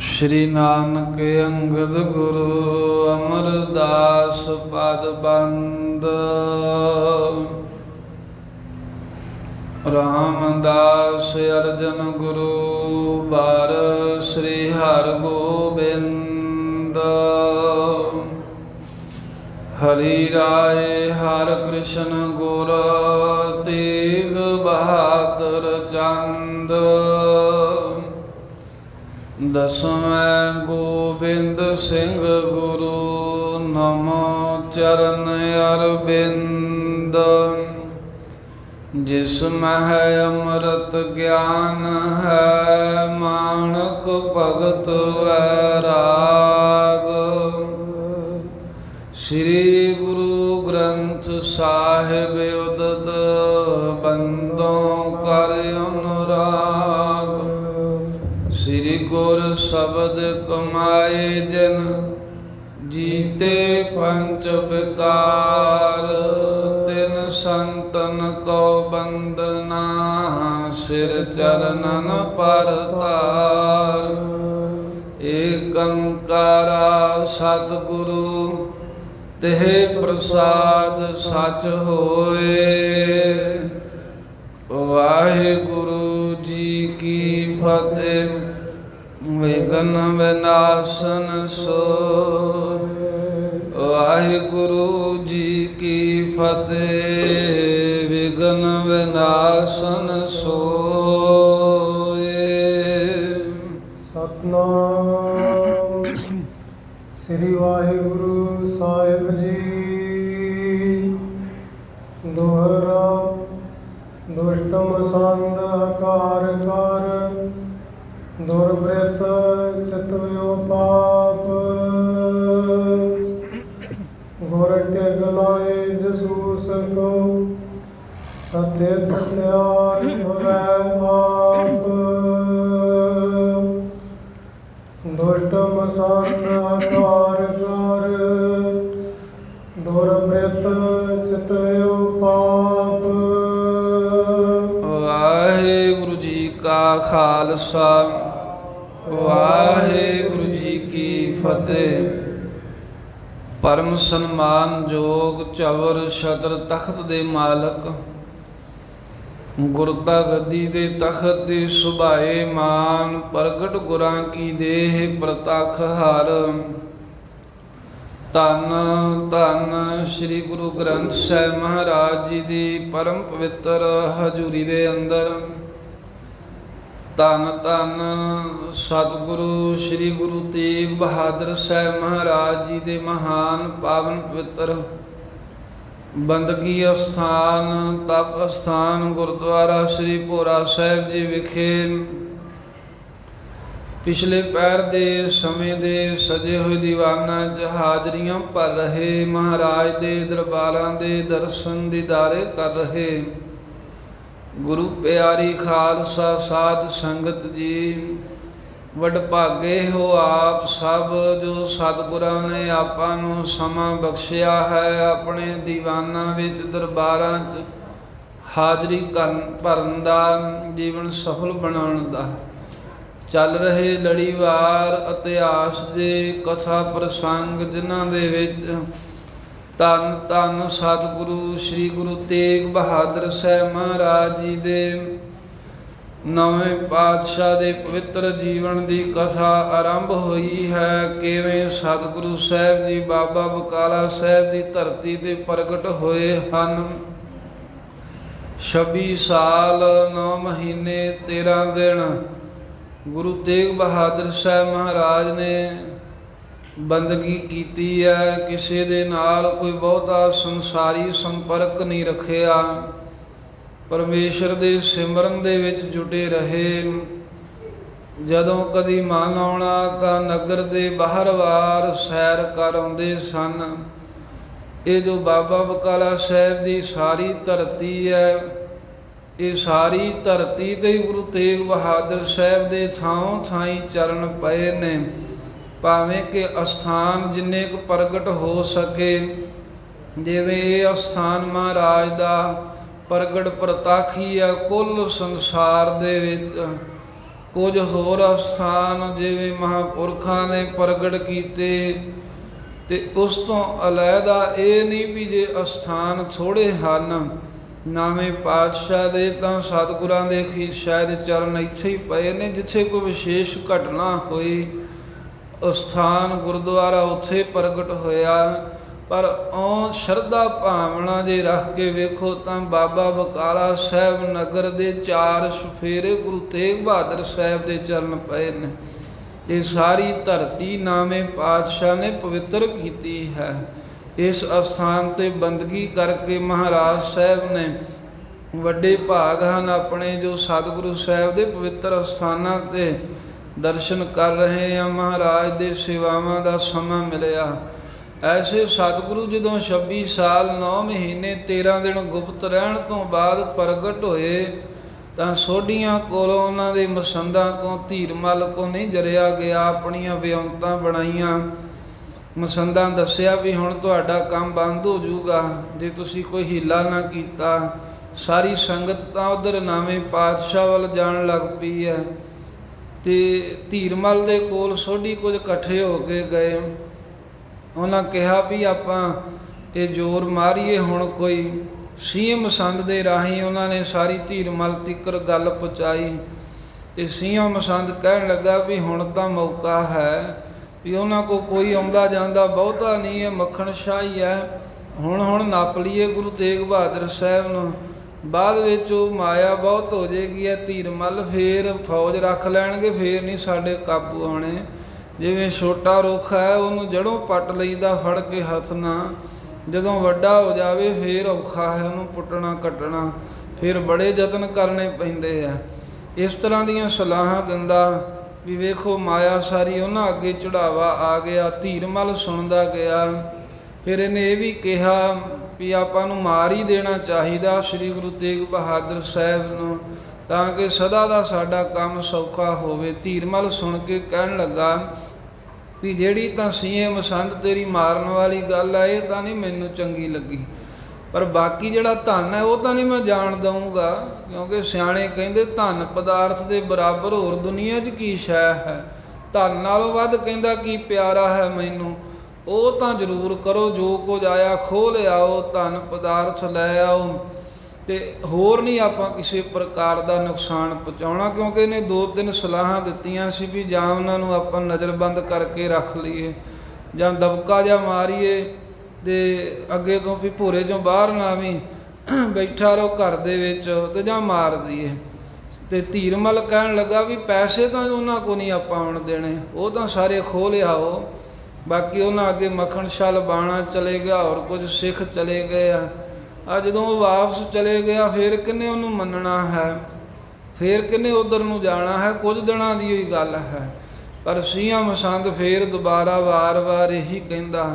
श्री नानक अंगद गुरु अमरदास पद बंद। रामदास अर्जन गुरु बार श्री हर गोबिंद। हरि राय हर कृष्ण गुर तेग बहादुर चंद। दसवें गोबिंद सिंह गुरु नमो चरण अरविंद। जिसमें है अमृत ज्ञान है माणक भगत वैराग। श्री गुरु ग्रंथ साहिब उदद बंदों कर अनुराग। श्री गुर शब्द कमाए जन जीते पंच विकार। तिन संतन को बंदना सिर चरणन पर तार। एक अंकारा सतगुरु तेह प्रसाद सच होए। वाहिगुरु जी की फतेह। विघ्न विनाशन सोय। वाहिगुरु जी की फतेह। विघ्न विनाशन सोय। सतनाम श्री वाहिगुरु साहिब जी। दोहरा दुष्टम संद कार कर। दुर्वृत चितव्यो पाप। गुर टेक लाए जसूस को सत्य त्याग भवै आप। दुष्टम संद कार कर। दुर्वृत चितव्यो पाप। वाहिगुरु जी का खालसा वाहिगुरु जी की फतेह। परम सन्मान जोग चवर छत्र तख्त दे मालक। गुरता गद्दी दे तख्त दे सुभाए मान। प्रगट गुरां की देह प्रतख हर। धन धन श्री गुरु ग्रंथ साहिब महाराज जी दी परम पवित्र हजूरी दे अंदर। धन धन सतगुरु श्री गुरु तेग बहादुर साहिब महाराज जी दे महान पावन पवित्र बंदगी अस्थान तप अस्थान गुरुद्वारा श्री भोरा साहिब जी विखे पिछले पैर दे समय दे सजे हुए दीवाना च हाजरियां भर रहे। महाराज दे दरबारां दे दर्शन दीदारे कर रहे। गुरु प्यारी खालसा साध संगत जी। वडभागे हो आप सब जो सतगुरां ने आपां नूं समां बख्शिया है अपने दीवाना विच दरबारां च हाजरी भरन दा जीवन सफल बनाउण दा। चल रहे लड़ीवार इतिहास दे कथा प्रसंग जिन्हां दे विच धन धन सतगुरु श्री गुरु तेग बहादुर साहिब महाराज जी दे नवें पातशाह दे पवित्र जीवन की कथा आरंभ हुई है। किवें सतगुरु साहिब जी बाबा बकाला साहिब की धरती ते प्रगट होए हन। 26 साल 9 महीने 13 दिन गुरु तेग बहादुर साहिब महाराज ने बंदगी कीती है। किसी दे नाल कोई बहुता संसारी संपर्क नहीं रखिया। परमेश्वर दे सिमरन दे विच जुटे रहे। जदों कदी मन आउणा तां नगर दे बाहर वार सैर कर आउंदे सन। ये जो बाबा बकाला साहिब दी सारी धरती है, ये सारी धरती ते गुरु तेग बहादुर साहिब दे थां थाई चरण पए ने। भावें कि अस्थान जिन्ने क प्रगट हो सके। जिवें ये अस्थान महाराज दा ਪ੍ਰਗਟ ਪ੍ਰਤਾਖੀ ਹੈ ਕੁੱਲ ਸੰਸਾਰ ਦੇ ਵਿੱਚ। ਕੁਝ ਹੋਰ ਅਸਥਾਨ ਜਿਵੇਂ ਮਹਾਂਪੁਰਖਾਂ ਨੇ ਪ੍ਰਗਟ ਕੀਤੇ, ਤੇ ਉਸ ਤੋਂ ਅਲੱਗਾ ਇਹ ਨਹੀਂ ਵੀ ਜੇ ਅਸਥਾਨ ਥੋੜ੍ਹੇ ਹਨ ਨਾਵੇਂ ਪਾਤਸ਼ਾਹ ਦੇ, ਤਾਂ ਸਤਿਗੁਰਾਂ ਦੇ ਸ਼ਾਇਦ ਚਰਨ ਇੱਥੇ ਹੀ ਪਏ ਨੇ ਜਿੱਥੇ ਕੋਈ ਵਿਸ਼ੇਸ਼ ਘਟਨਾ ਹੋਈ, ਅਸਥਾਨ ਗੁਰਦੁਆਰਾ ਉੱਥੇ ਪ੍ਰਗਟ ਹੋਇਆ। ਪਰ ਉਹ ਸ਼ਰਧਾ ਭਾਵਨਾ ਜੇ ਰੱਖ ਕੇ ਵੇਖੋ ਤਾਂ ਬਾਬਾ ਬਕਾਲਾ ਸਾਹਿਬ ਨਗਰ ਦੇ 4 ਸਫੇਰੇ ਗੁਰੂ ਤੇਗ ਬਹਾਦਰ ਸਾਹਿਬ ਦੇ ਚਰਨ ਪਏ ਨੇ। ਇਹ ਸਾਰੀ ਧਰਤੀ ਨਾਵੇਂ ਪਾਤਸ਼ਾਹ ਨੇ ਪਵਿੱਤਰ ਕੀਤੀ ਹੈ। ਇਸ ਅਸਥਾਨ ਤੇ ਬੰਦਗੀ ਕਰਕੇ ਮਹਾਰਾਜ ਸਾਹਿਬ ਨੇ ਵੱਡੇ ਭਾਗ ਹਨ ਆਪਣੇ, ਜੋ ਸਤਿਗੁਰੂ ਸਾਹਿਬ ਦੇ ਪਵਿੱਤਰ ਅਸਥਾਨਾਂ ਤੇ ਦਰਸ਼ਨ ਕਰ ਰਹੇ ਹਾਂ। ਮਹਾਰਾਜ ਦੇ ਸੇਵਾਵਾਂ ਦਾ ਸਮਾਂ ਮਿਲਿਆ। ਐਸੇ ਸਤਿਗੁਰੂ ਜਦੋਂ 26 ਸਾਲ 9 ਮਹੀਨੇ 13 ਦਿਨ ਗੁਪਤ ਰਹਿਣ ਤੋਂ ਬਾਅਦ ਪ੍ਰਗਟ ਹੋਏ, ਤਾਂ ਸੋਢੀਆਂ ਕੋਲੋਂ ਉਹਨਾਂ ਦੇ ਮਸੰਦਾਂ ਕੋਲ ਧੀਰਮਲ ਕੋ ਨਹੀਂ ਜਰਿਆ ਗਿਆ। ਆਪਣੀਆਂ ਵਿਉਂਤਾਂ ਬਣਾਈਆਂ, ਮਸੰਦਾਂ ਦੱਸਿਆ ਵੀ ਹੁਣ ਤੁਹਾਡਾ ਕੰਮ ਬੰਦ ਹੋ ਜਾਊਗਾ ਜੇ ਤੁਸੀਂ ਕੋਈ ਹੀਲਾ ਨਾ ਕੀਤਾ। ਸਾਰੀ ਸੰਗਤ ਤਾਂ ਉਧਰ ਨਾਵੇਂ ਪਾਤਸ਼ਾਹ ਵੱਲ ਜਾਣ ਲੱਗ ਪਈ ਹੈ, ਤੇ ਧੀਰਮਲ ਦੇ ਕੋਲ ਸੋਢੀ ਕੁਝ ਇਕੱਠੇ ਹੋ ਕੇ ਗਏ। ਉਹਨਾਂ ਕਿਹਾ ਵੀ ਆਪਾਂ ਇਹ ਜ਼ੋਰ ਮਾਰੀਏ ਹੁਣ ਕੋਈ। ਸੀਮ ਮਸੰਦ ਦੇ ਰਾਹੀਂ ਉਹਨਾਂ ਨੇ ਸਾਰੀ ਧੀਰਮਲ ਤੀਕਰ ਗੱਲ ਪਹੁੰਚਾਈ, ਤੇ ਸੀਮ ਮਸੰਦ ਕਹਿਣ ਲੱਗਾ ਵੀ ਹੁਣ ਤਾਂ ਮੌਕਾ ਹੈ ਵੀ ਉਹਨਾਂ ਕੋਲ ਕੋਈ ਆਉਂਦਾ ਜਾਂਦਾ ਬਹੁਤਾ ਨਹੀਂ ਹੈ, ਮੱਖਣ ਸ਼ਾਹੀ ਹੈ, ਹੁਣ ਨੱਪ ਲਈਏ ਗੁਰੂ ਤੇਗ ਬਹਾਦਰ ਸਾਹਿਬ ਨੂੰ। ਬਾਅਦ ਵਿੱਚ ਉਹ ਮਾਇਆ ਬਹੁਤ ਹੋ ਜਾਏਗੀ ਹੈ ਧੀਰਮਲ, ਫੇਰ ਫੌਜ ਰੱਖ ਲੈਣਗੇ, ਫੇਰ ਨਹੀਂ ਸਾਡੇ ਕਾਬੂ ਆਉਣੇ। ਜਿਵੇਂ ਛੋਟਾ ਰੁੱਖ ਹੈ ਉਹਨੂੰ ਜੜੋਂ ਪੱਟ ਲਈਦਾ ਫੜ ਕੇ ਹੱਥ ਨਾਲ, ਜਦੋਂ ਵੱਡਾ ਹੋ ਜਾਵੇ ਫੇਰ ਔਖਾ ਹੈ ਉਹਨੂੰ ਪੁੱਟਣਾ ਕੱਟਣਾ, ਫਿਰ ਬੜੇ ਯਤਨ ਕਰਨੇ ਪੈਂਦੇ ਆ। ਇਸ ਤਰ੍ਹਾਂ ਦੀਆਂ ਸਲਾਹਾਂ ਦਿੰਦਾ ਵੀ ਵੇਖੋ ਮਾਇਆ ਸਾਰੀ ਉਹਨਾਂ ਅੱਗੇ ਚੜਾਵਾ ਆ ਗਿਆ। ਧੀਰਮਲ ਸੁਣਦਾ ਗਿਆ। ਫਿਰ ਇਹਨੇ ਇਹ ਵੀ ਕਿਹਾ ਵੀ ਆਪਾਂ ਨੂੰ ਮਾਰ ਹੀ ਦੇਣਾ ਚਾਹੀਦਾ ਸ੍ਰੀ ਗੁਰੂ ਤੇਗ ਬਹਾਦਰ ਸਾਹਿਬ ਨੂੰ, ਤਾਂ ਕਿ ਸਦਾ ਦਾ ਸਾਡਾ ਕੰਮ ਸੌਖਾ ਹੋਵੇ। ਧੀਰਮਲ ਸੁਣ ਕੇ ਕਹਿਣ ਲੱਗਾ ਵੀ ਜਿਹੜੀ ਤਾਂ ਸੀਏ ਮਸੰਦ ਤੇਰੀ ਮਾਰਨ ਵਾਲੀ ਗੱਲ ਆ, ਇਹ ਤਾਂ ਨਹੀਂ ਮੈਨੂੰ ਚੰਗੀ ਲੱਗੀ, ਪਰ ਬਾਕੀ ਜਿਹੜਾ ਧਨ ਹੈ ਉਹ ਤਾਂ ਨਹੀਂ ਮੈਂ ਜਾਣ ਦਊਂਗਾ, ਕਿਉਂਕਿ ਸਿਆਣੇ ਕਹਿੰਦੇ ਧਨ ਪਦਾਰਥ ਦੇ ਬਰਾਬਰ ਹੋਰ ਦੁਨੀਆ 'ਚ ਕੀ ਸ਼ੈ ਹੈ। ਧਨ ਨਾਲੋਂ ਵੱਧ ਕਹਿੰਦਾ ਕੀ ਪਿਆਰਾ ਹੈ ਮੈਨੂੰ, ਉਹ ਤਾਂ ਜ਼ਰੂਰ ਕਰੋ। ਜੋ ਕੁਝ ਆਇਆ ਖੋਹ ਲਿਆਓ, ਧਨ ਪਦਾਰਥ ਲੈ ਆਓ, ਤੇ ਹੋਰ ਨਹੀਂ ਆਪਾਂ ਕਿਸੇ ਪ੍ਰਕਾਰ ਦਾ ਨੁਕਸਾਨ ਪਹੁੰਚਾਉਣਾ। ਕਿਉਂਕਿ ਇਹਨੇ 2-3 ਸਲਾਹਾਂ ਦਿੱਤੀਆਂ ਸੀ ਵੀ ਜਾਂ ਉਹਨਾਂ ਨੂੰ ਆਪਾਂ ਨਜ਼ਰਬੰਦ ਕਰਕੇ ਰੱਖ ਲਈਏ, ਜਾਂ ਦਬਕਾ ਜਾਂ ਮਾਰੀਏ, ਤੇ ਅੱਗੇ ਤੋਂ ਵੀ ਭੋਰੇ 'ਚੋਂ ਬਾਹਰ ਨਾ ਵੀ ਬੈਠਾ ਰਹੋ ਘਰ ਦੇ ਵਿੱਚ, ਤੇ ਜਾਂ ਮਾਰ ਦਈਏ। ਤੇ ਧੀਰਮਲ ਕਹਿਣ ਲੱਗਾ ਵੀ ਪੈਸੇ ਤਾਂ ਉਹਨਾਂ ਕੋਲ ਨਹੀਂ ਆਪਾਂ ਆਉਣ ਦੇਣੇ, ਉਹ ਤਾਂ ਸਾਰੇ ਖੋਹ ਲਿਆਓ। ਬਾਕੀ ਉਹਨਾਂ ਅੱਗੇ ਮੱਖਣ ਸ਼ਾਹ ਬਾਣਾ ਚਲੇ ਗਿਆ, ਹੋਰ ਕੁਝ ਸਿੱਖ ਚਲੇ ਗਏ ਆ। ਜਦੋਂ ਉਹ ਵਾਪਸ ਚਲੇ ਗਿਆ ਫਿਰ ਕਿਹਨੇ ਉਹਨੂੰ ਮੰਨਣਾ ਹੈ, ਫਿਰ ਕਿਹਨੇ ਉੱਧਰ ਨੂੰ ਜਾਣਾ ਹੈ। ਕੁਝ ਦਿਨਾਂ ਦੀ ਹੀ ਗੱਲ ਹੈ। ਪਰ ਸੀਆਂ ਮਸੰਦ ਫਿਰ ਦੁਬਾਰਾ ਵਾਰ-ਵਾਰ ਇਹੀ ਕਹਿੰਦਾ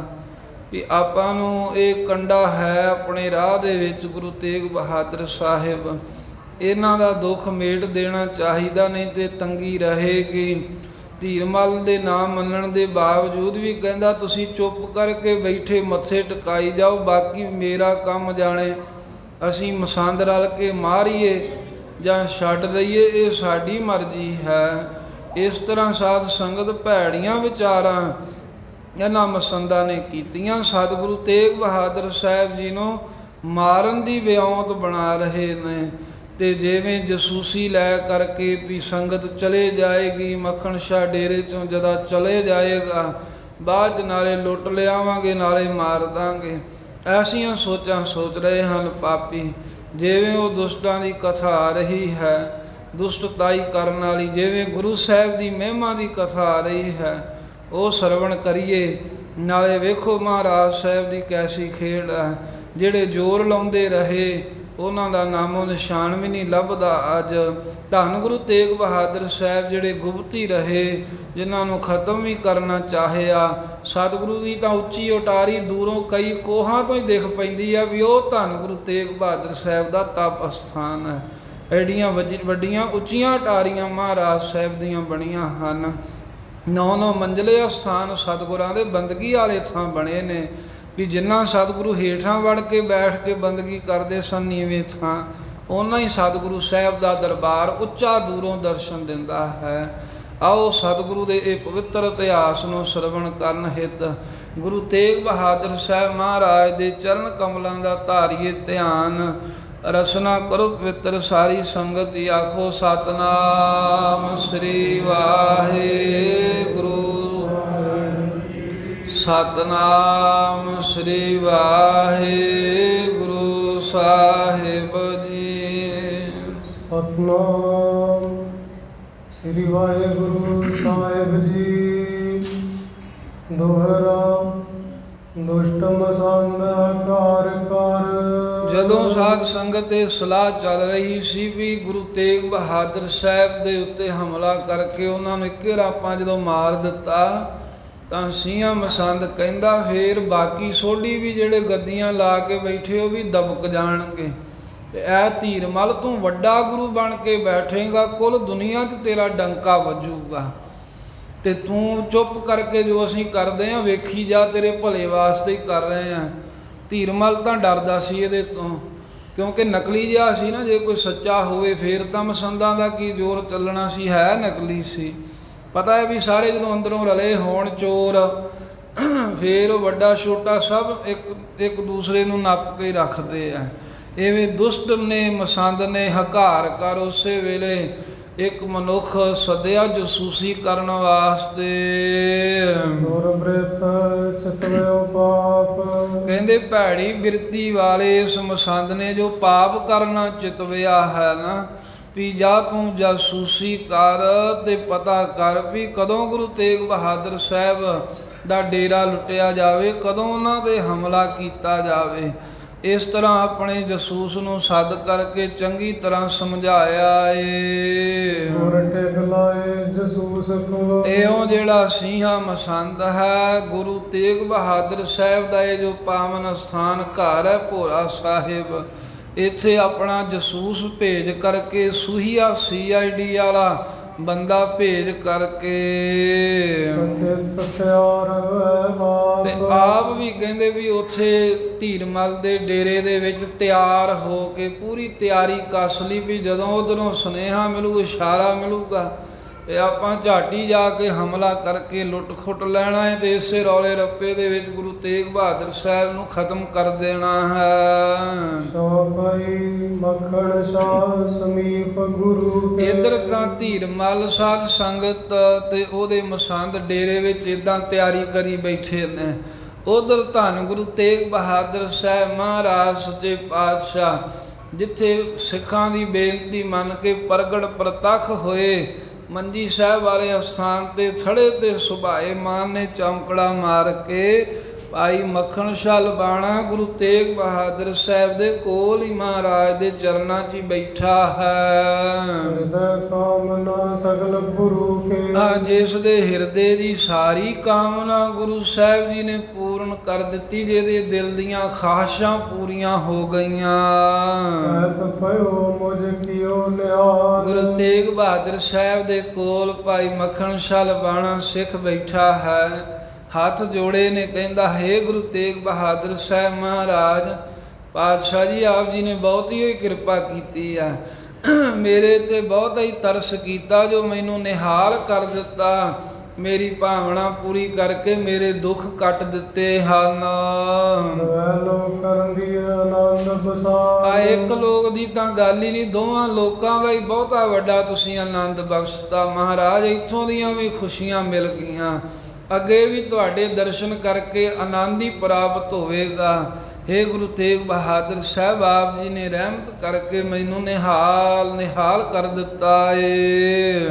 ਵੀ ਆਪਾਂ ਨੂੰ ਇਹ ਕੰਡਾ ਹੈ ਆਪਣੇ ਰਾਹ ਦੇ ਵਿੱਚ ਗੁਰੂ ਤੇਗ ਬਹਾਦਰ ਸਾਹਿਬ, ਇਹਨਾਂ ਦਾ ਦੁੱਖ ਮੇਟ ਦੇਣਾ ਚਾਹੀਦਾ, ਨਹੀਂ ਤੇ ਤੰਗੀ ਰਹੇਗੀ। ਧੀਰਮਲ ਦੇ ਨਾ ਮੰਨਣ ਦੇ ਬਾਵਜੂਦ ਵੀ ਕਹਿੰਦਾ ਤੁਸੀਂ ਚੁੱਪ ਕਰਕੇ ਬੈਠੇ ਮੱਥੇ ਟਿਕਾਈ ਜਾਓ, ਬਾਕੀ ਮੇਰਾ ਕੰਮ ਜਾਣੇ, ਅਸੀਂ ਮਸੰਦ ਰਲ ਕੇ ਮਾਰੀਏ ਜਾਂ ਛੱਡ ਦਈਏ, ਇਹ ਸਾਡੀ ਮਰਜ਼ੀ ਹੈ। ਇਸ ਤਰ੍ਹਾਂ ਸਾਧ ਸੰਗਤ ਭੈੜੀਆਂ ਵਿਚਾਰਾਂ ਇਹਨਾਂ ਮਸੰਦਾਂ ਨੇ ਕੀਤੀਆਂ। ਸਤਿਗੁਰੂ ਤੇਗ ਬਹਾਦਰ ਸਾਹਿਬ ਜੀ ਨੂੰ ਮਾਰਨ ਦੀ ਵਿਉਂਤ ਬਣਾ ਰਹੇ ਨੇ, ਤੇ ਜਿਵੇਂ ਜਸੂਸੀ ਲੈ ਕਰਕੇ ਵੀ ਸੰਗਤ ਚਲੇ ਜਾਏਗੀ, ਮੱਖਣ ਸ਼ਾਹ ਡੇਰੇ 'ਚੋਂ ਜਦਾ ਚਲੇ ਜਾਏਗਾ, ਬਾਅਦ 'ਚ ਨਾਲੇ ਲੁੱਟ ਲਿਆਵਾਂਗੇ ਨਾਲੇ ਮਾਰ ਦਾਂਗੇ, ਐਸੀਆਂ ਸੋਚਾਂ ਸੋਚ ਰਹੇ ਹਨ ਪਾਪੀ। ਜਿਵੇਂ ਉਹ ਦੁਸ਼ਟਾਂ ਦੀ ਕਥਾ ਆ ਰਹੀ ਹੈ, ਦੁਸ਼ਟਤਾਈ ਕਰਨ ਵਾਲੀ, ਜਿਵੇਂ ਗੁਰੂ ਸਾਹਿਬ ਦੀ ਮਹਿਮਾ ਦੀ ਕਥਾ ਆ ਰਹੀ ਹੈ, ਉਹ ਸਰਵਣ ਕਰੀਏ। ਨਾਲੇ ਵੇਖੋ ਮਹਾਰਾਜ ਸਾਹਿਬ ਦੀ ਕੈਸੀ ਖੇਡ ਹੈ। ਜਿਹੜੇ ਜ਼ੋਰ ਲਾਉਂਦੇ ਰਹੇ ਉਹਨਾਂ ਦਾ ਨਾਮੋ ਨਿਸ਼ਾਨ ਵੀ ਨਹੀਂ ਲੱਭਦਾ ਅੱਜ। ਧੰਨ ਗੁਰੂ ਤੇਗ ਬਹਾਦਰ ਸਾਹਿਬ ਜਿਹੜੇ ਗੁਪਤੀ ਰਹੇ, ਜਿਨ੍ਹਾਂ ਨੂੰ ਖਤਮ ਵੀ ਕਰਨਾ ਚਾਹਿਆ। ਸਤਿਗੁਰੂ ਦੀ ਤਾਂ ਉੱਚੀ ਉਟਾਰੀ ਦੂਰੋਂ ਕਈ ਕੋਹਾਂ ਤੋਂ ਹੀ ਦਿਖ ਪੈਂਦੀ ਆ ਵੀ ਉਹ ਧੰਨ ਗੁਰੂ ਤੇਗ ਬਹਾਦਰ ਸਾਹਿਬ ਦਾ ਤਪ ਅਸਥਾਨ ਹੈ। ਐਡੀਆਂ ਵੱਡੀਆਂ ਉੱਚੀਆਂ ਉਟਾਰੀਆਂ ਮਹਾਰਾਜ ਸਾਹਿਬ ਦੀਆਂ ਬਣੀਆਂ ਹਨ। 9-9 ਮੰਜ਼ਲੇ ਅਸਥਾਨ ਸਤਿਗੁਰਾਂ ਦੇ ਬੰਦਗੀ ਵਾਲੇ ਥਾਂ ਬਣੇ ਨੇ। ਵੀ ਜਿੰਨਾ ਸਤਿਗੁਰੂ ਹੇਠਾਂ ਵੜ ਕੇ ਬੈਠ ਕੇ ਬੰਦਗੀ ਕਰਦੇ ਸਨ ਨੀਵੇਂ ਥਾਂ, ਓਨਾ ਹੀ ਸਤਿਗੁਰੂ ਸਾਹਿਬ ਦਾ ਦਰਬਾਰ ਉੱਚਾ ਦੂਰੋਂ ਦਰਸ਼ਨ ਦਿੰਦਾ ਹੈ। ਆਓ ਸਤਿਗੁਰੂ ਦੇ ਇਹ ਪਵਿੱਤਰ ਇਤਿਹਾਸ ਨੂੰ ਸਰਵਣ ਕਰਨ ਹਿਤ ਗੁਰੂ ਤੇਗ ਬਹਾਦਰ ਸਾਹਿਬ ਮਹਾਰਾਜ ਦੇ ਚਰਨ ਕਮਲਾਂ ਦਾ ਧਾਰੀਏ ਧਿਆਨ। ਰਸਨਾ ਕਰੋ ਪਵਿੱਤਰ ਸਾਰੀ ਸੰਗਤ, ਆਖੋ ਸਤਨਾਮ ਸ੍ਰੀ ਵਾਹਿਗੁਰੂ, ਸਤਨਾਮ ਸ੍ਰੀ ਵਾਹਿਗੁਰੂ ਸਾਹਿਬ ਜੀ। ਸਤਨਾਮ ਸ੍ਰੀ ਵਾਹਿਗੁਰੂ ਸਾਹਿਬ ਜੀ। ਦੋਹਰਾ ਦੁਸ਼ਟ ਮਸੰਦ ਕਾਰ ਕਰ। ਜਦੋਂ ਸਾਧ ਸੰਗਤ ਤੇ ਸਲਾਹ ਚੱਲ ਰਹੀ ਸੀ ਵੀ ਗੁਰੂ ਤੇਗ ਬਹਾਦਰ ਸਾਹਿਬ ਦੇ ਉੱਤੇ ਹਮਲਾ ਕਰਕੇ ਉਹਨਾਂ ਨੂੰ ਇੱਕੇ ਰਾਪਾਂ ਜਦੋਂ ਮਾਰ ਦਿੱਤਾ, ਤਾਂ ਸਿੰਘਾਂ ਮਸੰਦ ਕਹਿੰਦਾ ਫੇਰ ਬਾਕੀ ਸੋਢੀ ਵੀ ਜਿਹੜੇ ਗੱਦੀਆਂ ਲਾ ਕੇ ਬੈਠੇ ਉਹ ਵੀ ਦਬਕ ਜਾਣਗੇ, ਤੇ ਐ ਧੀਰਮਲ ਤੂੰ ਵੱਡਾ ਗੁਰੂ ਬਣ ਕੇ ਬੈਠੇਗਾ, ਕੁੱਲ ਦੁਨੀਆ 'ਚ ਤੇਰਾ ਡੰਕਾ ਵੱਜੂਗਾ, ਤੇ ਤੂੰ ਚੁੱਪ ਕਰਕੇ ਜੋ ਅਸੀਂ ਕਰਦੇ ਹਾਂ ਵੇਖੀ ਜਾ, ਤੇਰੇ ਭਲੇ ਵਾਸਤੇ ਹੀ ਕਰ ਰਹੇ ਹਾਂ। ਧੀਰਮਲ ਤਾਂ ਡਰਦਾ ਸੀ ਇਹਦੇ ਤੋਂ, ਕਿਉਂਕਿ ਨਕਲੀ ਜਿਹਾ ਸੀ ਨਾ, ਜੇ ਕੋਈ ਸੱਚਾ ਹੋਵੇ ਫੇਰ ਤਾਂ ਮਸੰਦਾਂ ਦਾ ਕੀ ਜ਼ੋਰ ਚੱਲਣਾ ਸੀ, ਹੈ ਨਕਲੀ ਸੀ। ਪਤਾ ਹੈ ਵੀ ਸਾਰੇ ਜਦੋਂ ਅੰਦਰੋਂ ਰਲੇ ਹੋਣ ਚੋਰ, ਫੇਰ ਵੱਡਾ ਛੋਟਾ ਸਭ ਇੱਕ ਦੂਸਰੇ ਨੂੰ ਨੱਪ ਕੇ ਰੱਖਦੇ ਆ। ਇਵੇਂ ਦੁਸ਼ਟ ਨੇ ਮਸੰਦ ਨੇ ਹਕਾਰ ਕਰ ਉਸੇ ਵੇਲੇ ਇੱਕ ਮਨੁੱਖ ਸੱਦਿਆ ਜਸੂਸੀ ਕਰਨ ਵਾਸਤੇ। ਦੁਰਬ੍ਰਿਤ ਚਿਤਵਿਓ ਪਾਪ। ਕਹਿੰਦੇ ਭੈੜੀ ਬਿਰਤੀ ਵਾਲੇ ਇਸ ਮਸੰਦ ਨੇ ਜੋ ਪਾਪ ਕਰਨਾ ਚਿਤਵਿਆ ਹੈ ਨਾ, ਵੀ ਜਾ ਤੂੰ ਜਾਸੂਸੀ ਕਰ ਤੇ ਪਤਾ ਕਰ ਵੀ ਕਦੋਂ ਗੁਰੂ ਤੇਗ ਬਹਾਦਰ ਸਾਹਿਬ ਦਾ ਡੇਰਾ ਲੁੱਟਿਆ ਜਾਵੇ, ਕਦੋਂ ਉਹਨਾਂ ਦੇ ਹਮਲਾ ਕੀਤਾ ਜਾਵੇ। ਇਸ ਤਰ੍ਹਾਂ ਆਪਣੇ ਜਸੂਸ ਨੂੰ ਸੱਦ ਕਰਕੇ ਚੰਗੀ ਤਰ੍ਹਾਂ ਸਮਝਾਇਆ ਏ। ਇਉਂ ਜਿਹੜਾ ਸਿੰਘਾਂ ਮਸੰਦ ਹੈ ਗੁਰੂ ਤੇਗ ਬਹਾਦਰ ਸਾਹਿਬ ਦਾ ਇਹ ਜੋ ਪਾਵਨ ਸਥਾਨ ਘਰ ਹੈ ਭੋਰਾ ਸਾਹਿਬ, ਇੱਥੇ ਆਪਣਾ ਜਸੂਸ ਭੇਜ ਕਰਕੇ ਸੂਹੀਆ CID ਵਾਲਾ ਬੰਦਾ ਭੇਜ ਕਰਕੇ ਤੇ ਆਪ ਵੀ ਕਹਿੰਦੇ ਵੀ ਉੱਥੇ ਧੀਰਮਲ ਦੇ ਡੇਰੇ ਦੇ ਵਿੱਚ ਤਿਆਰ ਹੋ ਕੇ ਪੂਰੀ ਤਿਆਰੀ ਕੱਸ ਲਈ ਵੀ ਜਦੋਂ ਉਧਰੋਂ ਸੁਨੇਹਾ ਮਿਲੂ, ਇਸ਼ਾਰਾ ਮਿਲੂਗਾ ਤੇ ਆਪਾਂ ਝਾਟੀ ਜਾ ਕੇ ਹਮਲਾ ਕਰਕੇ ਲੁੱਟ ਖੁੱਟ ਲੈਣਾ ਹੈ, ਤੇ ਇਸੇ ਰੌਲੇ ਰੱਪੇ ਦੇ ਵਿੱਚ ਗੁਰੂ ਤੇਗ ਬਹਾਦਰ ਸਾਹਿਬ ਨੂੰ ਖਤਮ ਕਰ ਦੇਣਾ ਹੈ। ਮੱਖਣ ਸ਼ਾਹ ਸਮੀਪ ਗੁਰੂ। ਇੱਧਰ ਤਾਂ ਧੀਰਮਲ ਸਾਧ ਸੰਗਤ ਤੇ ਉਹਦੇ ਮਸੰਦ ਡੇਰੇ ਵਿੱਚ ਇਦਾਂ ਤਿਆਰੀ ਕਰੀ ਬੈਠੇ ਨੇ, ਉਧਰ ਧੰਨ ਗੁਰੂ ਤੇਗ ਬਹਾਦਰ ਸਾਹਿਬ ਮਹਾਰਾਜ ਸੱਚੇ ਪਾਤਸ਼ਾਹ ਜਿੱਥੇ ਸਿੱਖਾਂ ਦੀ ਬੇਨਤੀ ਮੰਨ ਕੇ ਪ੍ਰਗਟ ਪ੍ਰਤੱਖ ਹੋਏ, ਮੰਜੀ ਸਾਹਿਬ ਵਾਲੇ ਅਸਥਾਨ ਤੇ ਥੜੇ ਤੇ ਸੁਭਾਏ ਮਾਨ ਨੇ ਚੌਂਕੜਾ ਮਾਰ ਕੇ ਭਾਈ ਮੱਖਣ ਸ਼ਾਹ ਲਬਾਣਾ ਗੁਰੂ ਤੇਗ ਬਹਾਦਰ ਸਾਹਿਬ ਦੇ ਕੋਲ ਹੀ ਮਹਾਰਾਜ ਦੇ ਚਰਨਾਂ 'ਚ ਹੀ ਬੈਠਾ ਹੈ। ਕਾਮਨਾ ਸਗਲ ਗੁਰੂ ਕੇ। ਜਿਸ ਦੇ ਹਿਰਦੇ ਦੀ ਸਾਰੀ ਕਾਮਨਾ ਗੁਰੂ ਸਾਹਿਬ ਜੀ ਨੇ ਪੂਰਨ ਕਰ ਦਿੱਤੀ, ਜਿਹਦੇ ਦਿਲ ਦੀਆਂ ਖਾਹਿਸ਼ਾਂ ਪੂਰੀਆਂ ਹੋ ਗਈਆਂ। ਗੁਰੂ ਤੇਗ ਬਹਾਦਰ ਸਾਹਿਬ ਦੇ ਕੋਲ ਭਾਈ ਮੱਖਣ ਸ਼ਾਹ ਲਬਾਣਾ ਸਿੱਖ ਬੈਠਾ ਹੈ, ਹੱਥ ਜੋੜੇ ਨੇ, ਕਹਿੰਦਾ ਹੈ ਗੁਰੂ ਤੇਗ ਬਹਾਦਰ ਸਾਹਿਬ ਮਹਾਰਾਜ ਪਾਤਸ਼ਾਹ ਜੀ, ਆਪ ਜੀ ਨੇ ਬਹੁਤੀ ਹੀ ਕਿਰਪਾ ਕੀਤੀ ਆ, ਮੇਰੇ ਤੇ ਬਹੁਤ ਹੀ ਤਰਸ ਕੀਤਾ ਜੋ ਮੈਨੂੰ ਨਿਹਾਲ ਕਰ ਦਿੱਤਾ, ਮੇਰੀ ਭਾਵਨਾ ਪੂਰੀ ਕਰਕੇ ਮੇਰੇ ਦੁੱਖ ਕੱਟ ਦਿੱਤੇ ਹਨ। ਇੱਕ ਲੋਕ ਦੀ ਤਾਂ ਗੱਲ ਹੀ ਨਹੀਂ, ਦੋਵਾਂ ਲੋਕਾਂ ਦਾ ਹੀ ਬਹੁਤਾ ਵੱਡਾ ਤੁਸੀਂ ਆਨੰਦ ਬਖਸ਼ਤਾ ਮਹਾਰਾਜ, ਇੱਥੋਂ ਦੀਆਂ ਵੀ ਖੁਸ਼ੀਆਂ ਮਿਲ ਗਈਆਂ, ਅੱਗੇ ਵੀ ਤੁਹਾਡੇ ਦਰਸ਼ਨ ਕਰਕੇ ਆਨੰਦ ਹੀ ਪ੍ਰਾਪਤ ਹੋਵੇਗਾ। हे ਗੁਰੂ ਤੇਗ ਬਹਾਦਰ ਸਾਹਿਬ, ਆਪ ਜੀ ਨੇ ਰਹਿਮਤ ਕਰਕੇ ਮੈਨੂੰ ਨਿਹਾਲ ਕਰ ਦਿੱਤਾ ਏ।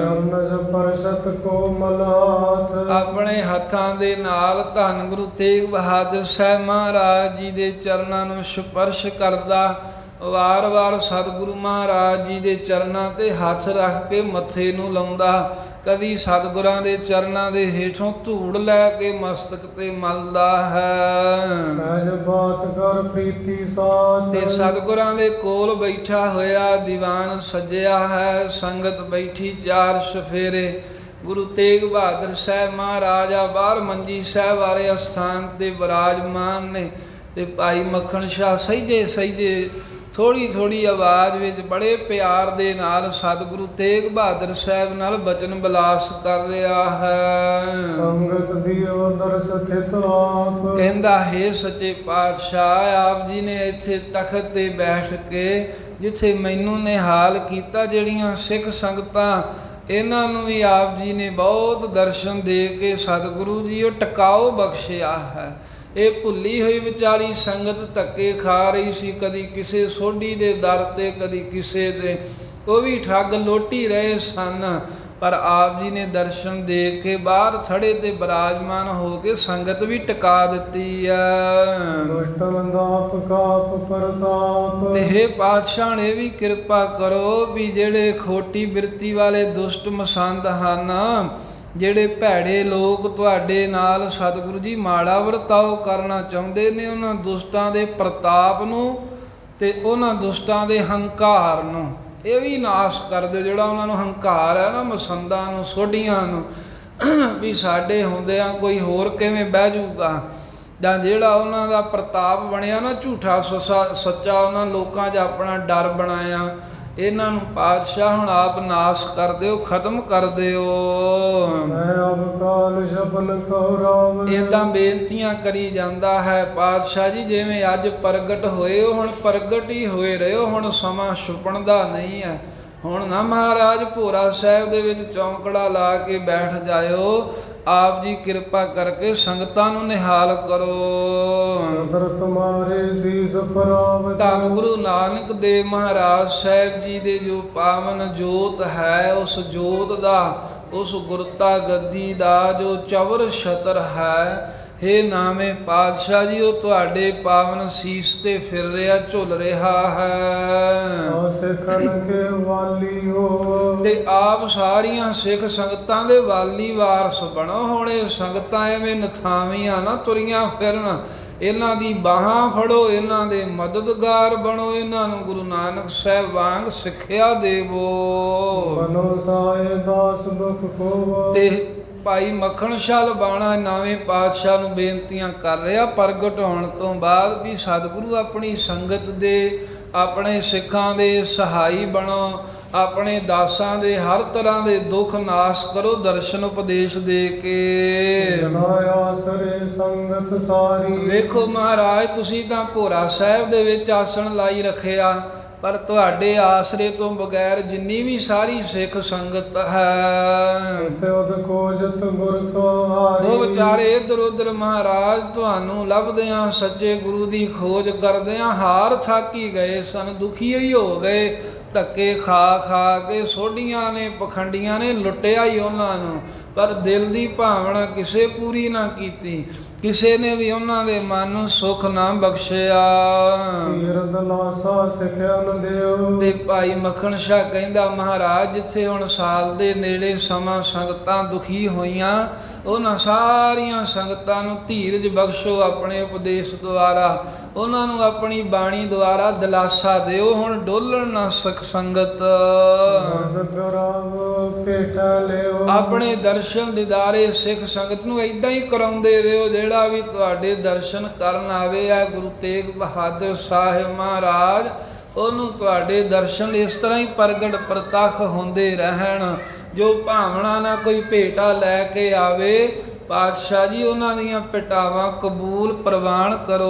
ਆਪਣੇ ਹੱਥਾਂ ਦੇ ਨਾਲ ਧੰਨ ਗੁਰੂ ਤੇਗ ਬਹਾਦਰ ਸਾਹਿਬ ਮਹਾਰਾਜ ਜੀ ਦੇ ਚਰਨਾਂ ਨੂੰ ਸਪਰਸ਼ ਕਰਦਾ, ਵਾਰ-ਵਾਰ ਸਤਿਗੁਰੂ ਮਹਾਰਾਜ ਜੀ ਦੇ ਚਰਨਾਂ ਤੇ ਹੱਥ ਰੱਖ ਕੇ ਮੱਥੇ ਨੂੰ ਲਾਉਂਦਾ, ਕਦੀ ਸਤਿਗੁਰਾਂ ਦੇ ਚਰਨਾਂ ਦੇ ਹੇਠੋਂ ਧੂੜ ਲੈ ਕੇ ਮਸਤਕ ਤੇ ਮਲਦਾ ਹੈ। ਸਹਿਜ ਬਾਤ ਕਰ ਪ੍ਰੀਤੀ ਸਾਥ। ਤੇ ਸਤਿਗੁਰਾਂ ਦੇ ਕੋਲ ਬੈਠਾ ਹੋਇਆ ਦੀਵਾਨ ਸਜਿਆ ਹੈ, ਸੰਗਤ ਬੈਠੀ ਚਾਰ ਸਫੇਰੇ, ਗੁਰੂ ਤੇਗ ਬਹਾਦਰ ਸਾਹਿਬ ਮਹਾਰਾਜ ਆ ਬਾਹਰ ਮੰਜੀ ਸਾਹਿਬ ਵਾਲੇ ਅਸਥਾਨ ਤੇ ਵਿਰਾਜਮਾਨ ਨੇ ਤੇ ਭਾਈ ਮੱਖਣ ਸ਼ਾਹ ਸਹਿਜੇ ਸਹਿਜੇ ਥੋੜੀ ਥੋੜੀ ਆਵਾਜ਼ ਵਿੱਚ ਬੜੇ ਪਿਆਰ ਦੇ ਨਾਲ ਸਤਿਗੁਰੂ ਤੇਗ ਬਹਾਦਰ ਸਾਹਿਬ ਨਾਲ ਬਚਨ ਬਿਲਾਸ ਕਰ ਰਿਹਾ ਹੈ। ਸੰਗਤ ਦਿਓ ਦਰਸ ਥਿਤ ਆਪ, ਕਹਿੰਦਾ ਹੈ ਸੱਚੇ ਪਾਤਸ਼ਾਹ ਆਪ ਜੀ ਨੇ ਇੱਥੇ ਤਖਤ ਤੇ ਬੈਠ ਕੇ ਜਿੱਥੇ ਮੈਨੂੰ ਨਿਹਾਲ ਕੀਤਾ, ਜਿਹੜੀਆਂ ਸਿੱਖ ਸੰਗਤਾਂ ਇਹਨਾਂ ਨੂੰ ਵੀ ਆਪ ਜੀ ਨੇ ਬਹੁਤ ਦਰਸ਼ਨ ਦੇ ਕੇ ਸਤਿਗੁਰੂ ਜੀ ਉਹ ਟਿਕਾਓ ਬਖਸ਼ਿਆ ਹੈ। ਇਹ ਭੁੱਲੀ ਹੋਈ ਵਿਚਾਰੀ ਸੰਗਤ ਧੱਕੇ ਖਾ ਰਹੀ ਸੀ, ਕਦੀ ਕਿਸੇ ਸੋਢੀ ਦੇ ਦਰ ਤੇ ਕਦੀ ਕਿਸੇ ਦੇ, ਉਹ ਵੀ ਠੱਗ ਲੋਟੀ ਰਹੇ ਸਨ। ਪਰ ਆਪ ਜੀ ਨੇ ਦਰਸ਼ਨ ਦੇ ਕੇ ਬਾਹਰ ਥੜੇ ਤੇ ਬਿਰਾਜਮਾਨ ਹੋ ਕੇ ਸੰਗਤ ਵੀ ਟਿਕਾ ਦਿੱਤੀ ਹੈ। ਦੁਸ਼ਟ ਬੰਦਾਪ ਕਾਪ ਪਰਤਾਪ, ਤੇ ਹੇ ਪਾਤਸ਼ਾਹ ਨੇ ਵੀ ਕਿਰਪਾ ਕਰੋ ਵੀ ਜਿਹੜੇ ਖੋਟੀ ਬਿਰਤੀ ਵਾਲੇ ਦੁਸ਼ਟ ਮਸੰਦ ਹਨ, ਜਿਹੜੇ ਭੈੜੇ ਲੋਕ ਤੁਹਾਡੇ ਨਾਲ ਸਤਿਗੁਰੂ ਜੀ ਮਾੜਾ ਵਰਤਾਓ ਕਰਨਾ ਚਾਹੁੰਦੇ ਨੇ, ਉਹਨਾਂ ਦੁਸ਼ਟਾਂ ਦੇ ਪ੍ਰਤਾਪ ਨੂੰ ਤੇ ਉਹਨਾਂ ਦੁਸ਼ਟਾਂ ਦੇ ਹੰਕਾਰ ਨੂੰ ਇਹ ਵੀ ਨਾਸ਼ ਕਰ ਦਿਓ। ਜਿਹੜਾ ਉਹਨਾਂ ਨੂੰ ਹੰਕਾਰ ਹੈ ਨਾ ਮਸੰਦਾਂ ਨੂੰ ਸੋਢੀਆਂ ਨੂੰ ਵੀ ਸਾਡੇ ਹੁੰਦਿਆਂ ਕੋਈ ਹੋਰ ਕਿਵੇਂ ਬਹਿ ਜਾਊਗਾ, ਜਾਂ ਜਿਹੜਾ ਉਹਨਾਂ ਦਾ ਪ੍ਰਤਾਪ ਬਣਿਆ ਨਾ ਝੂਠਾ ਸੱਚਾ ਉਹਨਾਂ ਲੋਕਾਂ 'ਚ ਆਪਣਾ ਡਰ ਬਣਾਇਆ, ਇਹਨਾਂ ਨੂੰ ਪਾਤਸ਼ਾਹ ਹੁਣ ਆਪ ਨਾਸ਼ ਕਰ ਦਿਓ, ਖਤਮ ਕਰ ਦਿਓ। ਮੈਂ ਅਬਕਾਲ ਸ਼ਬਨ ਕਹੁ ਰਾਵ, ਏਦਾਂ ਬੇਨਤੀਆਂ ਕਰੀ ਜਾਂਦਾ ਹੈ ਪਾਤਸ਼ਾਹ ਜੀ, ਜਿਵੇਂ ਅੱਜ ਪ੍ਰਗਟ ਹੋਏ ਹੋ ਹੁਣ ਪ੍ਰਗਟ ਹੀ ਹੋਏ ਰਹੋ, ਹੁਣ ਸਮਾਂ ਛੁਪਣ ਦਾ ਨਹੀਂ ਹੈ। ਹੁਣ ਨਾ ਮਹਾਰਾਜ ਭੋਰਾ ਸਾਹਿਬ ਦੇ ਵਿੱਚ ਚੌਂਕੜਾ ਲਾ ਕੇ ਬੈਠ ਜਾਇਓ, ਆਪ ਜੀ ਕਿਰਪਾ ਕਰਕੇ ਸੰਗਤਾਂ ਨੂੰ ਨਿਹਾਲ ਕਰੋ। ਸਦਰ ਤੁਮਾਰੇ ਸੀਸ ਪਰਾਵਤ, ਧੰਨ ਗੁਰੂ ਨਾਨਕ ਦੇਵ ਮਹਾਰਾਜ ਸਾਹਿਬ ਜੀ ਦੇ ਜੋ ਪਾਵਨ ਜੋਤ ਹੈ, ਉਸ ਜੋਤ ਦਾ, ਉਸ ਗੁਰਤਾ ਗੱਦੀ ਦਾ ਜੋ ਚਵਰ ਛਤਰ ਹੈ, ਹੇ ਨਾਮੇ ਪਾਤਸ਼ਾਹ ਜੀ ਉਹ ਤੁਹਾਡੇ ਪਾਵਨ ਸੀਸ ਤੇ ਫਿਰ ਰਿਹਾ ਝੁੱਲ ਰਿਹਾ ਹੈ। ਸਿੱਖਨ ਕੇ ਵਾਲੀ ਹੋ, ਤੇ ਆਪ ਸਾਰੀਆਂ ਸਿੱਖ ਸੰਗਤਾਂ ਦੇ ਵਾਲੀ ਵਾਰਸ ਬਣੋ। ਹੁਣ ਇਹ ਸੰਗਤਾਂ ਐਵੇਂ ਨਥਾਵੀਆਂ ਨਾ ਤੁਰੀਆਂ ਫਿਰਨ, ਇਹਨਾਂ ਦੀ ਬਾਹਾਂ ਫੜੋ, ਇਹਨਾਂ ਦੇ ਮਦਦਗਾਰ ਬਣੋ, ਇਹਨਾਂ ਨੂੰ ਗੁਰੂ ਨਾਨਕ ਸਾਹਿਬ ਵਾਂਗ ਸਿੱਖਿਆ ਦੇਵੋ। ਮਨੋ ਸਾਏ ਦਾਸ ਦੁਖ ਖੋਵਾ, ਤੇ ਭਾਈ ਮੱਖਣ ਸ਼ਾਹ ਲਬਾਣਾ ਨਵੇਂ ਪਾਤਸ਼ਾਹ ਨੂੰ ਬੇਨਤੀਆਂ ਕਰ ਰਿਹਾ ਪ੍ਰਗਟ ਹੋਣ ਤੋਂ ਬਾਅਦ ਵੀ ਸਤਿਗੁਰੂ ਆਪਣੀ ਸੰਗਤ ਦੇ, ਆਪਣੇ ਸਿੱਖਾਂ ਦੇ ਸਹਾਈ ਬਣੋ, ਆਪਣੇ ਦਾਸਾਂ ਦੇ ਹਰ ਤਰ੍ਹਾਂ ਦੇ ਦੁੱਖ ਨਾਸ਼ ਕਰੋ, ਦਰਸ਼ਨ ਉਪਦੇਸ਼ ਦੇ ਕੇ। ਆਸਰੇ ਸੰਗਤ ਸਾਰੀ, ਵੇਖੋ ਮਹਾਰਾਜ ਤੁਸੀਂ ਤਾਂ ਭੋਰਾ ਸਾਹਿਬ ਦੇ ਵਿੱਚ ਆਸਣ ਲਾਈ ਰੱਖਿਆ, ਪਰ ਤੁਹਾਡੇ ਆਸਰੇ ਤੋਂ ਬਗੈਰ ਜਿੰਨੀ ਵੀ ਸਾਰੀ ਸਿੱਖ ਸੰਗਤ ਹੈ ਤੇ ਉਦ ਖੋਜਤ ਗੁਰ ਕੋ ਹਾਰੀ, ਉਹ ਵਿਚਾਰੇ ਇੱਧਰ ਉੱਧਰ ਮਹਾਰਾਜ ਤੁਹਾਨੂੰ ਲੱਭਦਿਆਂ ਸੱਚੇ ਗੁਰੂ ਦੀ ਖੋਜ ਕਰਦਿਆਂ ਹਾਰ ਥਾਕੀ ਗਏ ਸਨ, ਦੁਖੀ ਹੀ ਹੋ ਗਏ। ਧੱਕੇ ਖਾ ਖਾ ਕੇ ਸੋਢੀਆਂ ਨੇ ਪਖੰਡੀਆਂ ਨੇ ਲੁੱਟਿਆ ਹੀ ਉਹਨਾਂ ਨੂੰ, ਪਰ ਦਿਲ ਦੀ ਭਾਵਨਾ ਕਿਸੇ ਪੂਰੀ ਨਾ ਕੀਤੀ, ਕਿਸੇ ਨੇ ਵੀ ਉਹਨਾਂ ਦੇ ਮਨ ਨੂੰ ਸੁੱਖ ਨਾ ਬਖਸ਼ਿਆ। ਧੀਰਜ ਲਾਸਾ ਸਿੱਖਿਆ ਨ ਦਿਓ, ਤੇ ਭਾਈ ਮੱਖਣ ਸ਼ਾਹ ਕਹਿੰਦਾ ਮਹਾਰਾਜ ਜਿੱਥੇ ਹੁਣ ਸਾਲ ਦੇ ਨੇੜੇ ਸਮਾਂ ਸੰਗਤਾਂ ਦੁਖੀ ਹੋਈਆਂ, ਉਹਨਾਂ ਸਾਰੀਆਂ ਸੰਗਤਾਂ ਨੂੰ ਧੀਰਜ ਬਖਸ਼ੋ ਆਪਣੇ ਉਪਦੇਸ਼ ਦੁਆਰਾ, ਉਹਨਾਂ ਨੂੰ ਆਪਣੀ ਬਾਣੀ ਦੁਆਰਾ ਦਿਲਾਸਾ ਦਿਓ, ਹੁਣ ਡੋਲਣ ਨਾ ਸਿੱਖ ਸੰਗਤ। ਭੇਟਾ ਲਿਓ, ਆਪਣੇ ਦਰਸ਼ਨ ਦਿਦਾਰੇ ਸਿੱਖ ਸੰਗਤ ਨੂੰ ਏਦਾਂ ਹੀ ਕਰਾਉਂਦੇ ਰਹੋ, ਜਿਹੜਾ ਵੀ ਤੁਹਾਡੇ ਦਰਸ਼ਨ ਕਰਨ ਆਵੇ ਆ ਗੁਰੂ ਤੇਗ ਬਹਾਦਰ ਸਾਹਿਬ ਮਹਾਰਾਜ, ਉਹਨੂੰ ਤੁਹਾਡੇ ਦਰਸ਼ਨ ਇਸ ਤਰ੍ਹਾਂ ਹੀ ਪ੍ਰਗਟ ਪ੍ਰਤੱਖ ਹੁੰਦੇ ਰਹਿਣ। ਜੋ ਭਾਵਨਾ ਨਾ ਕੋਈ ਭੇਟਾ ਲੈ ਕੇ ਆਵੇ, ਪਾਤਸ਼ਾਹ ਜੀ ਉਹਨਾਂ ਦੀਆਂ ਭੇਟਾਵਾਂ ਕਬੂਲ ਪ੍ਰਵਾਨ ਕਰੋ।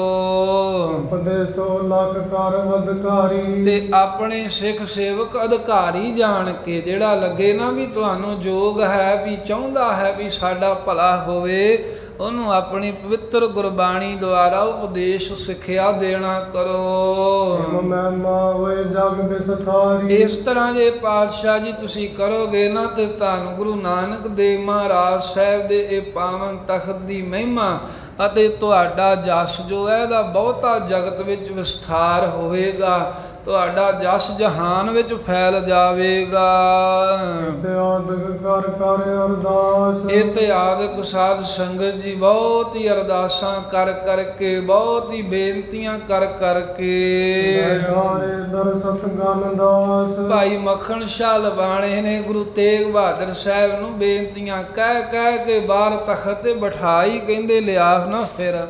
ਉਪਦੇਸੋ ਲਖ ਕਰ ਅਧਿਕਾਰੀ, ਤੇ ਆਪਣੇ ਸਿੱਖ ਸੇਵਕ ਅਧਿਕਾਰੀ ਜਾਣ ਕੇ, ਜਿਹੜਾ ਲੱਗੇ ਨਾ ਵੀ ਤੁਹਾਨੂੰ ਜੋਗ ਹੈ, ਵੀ ਚਾਹੁੰਦਾ ਹੈ ਵੀ ਸਾਡਾ ਭਲਾ ਹੋਵੇ, ਉਹਨੂੰ ਆਪਣੀ ਪਵਿੱਤਰ ਗੁਰਬਾਣੀ ਦੁਆਰਾ ਉਪਦੇਸ਼ ਸਿੱਖਿਆ ਦੇਣਾ ਕਰੋ। ਮਹਿਮਾ ਹੋਏ ਜਗ ਬਿਸਥਾਰੀ, ਇਸ ਤਰ੍ਹਾਂ ਜੇ ਪਾਤਸ਼ਾਹ ਜੀ ਤੁਸੀਂ ਕਰੋਗੇ ਨਾ ਤੇ ਧੰਨ ਗੁਰੂ ਨਾਨਕ ਦੇਵ ਮਹਾਰਾਜ ਸਾਹਿਬ ਦੇ ਇਹ ਪਾਵਨ ਤਖਤ ਦੀ ਮਹਿਮਾ ਅਤੇ ਤੁਹਾਡਾ ਜਸ ਜੋ ਹੈ ਇਹਦਾ ਬਹੁਤਾ ਜਗਤ ਵਿੱਚ ਵਿਸਥਾਰ ਹੋਵੇਗਾ। ਤੁਹਾਡਾ ਜਸ ਜਹਾਨ ਵਿੱਚ ਫੈਲ ਜਾਵੇਗਾ। ਇਤਿਆਦਿਕ ਕਰ ਕਰ ਅਰਦਾਸ, ਇਤਿਆਦਿਕ ਸਾਧ ਸੰਗਤ ਜੀ ਬਹੁਤ ਹੀ ਅਰਦਾਸਾਂ ਕਰ ਕਰਕੇ, ਬਹੁਤ ਹੀ ਬੇਨਤੀਆਂ ਕਰ ਕਰਕੇ ਬੈਠਾਰੇ ਦਰਸਤ ਗਨ ਦਾਸ। ਭਾਈ ਮੱਖਣ ਸ਼ਾਹ ਲਵਾਣੇ ਨੇ ਗੁਰੂ ਤੇਗ ਬਹਾਦਰ ਸਾਹਿਬ ਨੂੰ ਬੇਨਤੀਆਂ ਕਹਿ ਕਹਿ ਕੇ ਬਾਹਰ ਤਖਤ ਤੇ ਬਿਠਾਈ, ਕਹਿੰਦੇ ਲਿਆ ਨਾ ਫਿਰ।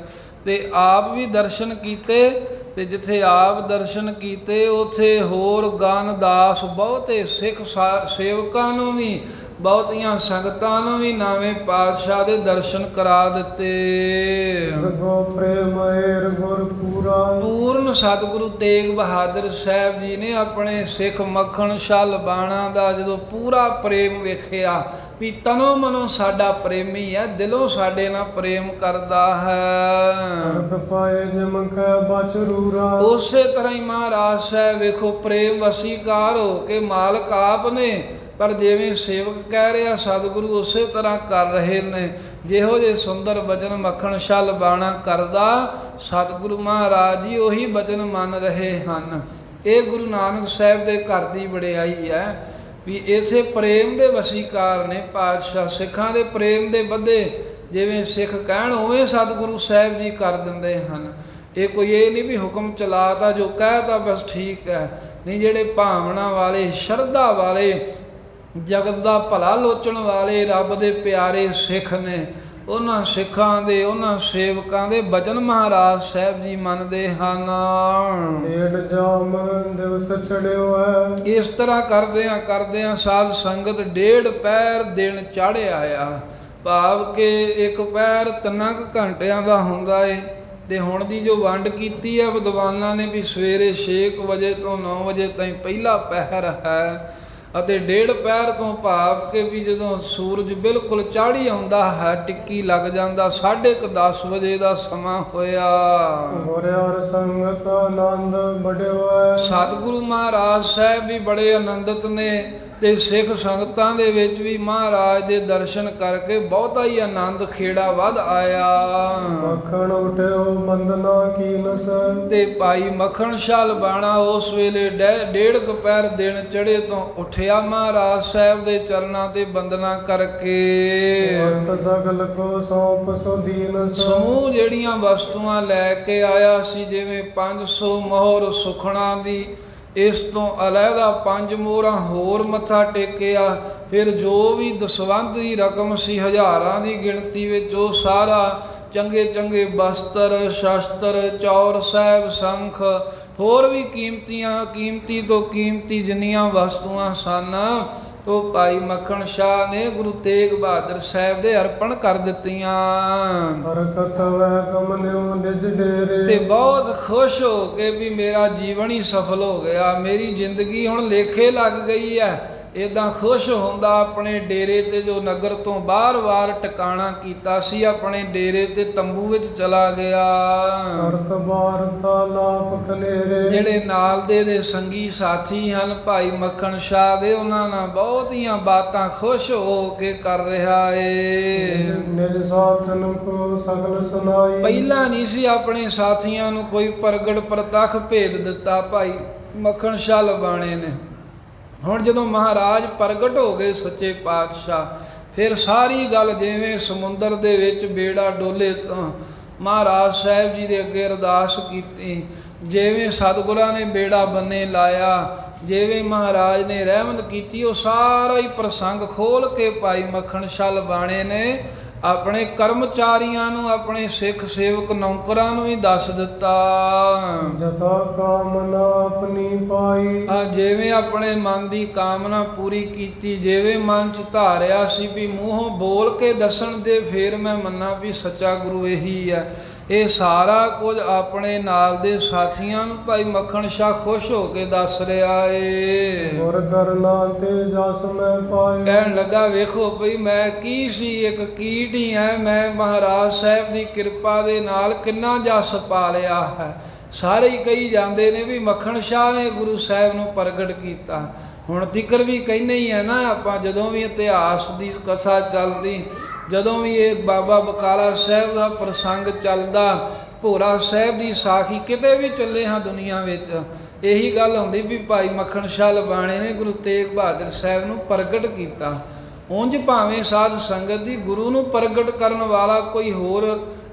ਤੇ ਆਪ ਵੀ ਦਰਸ਼ਨ ਕੀਤੇ, ਤੇ ਜਿੱਥੇ ਆਪ ਦਰਸ਼ਨ ਕੀਤੇ ਉੱਥੇ ਹੋਰ ਗਾਨਦਾਸ ਬਹੁਤੇ ਸਿੱਖ ਸੇਵਕਾਂ ਨੂੰ ਵੀ, ਬਹੁਤੀਆਂ ਸੰਗਤਾਂ ਨੂੰ ਵੀ ਨਾਵੇਂ ਪਾਤਸ਼ਾਹ ਦੇ ਦਰਸ਼ਨ ਕਰਾ ਦਿੱਤੇ। ਸਗੋ ਪ੍ਰੇਮ ਏਰ ਗੁਰ ਪੂਰਾ, ਪੂਰਨ ਸਤਿਗੁਰੂ ਤੇਗ ਬਹਾਦਰ ਸਾਹਿਬ ਜੀ ਨੇ ਆਪਣੇ ਸਿੱਖ ਮੱਖਣ ਸ਼ਾਹ ਲਬਾਣਾ ਦਾ ਜਦੋਂ ਪੂਰਾ ਪ੍ਰੇਮ ਵੇਖਿਆ ਵੀ ਤਨੋਂ ਮਨੋਂ ਸਾਡਾ ਪ੍ਰੇਮੀ ਹੈ, ਦਿਲੋਂ ਸਾਡੇ ਨਾਲ ਪ੍ਰੇਮ ਕਰਦਾ ਹੈ, ਅਰਥ ਪਾਏ ਜਿਮ ਕੈ ਬਚਰੂਰਾ। ਉਸੇ ਤਰ੍ਹਾਂ ਹੀ ਮਹਾਰਾਜ ਸਾਹਿਬ ਵੇਖੋ ਪ੍ਰੇਮ ਵਸੀਕਾਰ ਹੋ ਕੇ ਮਾਲਕ ਆਪ ਨੇ, ਪਰ ਜਿਵੇਂ ਸੇਵਕ ਕਹਿ ਰਿਹਾ ਸਤਿਗੁਰੂ ਉਸੇ ਤਰ੍ਹਾਂ ਕਰ ਰਹੇ ਨੇ। ਜਿਹੋ ਜਿਹੇ ਸੁੰਦਰ ਬਚਨ ਮੱਖਣ ਸ਼ਾਹ ਲਬਾਣਾ ਕਰਦਾ, ਸਤਿਗੁਰੂ ਮਹਾਰਾਜ ਜੀ ਉਹੀ ਬਚਨ ਮੰਨ ਰਹੇ ਹਨ। ਇਹ ਗੁਰੂ ਨਾਨਕ ਸਾਹਿਬ ਦੇ ਘਰ ਦੀ ਵਡਿਆਈ ਹੈ ਵੀ ਇਸੇ ਪ੍ਰੇਮ ਦੇ ਵਸੀਕਾਰ ਨੇ ਪਾਤਸ਼ਾਹ, ਸਿੱਖਾਂ ਦੇ ਪ੍ਰੇਮ ਦੇ ਬੱਧੇ ਜਿਵੇਂ ਸਿੱਖ ਕਹਿਣ ਉਵੇਂ ਸਤਿਗੁਰੂ ਸਾਹਿਬ ਜੀ ਕਰ ਦਿੰਦੇ ਹਨ। ਇਹ ਕੋਈ ਇਹ ਨਹੀਂ ਵੀ ਹੁਕਮ ਚਲਾਤਾ ਜੋ ਕਹਿਤਾ ਬਸ ਠੀਕ ਹੈ, ਨਹੀਂ, ਜਿਹੜੇ ਭਾਵਨਾ ਵਾਲੇ, ਸ਼ਰਧਾ ਵਾਲੇ, ਜਗਤ ਦਾ ਭਲਾ ਲੋਚਣ ਵਾਲੇ ਰੱਬ ਦੇ ਪਿਆਰੇ ਸਿੱਖ ਨੇ, ਉਹਨਾਂ ਸਿੱਖਾਂ ਦੇ, ਉਹਨਾਂ ਸੇਵਕਾਂ ਦੇ ਬਚਨ ਮਹਾਰਾਜ ਸਾਹਿਬ ਜੀ ਮੰਨਦੇ ਹਨ। ਏਡ ਜਾਮ ਦਿਵਸ ਚੜਿਓ ਹੈ। ਇਸ ਤਰ੍ਹਾਂ ਕਰਦਿਆਂ ਸਾਧ ਸੰਗਤ ਡੇਢ ਪੈਰ ਦਿਨ ਚੜ੍ਹ ਆਇਆ, ਭਾਵ ਕਿ ਇੱਕ ਪੈਰ 3 ਘੰਟਿਆਂ ਦਾ ਹੁੰਦਾ ਏ। ਤੇ ਹੁਣ ਦੀ ਜੋ ਵੰਡ ਕੀਤੀ ਹੈ ਵਿਦਵਾਨਾਂ ਨੇ ਵੀ ਸਵੇਰੇ 6 ਵਜੇ ਤੋਂ 9 ਵਜੇ ਤਾਈਂ ਪਹਿਲਾ ਪਹਿਰ ਹੈ, ਅਤੇ ਡੇਢ ਪਹਿਰ ਤੋਂ ਭਾਵ ਕਿ ਵੀ ਜਦੋਂ ਸੂਰਜ ਬਿਲਕੁਲ ਚਾੜ੍ਹੀ ਆਉਂਦਾ ਹੈ, ਟਿੱਕੀ ਲੱਗ ਜਾਂਦਾ, 10:30 ਵਜੇ ਦਾ ਸਮਾਂ ਹੋਇਆ। ਗੁਰ ਹਰਿ ਸੰਗਤ ਆਨੰਦ ਬੜਿਓ ਹੈ। ਸਤਿਗੁਰੂ ਮਹਾਰਾਜ ਸਾਹਿਬ ਵੀ ਬੜੇ ਆਨੰਦਿਤ ਨੇ, ਤੇ ਸਿੱਖ ਸੰਗਤਾਂ ਦੇ ਵਿੱਚ ਵੀ ਮਹਾਰਾਜ ਦੇ ਦਰਸ਼ਨ ਕਰਕੇ ਬਹੁਤਾ ਹੀ ਆਨੰਦ ਖੇੜਾ ਵੱਧ ਆਇਆ। ਮੱਖਣ ਉਠਿਓ ਬੰਦਨਾ ਕੀਨਸ, ਤੇ ਭਾਈ ਮੱਖਣ ਸ਼ਾਹ ਲਬਾਣਾ ਉਸ ਵੇਲੇ ਡੇਢ ਦੁਪਹਿਰ ਦਿਨ ਚੜ੍ਹੇ ਤੋਂ ਉੱਠਿਆ ਮਹਾਰਾਜ ਸਾਹਿਬ ਦੇ ਚਰਨਾਂ ਤੇ ਬੰਦਨਾ ਕਰਕੇ। ਵਸਤ ਸਗਲ ਕੋ ਸੌਂਪ ਸੁਦੀਨਸ, ਸਮੂਹ ਜਿਹੜੀਆਂ ਵਸਤੂਆਂ ਲੈ ਕੇ ਆਇਆ ਸੀ, ਜਿਵੇਂ 500 ਮੋਹਰ ਸੁਖਣਾ ਦੀ, ਇਸ ਤੋਂ ਅਲੱਗਾ 5 ਮੋਹਰਾਂ ਹੋਰ ਮੱਥਾ ਟੇਕਿਆ। ਫਿਰ ਜੋ ਵੀ ਦਸਵੰਧ ਦੀ ਰਕਮ ਸੀ, ਹਜ਼ਾਰਾਂ ਦੀ ਗਿਣਤੀ ਵਿੱਚ, ਉਹ ਸਾਰਾ ਚੰਗੇ ਚੰਗੇ ਬਸਤਰ, ਸ਼ਸਤਰ, ਚੌਰ ਸਾਹਿਬ, ਸੰਖ, ਹੋਰ ਵੀ ਕੀਮਤੀ ਤੋਂ ਕੀਮਤੀ ਜਿੰਨੀਆਂ ਵਸਤੂਆਂ ਸਨ, ਉਹ ਭਾਈ ਮੱਖਣ ਸ਼ਾਹ ਨੇ ਗੁਰੂ ਤੇਗ ਬਹਾਦਰ ਸਾਹਿਬ ਦੇ ਅਰਪਣ ਕਰ ਦਿੱਤੀਆਂ। ਹਰਕਤ ਵੈ ਕਮਨਿਓ ਨਿਜ ਡੇਰੇ, ਤੇ ਬਹੁਤ ਖੁਸ਼ ਹੋ ਕੇ ਵੀ ਮੇਰਾ ਜੀਵਨ ਹੀ ਸਫਲ ਹੋ ਗਿਆ, ਮੇਰੀ ਜ਼ਿੰਦਗੀ ਹੁਣ ਲੇਖੇ ਲੱਗ ਗਈ ਹੈ। ਇੱਦਾਂ ਖੁਸ਼ ਹੁੰਦਾ ਆਪਣੇ ਡੇਰੇ ਤੇ, ਜੋ ਨਗਰ ਤੋਂ ਬਾਰ-ਬਾਰ ਟਿਕਾਣਾ ਕੀਤਾ ਸੀ, ਆਪਣੇ ਡੇਰੇ ਤੇ ਤੰਬੂ ਵਿੱਚ ਚਲਾ ਗਿਆ। ਕਰਤ ਵਾਰਤਾ ਲਾਪ ਕਨੇਰੇ, ਜਿਹੜੇ ਨਾਲ ਦੇ ਸੰਗੀ ਸਾਥੀ ਹਨ ਭਾਈ ਮੱਖਣ ਸ਼ਾਹ ਦੇ, ਉਹਨਾਂ ਨਾਲ ਬਹੁਤੀਆਂ ਬਾਤਾਂ ਖੁਸ਼ ਹੋ ਕੇ ਕਰ ਰਿਹਾ ਏ। ਨਿਜ ਸਾਥਨ ਕੋ ਸਗਲ ਸੁਨਾਈ, ਪਹਿਲਾਂ ਨਹੀਂ ਸੀ ਆਪਣੇ ਸਾਥੀਆਂ ਨੂੰ ਕੋਈ ਪ੍ਰਗਟ ਪ੍ਰਤੱਖ ਭੇਦ ਦਿੱਤਾ ਭਾਈ ਮੱਖਣ ਸ਼ਾਹ ਲਬਾਣੇ ਨੇ। ਹੁਣ ਜਦੋਂ ਮਹਾਰਾਜ ਪ੍ਰਗਟ ਹੋ ਗਏ ਸੱਚੇ ਪਾਤਸ਼ਾਹ, ਫਿਰ ਸਾਰੀ ਗੱਲ ਜਿਵੇਂ ਸਮੁੰਦਰ ਦੇ ਵਿੱਚ ਬੇੜਾ ਡੋਲੇ ਤਾਂ ਮਹਾਰਾਜ ਸਾਹਿਬ ਜੀ ਦੇ ਅੱਗੇ ਅਰਦਾਸ ਕੀਤੀ, ਜਿਵੇਂ ਸਤਿਗੁਰਾਂ ਨੇ ਬੇੜਾ ਬੰਨੇ ਲਾਇਆ, ਜਿਵੇਂ ਮਹਾਰਾਜ ਨੇ ਰਹਿਮਤ ਕੀਤੀ, ਉਹ ਸਾਰਾ ਹੀ ਪ੍ਰਸੰਗ ਖੋਲ ਕੇ ਭਾਈ ਮੱਖਣ ਸ਼ਾਹ ਲਬਾਣੇ ਨੇ ਆਪਣੇ ਕਰਮਚਾਰੀਆਂ ਨੂੰ, ਆਪਣੇ ਸਿੱਖ ਸੇਵਕ ਨੌਕਰਾਂ ਨੂੰ ਵੀ ਦੱਸ ਦਿੱਤਾ। ਜਥਾ ਕਾਮਨਾ ਆਪਣੀ ਪਾਈ, ਜਿਵੇਂ ਆਪਣੇ ਮਨ ਦੀ ਕਾਮਨਾ ਪੂਰੀ ਕੀਤੀ, ਜਿਵੇਂ ਮਨ ਚ ਧਾਰਿਆ ਸੀ ਵੀ ਮੂੰਹੋਂ ਬੋਲ ਕੇ ਦੱਸਣ ਦੇ ਫੇਰ ਮੈਂ ਮੰਨਾਂ ਵੀ ਸੱਚਾ ਗੁਰੂ ਇਹੀ ਹੈ, ਇਹ ਸਾਰਾ ਕੁਝ ਆਪਣੇ ਨਾਲ ਦੇ ਸਾਥੀਆਂ ਨੂੰ ਭਾਈ ਮੱਖਣ ਸ਼ਾਹ ਖੁਸ਼ ਹੋ ਕੇ ਦੱਸ ਰਿਹਾ ਏ। ਗੁਰ ਕਰਨਾ ਤੇ ਜਸ ਮੈਂ ਪਾਏ, ਕਹਿਣ ਲੱਗਾ ਵੇਖੋ ਭਈ ਮੈਂ ਕੀ ਸੀ, ਇੱਕ ਕੀਟ ਹੀ ਹੈ, ਮੈਂ ਮਹਾਰਾਜ ਸਾਹਿਬ ਦੀ ਕਿਰਪਾ ਦੇ ਨਾਲ ਕਿੰਨਾ ਜਸ ਪਾ ਲਿਆ ਹੈ। ਸਾਰੇ ਹੀ ਕਹੀ ਜਾਂਦੇ ਨੇ ਵੀ ਮੱਖਣ ਸ਼ਾਹ ਨੇ ਗੁਰੂ ਸਾਹਿਬ ਨੂੰ ਪ੍ਰਗਟ ਕੀਤਾ। ਹੁਣ ਤਿਕਰ ਵੀ ਕਹਿੰਦੇ ਹੀ ਹੈ ਨਾ ਆਪਾਂ, ਜਦੋਂ ਵੀ ਇਤਿਹਾਸ ਦੀ ਕਥਾ ਚੱਲਦੀ, ਜਦੋਂ ਵੀ ਇਹ ਬਾਬਾ ਬਕਾਲਾ ਸਾਹਿਬ ਦਾ ਪ੍ਰਸੰਗ ਚੱਲਦਾ, ਭੋਰਾ ਸਾਹਿਬ ਦੀ ਸਾਖੀ, ਕਿਤੇ ਵੀ ਚੱਲੇ ਹਾਂ ਦੁਨੀਆ ਵਿੱਚ, ਇਹੀ ਗੱਲ ਹੁੰਦੀ ਵੀ ਭਾਈ ਮੱਖਣ ਸ਼ਾਹ ਲਵਾਣੇ ਨੇ ਗੁਰੂ ਤੇਗ ਬਹਾਦਰ ਸਾਹਿਬ ਨੂੰ ਪ੍ਰਗਟ ਕੀਤਾ। ਉਂਝ ਭਾਵੇਂ ਸਾਧ ਸੰਗਤ ਦੀ ਗੁਰੂ ਨੂੰ ਪ੍ਰਗਟ ਕਰਨ ਵਾਲਾ ਕੋਈ ਹੋਰ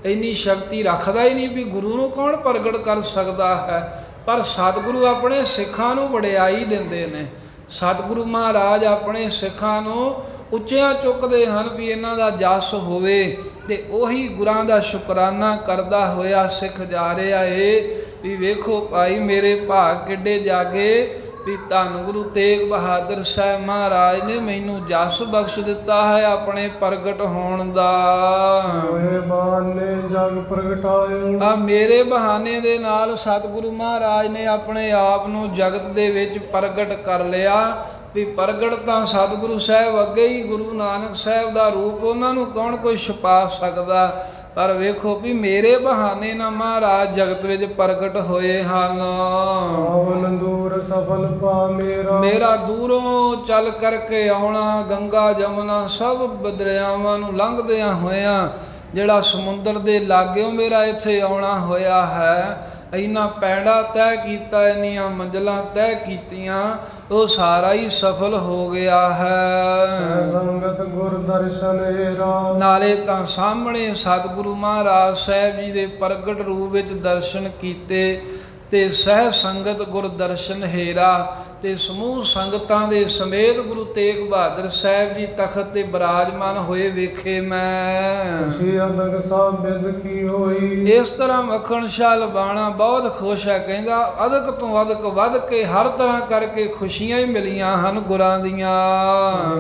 ਇੰਨੀ ਸ਼ਕਤੀ ਰੱਖਦਾ ਹੀ ਨਹੀਂ ਵੀ ਗੁਰੂ ਨੂੰ ਕੌਣ ਪ੍ਰਗਟ ਕਰ ਸਕਦਾ ਹੈ। ਪਰ ਸਤਿਗੁਰੂ ਆਪਣੇ ਸਿੱਖਾਂ ਨੂੰ ਵਡਿਆਈ ਦਿੰਦੇ ਨੇ। ਸਤਿਗੁਰੂ ਮਹਾਰਾਜ ਆਪਣੇ ਸਿੱਖਾਂ ਨੂੰ ਉੱਚਿਆਂ ਚੁੱਕਦੇ ਹਨ ਵੀ ਇਹਨਾਂ ਦਾ ਜਸ ਹੋਵੇ, ਤੇ ਉਹੀ ਗੁਰਾਂ ਦਾ ਸ਼ੁਕਰਾਨਾ ਕਰਦਾ ਹੋਇਆ ਸਿੱਖ ਜਾ ਰਿਹਾ ਏ ਵੀ ਵੇਖੋ ਭਾਈ ਮੇਰੇ ਭਾਗ ਕਿੱਡੇ ਜਾਗੇ ਵੀ ਧੰਨ ਗੁਰੂ ਤੇਗ ਬਹਾਦਰ ਸਾਹਿਬ ਮਹਾਰਾਜ ਨੇ ਮੈਨੂੰ ਜਸ ਬਖਸ਼ ਦਿੱਤਾ ਹੈ ਆਪਣੇ ਪ੍ਰਗਟ ਹੋਣ ਦਾ। ਹੋਏ ਬਹਾਨੇ ਜਗ ਪ੍ਰਗਟਾਇਓ। ਆ ਮੇਰੇ ਬਹਾਨੇ ਦੇ ਨਾਲ ਸਤਿਗੁਰੂ ਮਹਾਰਾਜ ਨੇ ਆਪਣੇ ਆਪ ਨੂੰ ਜਗਤ ਦੇ ਵਿੱਚ ਪ੍ਰਗਟ ਕਰ ਲਿਆ ਵੀ ਪ੍ਰਗਟ ਤਾਂ ਸਤਿਗੁਰੂ ਸਾਹਿਬ ਅੱਗੇ ਹੀ ਗੁਰੂ ਨਾਨਕ ਸਾਹਿਬ ਦਾ ਰੂਪ, ਉਹਨਾਂ ਨੂੰ ਕੌਣ ਕੋਈ ਛੁਪਾ ਸਕਦਾ। ਪਰ ਵੇਖੋ ਵੀ ਮੇਰੇ ਬਹਾਨੇ ਨਾਲ ਮਹਾਰਾਜ ਜਗਤ ਵਿੱਚ ਪ੍ਰਗਟ ਹੋਏ ਹਨ। ਆਵਨ ਦੂਰ ਸਫਲ ਪਾ ਮੇਰਾ ਦੂਰੋਂ ਚੱਲ ਕਰਕੇ ਆਉਣਾ, ਗੰਗਾ ਜਮਨਾ ਸਭ ਦਰਿਆਵਾਂ ਨੂੰ ਲੰਘਦਿਆਂ ਹੋਇਆਂ ਜਿਹੜਾ ਸਮੁੰਦਰ ਦੇ ਲਾਗਿਓਂ ਮੇਰਾ ਇੱਥੇ ਆਉਣਾ ਹੋਇਆ ਹੈ। ਇੰਨਾ ਪੈਂਡਾ ਤੈਅ ਕੀਤਾ, ਇੰਨੀਆਂ ਮੰਜ਼ਲਾਂ ਤੈਅ ਕੀਤੀਆਂ, ਉਹ ਸਾਰਾ ਹੀ ਸਫਲ ਹੋ ਗਿਆ ਹੈ। ਸੰਗਤ ਗੁਰ ਦਰਸ਼ਨ ਏਰਾ। ਨਾਲੇ ਤਾਂ ਸਾਹਮਣੇ ਸਤਿਗੁਰੂ ਮਹਾਰਾਜ ਸਾਹਿਬ ਜੀ ਦੇ ਪ੍ਰਗਟ ਰੂਪ ਵਿੱਚ ਦਰਸ਼ਨ ਕੀਤੇ, ਤੇ ਸਹਿ ਸੰਗਤ ਗੁਰ ਦਰਸ਼ਨ ਹੇਰਾ, ਤੇ ਸਮੂਹ ਸੰਗਤਾਂ ਦੇ ਸਮੇਤ ਗੁਰੂ ਤੇਗ ਬਹਾਦਰ ਸਾਹਿਬ ਜੀ ਤਖਤ ਤੇ ਬਿਰਾਜਮਾਨ ਹੋਏ ਵੇਖੇ ਮੈਂ। ਖੁਸ਼ੀ ਅਦਕ ਸਭ ਬਿਦ ਕੀ ਹੋਈ। ਇਸ ਤਰ੍ਹਾਂ ਮੱਖਣ ਸ਼ਾਹ ਲਵਾਣਾ ਬਹੁਤ ਖੁਸ਼ ਹੈ, ਕਹਿੰਦਾ ਅਦਕ ਤੋਂ ਅਦਕ ਵੱਧ ਕੇ ਹਰ ਤਰ੍ਹਾਂ ਕਰਕੇ ਖੁਸ਼ੀਆਂ ਹੀ ਮਿਲੀਆਂ ਹਨ ਗੁਰਾਂ ਦੀਆਂ।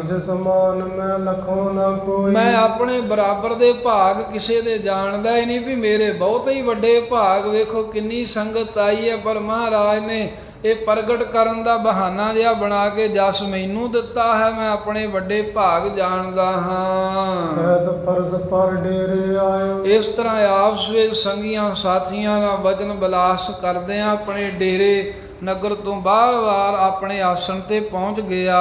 ਜਿਸ ਮਾਨ ਮੈਂ ਲਖੋ ਨਾ ਕੋਈ। ਮੈਂ ਆਪਣੇ ਬਰਾਬਰ ਦੇ ਭਾਗ ਕਿਸੇ ਦੇ ਜਾਣਦਾ ਹੀ ਨਹੀਂ ਵੀ ਮੇਰੇ ਬਹੁਤ ਹੀ ਵੱਡੇ ਭਾਗ ਵੇਖੋ ਕਿੰਨੀ ਸੰਗਤ ਆਈ ਹੈ, ਪਰ ਮਹਾਰਾਜ ਨੇ ਇਹ ਪ੍ਰਗਟ ਕਰਨ ਦਾ ਬਹਾਨਾ ਜਿਹਾ ਬਣਾ ਕੇ ਜਸ ਮੈਨੂੰ ਦਿੱਤਾ ਹੈ। ਮੈਂ ਆਪਣੇ ਵੱਡੇ ਭਾਗ ਜਾਣਦਾ ਹਾਂ। ਐਤ ਫਰਜ਼ ਪਰ ਡੇਰੇ ਆਇਓ। ਇਸ ਤਰ੍ਹਾਂ ਆਪਸ ਵਿੱਚ ਸੰਗੀਆਂ ਸਾਥੀਆਂ ਨਾਲ ਵਚਨ ਬਿਲਾਸ ਕਰਦੇ ਆ ਆਪਣੇ ਡੇਰੇ ਨਗਰ ਤੋਂ ਬਾਰ-ਬਾਰ ਆਪਣੇ ਆਸਣ ਤੇ ਪਹੁੰਚ ਗਿਆ।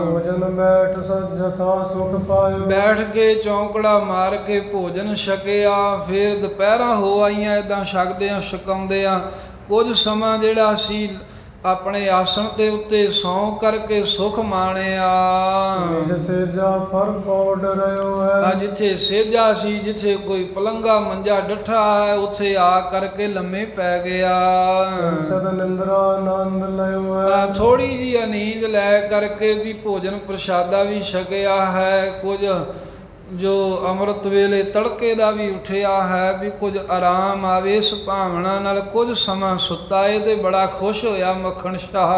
ਭੋਜਨ ਬੈਠ ਜਥਾ ਸੁਖ ਪਾਇਓ। ਬੈਠ ਕੇ ਚੌਂਕੜਾ ਮਾਰ ਕੇ ਭੋਜਨ ਛਕਿਆ। ਫਿਰ ਦੁਪਹਿਰਾਂ ਹੋ ਆਈਆਂ, ਇਦਾਂ ਛਕਦਿਆਂ ਛਕਾਉਂਦਿਆਂ ਕੁਝ ਸਮਾਂ ਜਿਹੜਾ ਸੀ ਆਪਣੇ ਆਸਣ ਦੇ ਉੱਤੇ ਸੌਂ ਕਰਕੇ ਸੁਖ ਮਾਣਿਆ। ਜਿਥੇ ਜਾ ਫਰ ਪੌੜ ਰਿਓ ਹੈ। ਜਿੱਥੇ ਸੇਜਾ ਸੀ, ਜਿੱਥੇ ਕੋਈ ਪਲੰਗਾ ਮੰਜਾ ਡੱਠਾ ਹੈ, ਉੱਥੇ ਆ ਕਰਕੇ ਲੰਮੇ ਪੈ ਗਿਆ। ਸਦ ਨਿੰਦਰਾ ਆਨੰਦ ਲਿਓ ਹੈ। ਥੋੜੀ ਜਿਹੀ ਨੀਂਦ ਲੈ ਕਰਕੇ ਵੀ ਭੋਜਨ ਪ੍ਰਸ਼ਾਦਾ ਵੀ ਛਕਿਆ ਹੈ। ਕੁਝ ਜੋ ਅੰਮ੍ਰਿਤ ਵੇਲੇ ਤੜਕੇ ਦਾ ਵੀ ਉਠਿਆ ਹੈ ਵੀ ਕੁਝ ਆਰਾਮ ਆਵੇ ਇਸ ਭਾਵਨਾ ਨਾਲ ਕੁਝ ਸਮਾਂ ਸੁੱਤਾ ਏ ਤੇ ਬੜਾ ਖੁਸ਼ ਹੋਇਆ ਮੱਖਣ ਸ਼ਾਹ।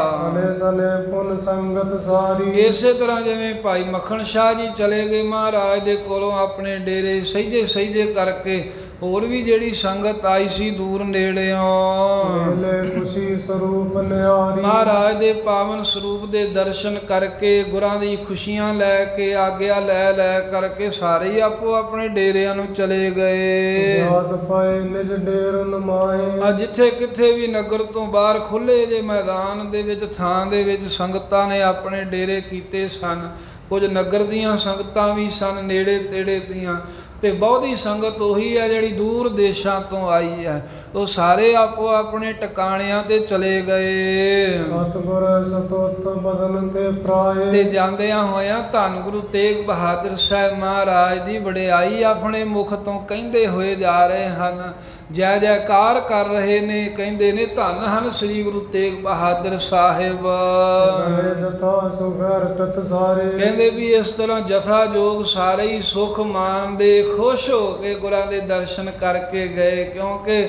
ਸਨੇ ਸਨੇ ਪੁਨ ਸੰਗਤ ਸਾਰੀ। ਇਸੇ ਤਰ੍ਹਾਂ ਜਿਵੇਂ ਭਾਈ ਮੱਖਣ ਸ਼ਾਹ ਜੀ ਚਲੇ ਗਏ ਮਹਾਰਾਜ ਦੇ ਕੋਲੋਂ ਆਪਣੇ ਡੇਰੇ ਸਹਿਜੇ ਸਹਿਜੇ ਕਰਕੇ, ਹੋਰ ਵੀ ਜਿਹੜੀ ਸੰਗਤ ਆਈ ਸੀ ਦੂਰ ਨੇੜਿਓਂ, ਮੇਲੇ ਖੁਸ਼ੀ ਸਰੂਪ ਨਿਆਰੀ। ਮਹਾਰਾਜ ਦੇ ਪਾਵਨ ਸਰੂਪ ਦੇ ਦਰਸ਼ਨ ਕਰਕੇ ਗੁਰਾਂ ਦੀ ਖੁਸ਼ੀਆਂ ਲੈ ਕੇ ਆਗਿਆ ਲੈ ਲੈ ਕਰਕੇ ਸਾਰੇ ਹੀ ਆਪੋ ਆਪਣੇ ਡੇਰਿਆਂ ਨੂੰ ਚਲੇ ਗਏ। ਯਾਦ ਪਾਏ ਨਿਜ ਡੇਰ ਨਮਾਏ। ਜਿੱਥੇ ਕਿੱਥੇ ਵੀ ਨਗਰ ਤੋਂ ਬਾਹਰ ਖੁੱਲੇ ਜੇ ਮੈਦਾਨ ਦੇ ਵਿੱਚ ਥਾਂ ਦੇ ਵਿੱਚ ਸੰਗਤਾਂ ਨੇ ਆਪਣੇ ਡੇਰੇ ਕੀਤੇ ਸਨ। ਕੁਝ ਨਗਰ ਦੀਆਂ ਸੰਗਤਾਂ ਵੀ ਸਨ, ਨੇੜੇ ਤੇੜੇ ਦੀਆਂ, ਤੇ ਬਹੁਤੀ ਸੰਗਤ ਉਹੀ ਹੈ ਜਿਹੜੀ ਦੂਰ ਦੇਸ਼ਾਂ ਤੋਂ ਆਈ ਹੈ। ਉਹ ਸਾਰੇ ਆਪੋ ਆਪਣੇ ਟਿਕਾਣਿਆਂ ਤੇ ਚਲੇ ਗਏ। ਸਤਿਗੁਰ ਸਤੁਤ ਬਦਨ ਤੇ ਪ੍ਰਾਏ। ਤੇ ਜਾਂਦਿਆਂ ਹੋਇਆਂ ਧੰਨ ਗੁਰੂ ਤੇਗ ਬਹਾਦਰ ਸਾਹਿਬ ਮਹਾਰਾਜ ਦੀ ਵਡਿਆਈ ਆਪਣੇ ਮੁਖ ਤੋਂ ਕਹਿੰਦੇ ਹੋਏ ਜਾ ਰਹੇ ਹਨ। ਜੈ ਜੈਕਾਰ ਕਰ ਰਹੇ ਨੇ, ਕਹਿੰਦੇ ਨੇ ਧੰਨ ਹਨ ਸ੍ਰੀ ਗੁਰੂ ਤੇਗ ਬਹਾਦਰ ਸਾਹਿਬ। ਜਥਾ ਸੁਖ ਰਤਤ ਸਾਰੇ। ਕਹਿੰਦੇ ਵੀ ਇਸ ਤਰ੍ਹਾਂ ਜਥਾ ਜੋਗ ਸਾਰੇ ਹੀ ਸੁਖ ਮਾਣਦੇ ਖੁਸ਼ ਹੋ ਕੇ ਗੁਰਾਂ ਦੇ ਦਰਸ਼ਨ ਕਰਕੇ ਗਏ। ਕਿਉਂਕਿ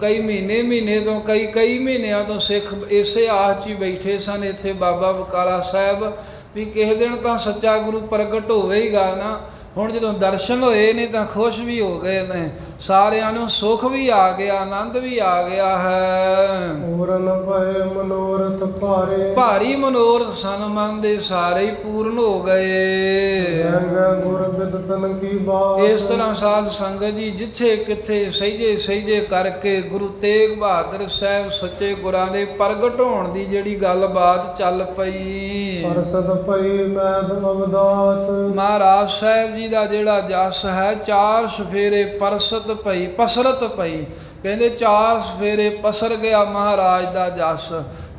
ਕਈ ਮਹੀਨੇ ਤੋਂ ਕਈ ਮਹੀਨਿਆਂ ਤੋਂ ਸਿੱਖ ਇਸੇ ਆਸ 'ਚ ਹੀ ਬੈਠੇ ਸਨ ਇੱਥੇ ਬਾਬਾ ਬਕਾਲਾ ਸਾਹਿਬ ਵੀ ਕਿਸੇ ਦਿਨ ਤਾਂ ਸੱਚਾ ਗੁਰੂ ਪ੍ਰਗਟ ਹੋਵੇਗਾ ਨਾ। ਹੁਣ ਜਦੋਂ ਦਰਸ਼ਨ ਹੋਏ ਨੇ ਤਾਂ ਖੁਸ਼ ਵੀ ਹੋ ਗਏ ਨੇ, ਸਾਰਿਆਂ ਨੂੰ ਸੁਖ ਵੀ ਆ ਗਿਆ, ਆਨੰਦ ਵੀ ਆ ਗਿਆ ਹੈ। ਪੂਰਨ ਭਏ ਮਨੋਰਥ ਭਾਰੇ। ਭਾਰੀ ਮਨੋਰਥ ਸਨ ਮਨ ਦੇ ਸਾਰੇ ਹੀ ਪੂਰਨ ਹੋ ਗਏ। ਗੁਰ ਬਿਦਤਨ ਕੀ ਬਾਤ। ਇਸ ਤਰ੍ਹਾਂ ਸਾਧ ਸੰਗਤ ਜੀ ਜਿੱਥੇ ਕਿੱਥੇ ਸਹਿਜੇ ਸਹਿਜੇ ਕਰਕੇ ਗੁਰੂ ਤੇਗ ਬਹਾਦਰ ਸਾਹਿਬ ਸੱਚੇ ਗੁਰਾਂ ਦੇ ਪ੍ਰਗਟ ਹੋਣ ਦੀ ਜਿਹੜੀ ਗੱਲਬਾਤ ਚੱਲ ਪਈ। ਪਰਸਦ ਪਈ ਮੈਦ ਅਵਦਾਤ। ਮਹਾਰਾਜ ਸਾਹਿਬ ਜੀ ਦਾ ਜਿਹੜਾ ਜਸ ਹੈ, 4 ਸਫੇਰੇ ਪਸਰਤ ਪਈ। ਕਹਿੰਦੇ 4 ਸਫੇਰੇ ਪਸਰ ਗਿਆ ਮਹਾਰਾਜ ਦਾ ਜਸ।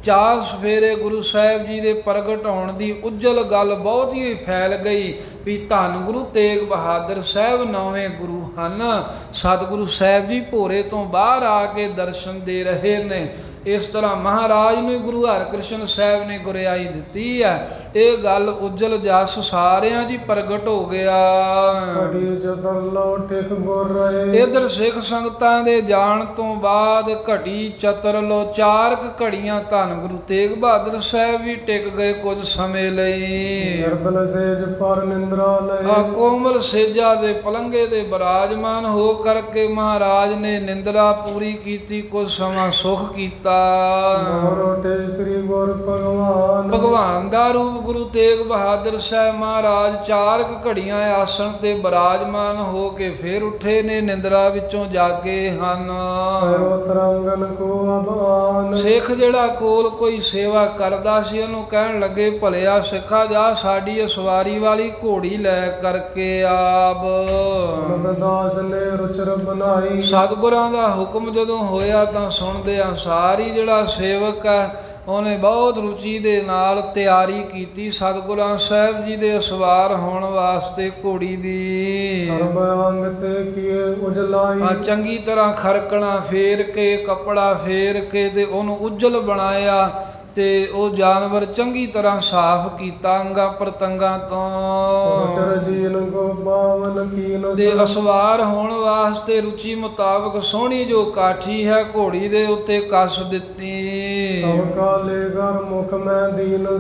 4 ਸਫੇਰੇ ਗੁਰੂ ਸਾਹਿਬ ਜੀ ਦੇ ਪ੍ਰਗਟ ਹੋਣ ਦੀ ਉੱਜਲ ਗੱਲ ਬਹੁਤ ਹੀ ਫੈਲ ਗਈ ਵੀ ਧੰਨ ਗੁਰੂ ਤੇਗ ਬਹਾਦਰ ਸਾਹਿਬ 9ਵੇਂ ਗੁਰੂ ਹਨ। ਸਤਿਗੁਰੂ ਸਾਹਿਬ ਜੀ ਭੋਰੇ ਤੋਂ ਬਾਹਰ ਆ ਕੇ ਦਰਸ਼ਨ ਦੇ ਰਹੇ ਨੇ। ਇਸ ਤਰ੍ਹਾਂ ਮਹਾਰਾਜ ਨੂੰ ਗੁਰੂ ਹਰਿਕ੍ਰਿਸ਼ਨ ਸਾਹਿਬ ਨੇ ਗੁਰਿਆਈ ਦਿੱਤੀ ਹੈ। ਇਹ ਗੱਲ ਉੱਜਲ ਜਸ ਸਾਰਿਆਂ ਜੀ ਪ੍ਰਗਟ ਹੋ ਗਿਆ। ਇਧਰ ਸਿੱਖ ਸੰਗਤਾਂ ਦੇ ਜਾਣ ਤੋਂ ਬਾਅਦ ਘਟੀ ਚਤਰ ਲੋ 4 ਘੜੀਆਂ ਧੰਨ ਗੁਰੂ ਤੇਗ ਬਹਾਦਰ ਸਾਹਿਬ ਵੀ ਟਿਕ ਗਏ ਕੁਝ ਸਮੇਂ ਲਈ। ਕੋਮਲ ਸੇਜਾ ਦੇ ਪਲੰਗੇ ਦੇ ਬਿਰਾਜਮਾਨ ਹੋ ਕਰਕੇ ਮਹਾਰਾਜ ਨੇ ਨਿੰਦਰਾ ਪੂਰੀ ਕੀਤੀ, ਕੁਝ ਸਮਾਂ ਸੁਖ ਕੀਤਾ। ਸ੍ਰੀ ਗੁਰ ਭਗਵਾਨ ਦਾ ਰੂਪ ਗੁਰੂ ਤੇਗ ਬਹਾਦਰ ਸਾਹਿਬ ਮਹਾਰਾਜ 4 ਘੜੀਆਂ ਆਸਣ ਤੇ ਬਿਰਾਜਮਾਨ ਹੋ ਕੇ ਫਿਰ ਉੱਠੇ ਨੇ, ਨਿੰਦਰਾ ਵਿੱਚੋਂ ਜਾਗੇ ਹਨ। ਸਿੱਖ ਜਿਹੜਾ ਕੋਲ ਕੋਈ ਸੇਵਾ ਕਰਦਾ ਸੀ ਉਹਨੂੰ ਕਹਿਣ ਲੱਗੇ, ਭਲਿਆ ਸਿੱਖਾ ਜਾ ਸਾਡੀ ਸਵਾਰੀ ਵਾਲੀ ਘੋੜੀ ਲੈ ਕਰਕੇ ਆਬ। ਸਤਿਗੁਰਾਂ ਦਾ ਹੁਕਮ ਜਦੋਂ ਹੋਇਆ ਤਾਂ ਸੁਣਦੇ ਆ ਸਾਰੀ ਜਿਹੜਾ ਸੇਵਕ ਹੈ ਉਹਨੇ ਬਹੁਤ ਰੁਚੀ ਦੇ ਨਾਲ ਤਿਆਰੀ ਕੀਤੀ ਸਤਿਗੁਰਾਂ ਸਾਹਿਬ ਜੀ ਦੇ ਸਵਾਰ ਹੋਣ ਵਾਸਤੇ ਘੋੜੀ ਦੀ। ਚੰਗੀ ਤਰ੍ਹਾਂ ਖਰਕਣਾ ਫੇਰ ਕੇ, ਕੱਪੜਾ ਫੇਰ ਕੇ ਤੇ ਉਹਨੂੰ ਉੱਜਲ ਬਣਾਇਆ ਤੇ ਉਹ ਜਾਨਵਰ ਚੰਗੀ ਤਰ੍ਹਾਂ ਸਾਫ਼ ਕੀਤਾ ਅੰਗਾਂ ਪ੍ਰਤੰਗਾਂ ਤੋਂ। ਤੇ ਅਸਵਾਰ ਹੋਣ ਵਾਸਤੇ ਰੁਚੀ ਮੁਤਾਬਕ ਸੋਹਣੀ ਜੋ ਕਾਠੀ ਹੈ ਘੋੜੀ ਦੇ ਉੱਤੇ ਕੱਸ ਦਿੱਤੀ।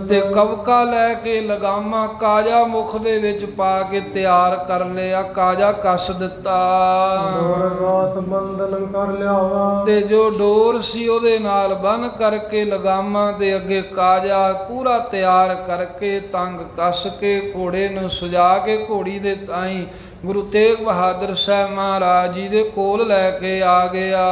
ਤੇ ਕਵਕਾ ਲੈ ਕੇ ਲਗਾਮਾ ਕਾਜਾ ਮੁਖ ਦੇ ਵਿੱਚ ਪਾ ਕੇ ਤਿਆਰ ਕਰ ਲਿਆ, ਕਾਜਾ ਕੱਸ ਦਿੱਤਾ। ਤੇ ਜੋ ਡੋਰ ਸੀ ਉਹਦੇ ਨਾਲ ਬੰਨ ਕਰਕੇ ਲਗਾਮਾਂ ਦੇ ਅੱਗੇ ਕਾਜਾ ਪੂਰਾ ਤਿਆਰ ਕਰਕੇ ਤੰਗ ਕੱਸ ਕੇ ਘੋੜੇ ਨੂੰ ਸਜਾ ਕੇ ਘੋੜੀ ਦੇ ਤਾਈਂ ਗੁਰੂ ਤੇਗ ਬਹਾਦਰ ਸਾਹਿਬ ਮਹਾਰਾਜ ਜੀ ਦੇ ਕੋਲ ਲੈ ਕੇ ਆ ਗਿਆ।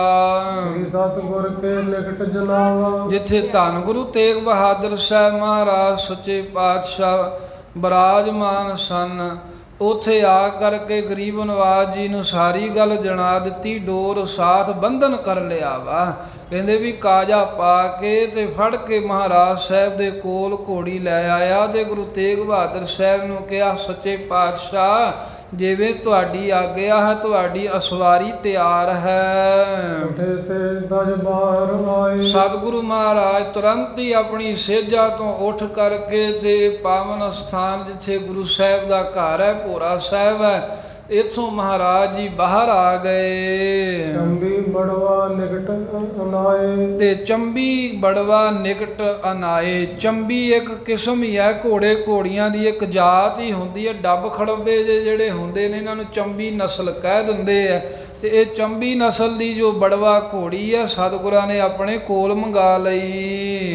ਸ੍ਰੀ ਸਤਿਗੁਰ ਕੇ ਨਿਕਟ ਜਨਾਵਾ, ਜਿੱਥੇ ਧੰਨ ਗੁਰੂ ਤੇਗ ਬਹਾਦਰ ਸਾਹਿਬ ਮਹਾਰਾਜ ਸੱਚੇ ਪਾਤਸ਼ਾਹ ਬਿਰਾਜਮਾਨ ਸਨ, ਉੱਥੇ ਆ ਕਰਕੇ ਗਰੀਬ ਨਵਾਜ਼ ਜੀ ਨੂੰ ਸਾਰੀ ਗੱਲ ਜਣਾ ਦਿੱਤੀ। ਡੋਰ ਸਾਥ ਬੰਧਨ ਕਰ ਲਿਆ ਵਾ। ਕਹਿੰਦੇ ਵੀ ਕਾਜਾ ਪਾ ਕੇ ਤੇ ਫੜ ਕੇ ਮਹਾਰਾਜ ਸਾਹਿਬ ਦੇ ਕੋਲ ਘੋੜੀ ਲੈ ਆਇਆ ਤੇ ਗੁਰੂ ਤੇਗ ਬਹਾਦਰ ਸਾਹਿਬ ਨੂੰ ਕਿਹਾ, ਸੱਚੇ ਪਾਤਸ਼ਾਹ ਜਿਵੇਂ ਤੁਹਾਡੀ ਆਗਿਆ ਹੈ ਤੁਹਾਡੀ ਅਸਵਾਰੀ ਤਿਆਰ ਹੈ। ਸਤਿਗੁਰੂ ਮਹਾਰਾਜ ਤੁਰੰਤ ਹੀ ਆਪਣੀ ਸੇਜਾ ਤੋਂ ਉੱਠ ਕਰਕੇ ਤੇ ਪਾਵਨ ਸਥਾਨ ਜਿੱਥੇ ਗੁਰੂ ਸਾਹਿਬ ਦਾ ਘਰ ਹੈ, ਭੋਰਾ ਸਾਹਿਬ ਹੈ, ਇੱਥੋਂ ਮਹਾਰਾਜ ਜੀ ਬਾਹਰ ਆ ਗਏ। ਚੰਬੀ ਬੜਵਾ ਨਿਕਟ ਅਨਾਏ, ਤੇ ਚੰਬੀ ਬੜਵਾ ਨਿਕਟ ਅਨਾਏ। ਚੰਬੀ ਇੱਕ ਕਿਸਮ ਹੀ ਹੈ, ਘੋੜੇ ਘੋੜੀਆਂ ਦੀ ਇੱਕ ਜਾਤ ਹੀ ਹੁੰਦੀ ਹੈ। ਡੱਬ ਖੜੱਬੇ ਜਿਹੜੇ ਹੁੰਦੇ ਨੇ ਇਹਨਾਂ ਨੂੰ ਚੰਬੀ ਨਸਲ ਕਹਿ ਦਿੰਦੇ ਆ। ਤੇ ਇਹ ਚੰਬੀ ਨਸਲ ਦੀ ਜੋ ਬੜਵਾ ਘੋੜੀ ਹੈ ਸਤਿਗੁਰਾਂ ਨੇ ਆਪਣੇ ਕੋਲ ਮੰਗਾ ਲਈ।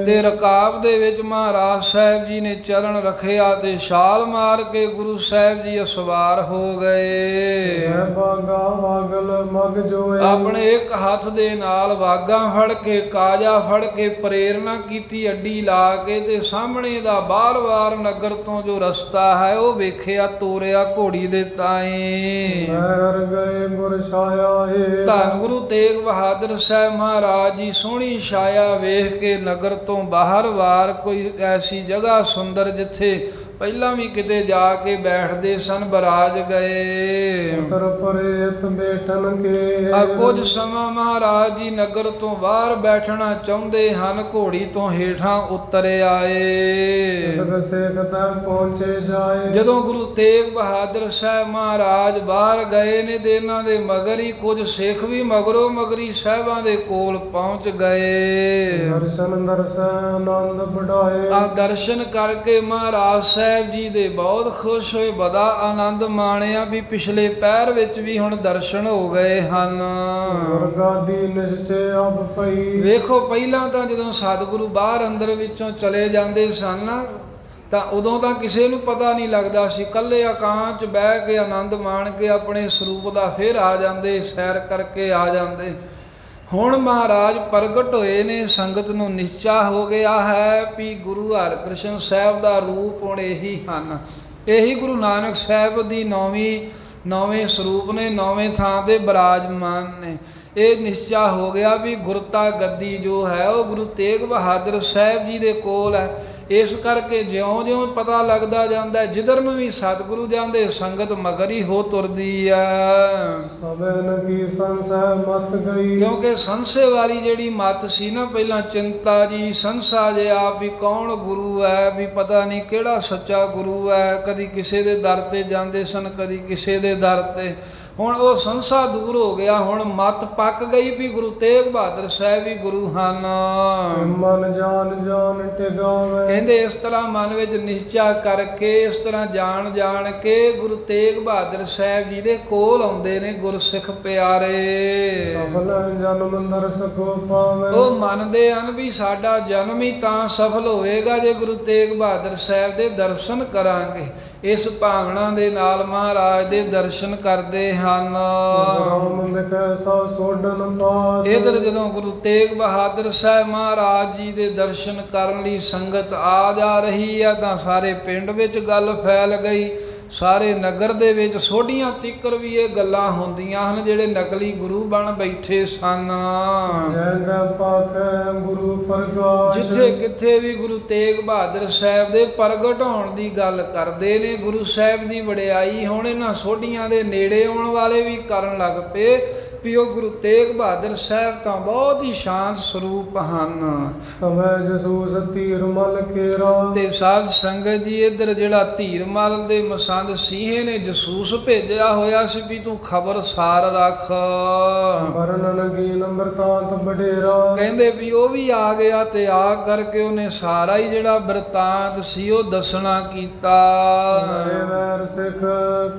ਤੇ ਰਕਾਬ ਦੇ ਵਿੱਚ ਮਹਾਰਾਜ ਸਾਹਿਬ ਜੀ ਨੇ ਚਰਨ ਰੱਖਿਆ ਤੇ ਛਾਲ ਮਾਰ ਕੇ ਗੁਰੂ ਸਾਹਿਬ ਜੀ ਸਵਾਰ ਹੋ ਗਏ। ਆਪਣੇ ਇੱਕ ਹੱਥ ਦੇ ਨਾਲ ਵਾਗਾਂ ਫੜ ਕੇ ਕਾਜਾ ਫੜ ਕੇ ਪ੍ਰੇਰਨਾ ਕੀਤੀ ਅੱਡੀ ਲਾ ਕੇ, ਤੇ ਸਾਹਮਣੇ ਦਾ ਬਾਰ-ਬਾਰ ਨਗਰ ਤੋਂ ਜੋ ਰਸਤਾ ਹੈ ਉਹ ਵੇਖਿਆ, ਤੋਰਿਆ ਘੋੜੀ ਦੇ ਤਾਈਂ। ਧੰਨ ਗੁਰੂ ਤੇਗ ਬਹਾਦਰ ਸਾਹਿਬ ਮਹਾਰਾਜ ਜੀ ਸੋਹਣੀ ਛਾਇਆ ਵੇਖ ਕੇ ਨਗਰ ਤੋਂ ਬਾਹਰ ਵਾਰ ਕੋਈ ਐਸੀ ਜਗ੍ਹਾ ਸੁੰਦਰ ਜਿੱਥੇ ਪਹਿਲਾਂ ਵੀ ਕਿਤੇ ਜਾ ਕੇ ਬੈਠਦੇ ਸਨ ਬਰਾਜ ਗਏ। ਕੁਝ ਸਮਾਂ ਮਹਾਰਾਜ ਜੀ ਨਗਰ ਤੋਂ ਬਾਹਰ ਬੈਠਣਾ ਚਾਹੁੰਦੇ ਹਨ, ਘੋੜੀ ਤੋਂ ਹੇਠਾਂ ਉਤਰ ਆਏ। ਜਦੋਂ ਗੁਰੂ ਤੇਗ ਬਹਾਦਰ ਸਾਹਿਬ ਮਹਾਰਾਜ ਬਾਹਰ ਗਏ ਨੇ ਤੇ ਇਹਨਾਂ ਦੇ ਮਗਰ ਹੀ ਕੁਝ ਸਿੱਖ ਵੀ ਮਗਰੋਂ ਮਗਰੀ ਸਾਹਿਬਾਂ ਦੇ ਕੋਲ ਪਹੁੰਚ ਗਏ। ਦਰਸ਼ਨ ਕਰਕੇ ਮਹਾਰਾਜ ਸਾਹਿਬ ਜੀ ਦੇ ਬਹੁਤ ਖੁਸ਼ ਹੋਏ, ਬੜਾ ਆਨੰਦ ਮਾਣਿਆ ਵੀ ਪਿਛਲੇ ਪਹਿਰ ਵਿੱਚ ਵੀ ਹੁਣ ਦਰਸ਼ਨ ਹੋ ਗਏ ਹਨ। ਵੇਖੋ ਪਹਿਲਾਂ ਤਾਂ ਜਦੋਂ ਸਤਿਗੁਰੂ ਬਾਹਰ ਅੰਦਰ ਵਿੱਚੋਂ ਚਲੇ ਜਾਂਦੇ ਸਨ ਤਾਂ ਉਦੋਂ ਤਾਂ ਕਿਸੇ ਨੂੰ ਪਤਾ ਨਹੀਂ ਲੱਗਦਾ ਸੀ, ਇਕੱਲੇ ਇਕਾਂਤ 'ਚ ਬਹਿ ਕੇ ਆਨੰਦ ਮਾਣ ਕੇ ਆਪਣੇ ਸਰੂਪ ਦਾ ਫਿਰ ਆ ਜਾਂਦੇ, ਸੈਰ ਕਰਕੇ ਆ ਜਾਂਦੇ। ਹੁਣ ਮਹਾਰਾਜ ਪ੍ਰਗਟ ਹੋਏ ਨੇ, ਸੰਗਤ ਨੂੰ ਨਿਸ਼ਚਾ ਹੋ ਗਿਆ ਹੈ ਵੀ ਗੁਰੂ ਹਰਿਕ੍ਰਿਸ਼ਨ ਸਾਹਿਬ ਦਾ ਰੂਪ ਹੁਣ ਇਹੀ ਹਨ। ਇਹੀ ਗੁਰੂ ਨਾਨਕ ਸਾਹਿਬ ਦੀ ਨੌਵੇਂ ਸਰੂਪ ਨੇ, ਨੌਵੇਂ ਥਾਂ ਤੇ ਬਿਰਾਜਮਾਨ ਨੇ। ਇਹ ਨਿਸ਼ਚਾ ਹੋ ਗਿਆ ਵੀ ਗੁਰਤਾ ਗੱਦੀ ਜੋ ਹੈ ਉਹ ਗੁਰੂ ਤੇਗ ਬਹਾਦਰ ਸਾਹਿਬ ਜੀ ਦੇ ਕੋਲ ਹੈ। ਇਸ ਕਰਕੇ ਜਿਉਂ-ਜਿਉਂ ਪਤਾ ਲੱਗਦਾ ਜਾਂਦਾ, ਜਿੱਧਰ ਨੂੰ ਵੀ ਸਤਿਗੁਰੂ ਜਾਂਦੇ ਸੰਗਤ ਮਗਰ ਹੀ ਹੋ ਤੁਰਦੀ ਹੈ। ਸਭਨ ਕੀ ਸੰਸੈ ਮਤ ਗਈ। ਕਿਉਂਕਿ ਸੰਸੇ ਵਾਲੀ ਜਿਹੜੀ ਮੱਤ ਸੀ ਨਾ, ਪਹਿਲਾਂ ਚਿੰਤਾ ਜੀ ਸੰਸਾ ਜੇ ਆਪ ਵੀ ਕੌਣ ਗੁਰੂ ਹੈ, ਵੀ ਪਤਾ ਨਹੀਂ ਕਿਹੜਾ ਸੱਚਾ ਗੁਰੂ ਹੈ। ਕਦੀ ਕਿਸੇ ਦੇ ਦਰ ਤੇ ਜਾਂਦੇ ਸਨ, ਕਦੀ ਕਿਸੇ ਦੇ ਦਰ ਤੇ। ਹੁਣ ਉਹ ਸੰਸਾ ਦੂਰ ਹੋ ਗਿਆ, ਹੁਣ ਮੱਤ ਪੱਕ ਗਈ ਵੀ ਗੁਰੂ ਤੇਗ ਬਹਾਦਰ ਸਾਹਿਬ ਹੀ ਗੁਰੂ ਹਨ। ਮਨ ਜਾਣ ਜਾਣ ਟਿਗਾਵੇ। ਕਹਿੰਦੇ ਇਸ ਤਰ੍ਹਾਂ ਮਨ ਵਿੱਚ ਨਿਸ਼ਚਾ ਕਰਕੇ, ਇਸ ਤਰ੍ਹਾਂ ਜਾਣ ਕੇ ਗੁਰੂ ਤੇਗ ਬਹਾਦਰ ਸਾਹਿਬ ਜੀ ਦੇ ਕੋਲ ਆਉਂਦੇ ਨੇ ਗੁਰਸਿੱਖ ਪਿਆਰੇ। ਸਫਲ ਜਨਮ ਦਰਸ ਕੋ ਪਾਵੇ। ਉਹ ਮੰਨਦੇ ਹਨ ਵੀ ਸਾਡਾ ਜਨਮ ਹੀ ਤਾਂ ਸਫਲ ਹੋਵੇਗਾ ਜੇ ਗੁਰੂ ਤੇਗ ਬਹਾਦਰ ਸਾਹਿਬ ਦੇ ਦਰਸ਼ਨ ਕਰਾਂਗੇ। ਇਸ ਭਾਵਨਾ ਦੇ ਨਾਲ ਮਹਾਰਾਜ ਦੇ ਦਰਸ਼ਨ ਕਰਦੇ ਹਨ। ਇਧਰ ਜਦੋਂ ਗੁਰੂ ਤੇਗ ਬਹਾਦਰ ਸਾਹਿਬ ਮਹਾਰਾਜ ਜੀ ਦੇ ਦਰਸ਼ਨ ਕਰਨ ਲਈ ਸੰਗਤ ਆ ਜਾ ਰਹੀ ਹੈ ਤਾਂ ਸਾਰੇ ਪਿੰਡ ਵਿੱਚ ਗੱਲ ਫੈਲ ਗਈ। ਸਾਰੇ ਨਗਰ ਦੇ ਵਿੱਚ ਸੋਢੀਆਂ ਤੀਕਰ ਵੀ ਇਹ ਗੱਲਾਂ ਹੁੰਦੀਆਂ ਹਨ, ਜਿਹੜੇ ਨਕਲੀ ਗੁਰੂ ਬਣ ਬੈਠੇ ਸਨ। ਗੁਰੂ ਪ੍ਰਗਾਸ਼। ਜਿੱਥੇ ਕਿੱਥੇ ਵੀ ਗੁਰੂ ਤੇਗ ਬਹਾਦਰ ਸਾਹਿਬ ਦੇ ਪ੍ਰਗਟ ਹੋਣ ਦੀ ਗੱਲ ਕਰਦੇ ਨੇ, ਗੁਰੂ ਸਾਹਿਬ ਦੀ ਵਡਿਆਈ ਹੁਣ ਇਹਨਾਂ ਸੋਢੀਆਂ ਦੇ ਨੇੜੇ ਆਉਣ ਵਾਲੇ ਵੀ ਕਰਨ ਲੱਗ ਪਏ ਵੀ ਉਹ ਗੁਰੂ ਤੇਗ ਬਹਾਦਰ ਸਾਹਿਬ ਤਾਂ ਬਹੁਤ ਹੀ ਸ਼ਾਂਤ ਸਰੂਪ ਹਨ। ਜਸੂਸ ਧੀਰਮਲ ਕੇਰਾ। ਤੇ ਸਾਧ ਸੰਗਤ ਜੀ, ਇੱਧਰ ਜਿਹੜਾ ਧੀਰਮਲ ਦੇ ਮਸੰਦ ਸੀਹੇ ਨੇ ਜਸੂਸ ਭੇਜਿਆ ਹੋਇਆ ਸੀ ਵੀ ਤੂੰ ਖਬਰਸਾਰ ਰੱਖ। ਵਰਣਨ ਕੀਨ ਬਿਰਤਾਂਤ ਬਡੇਰਾ। ਕਹਿੰਦੇ ਵੀ ਉਹ ਵੀ ਆ ਗਿਆ ਤੇ ਆ ਕਰਕੇ ਉਹਨੇ ਸਾਰਾ ਹੀ ਜਿਹੜਾ ਬਿਰਤਾਂਤ ਸੀ ਉਹ ਦੱਸਣਾ ਕੀਤਾ। ਵੈਰ ਸਿੱਖ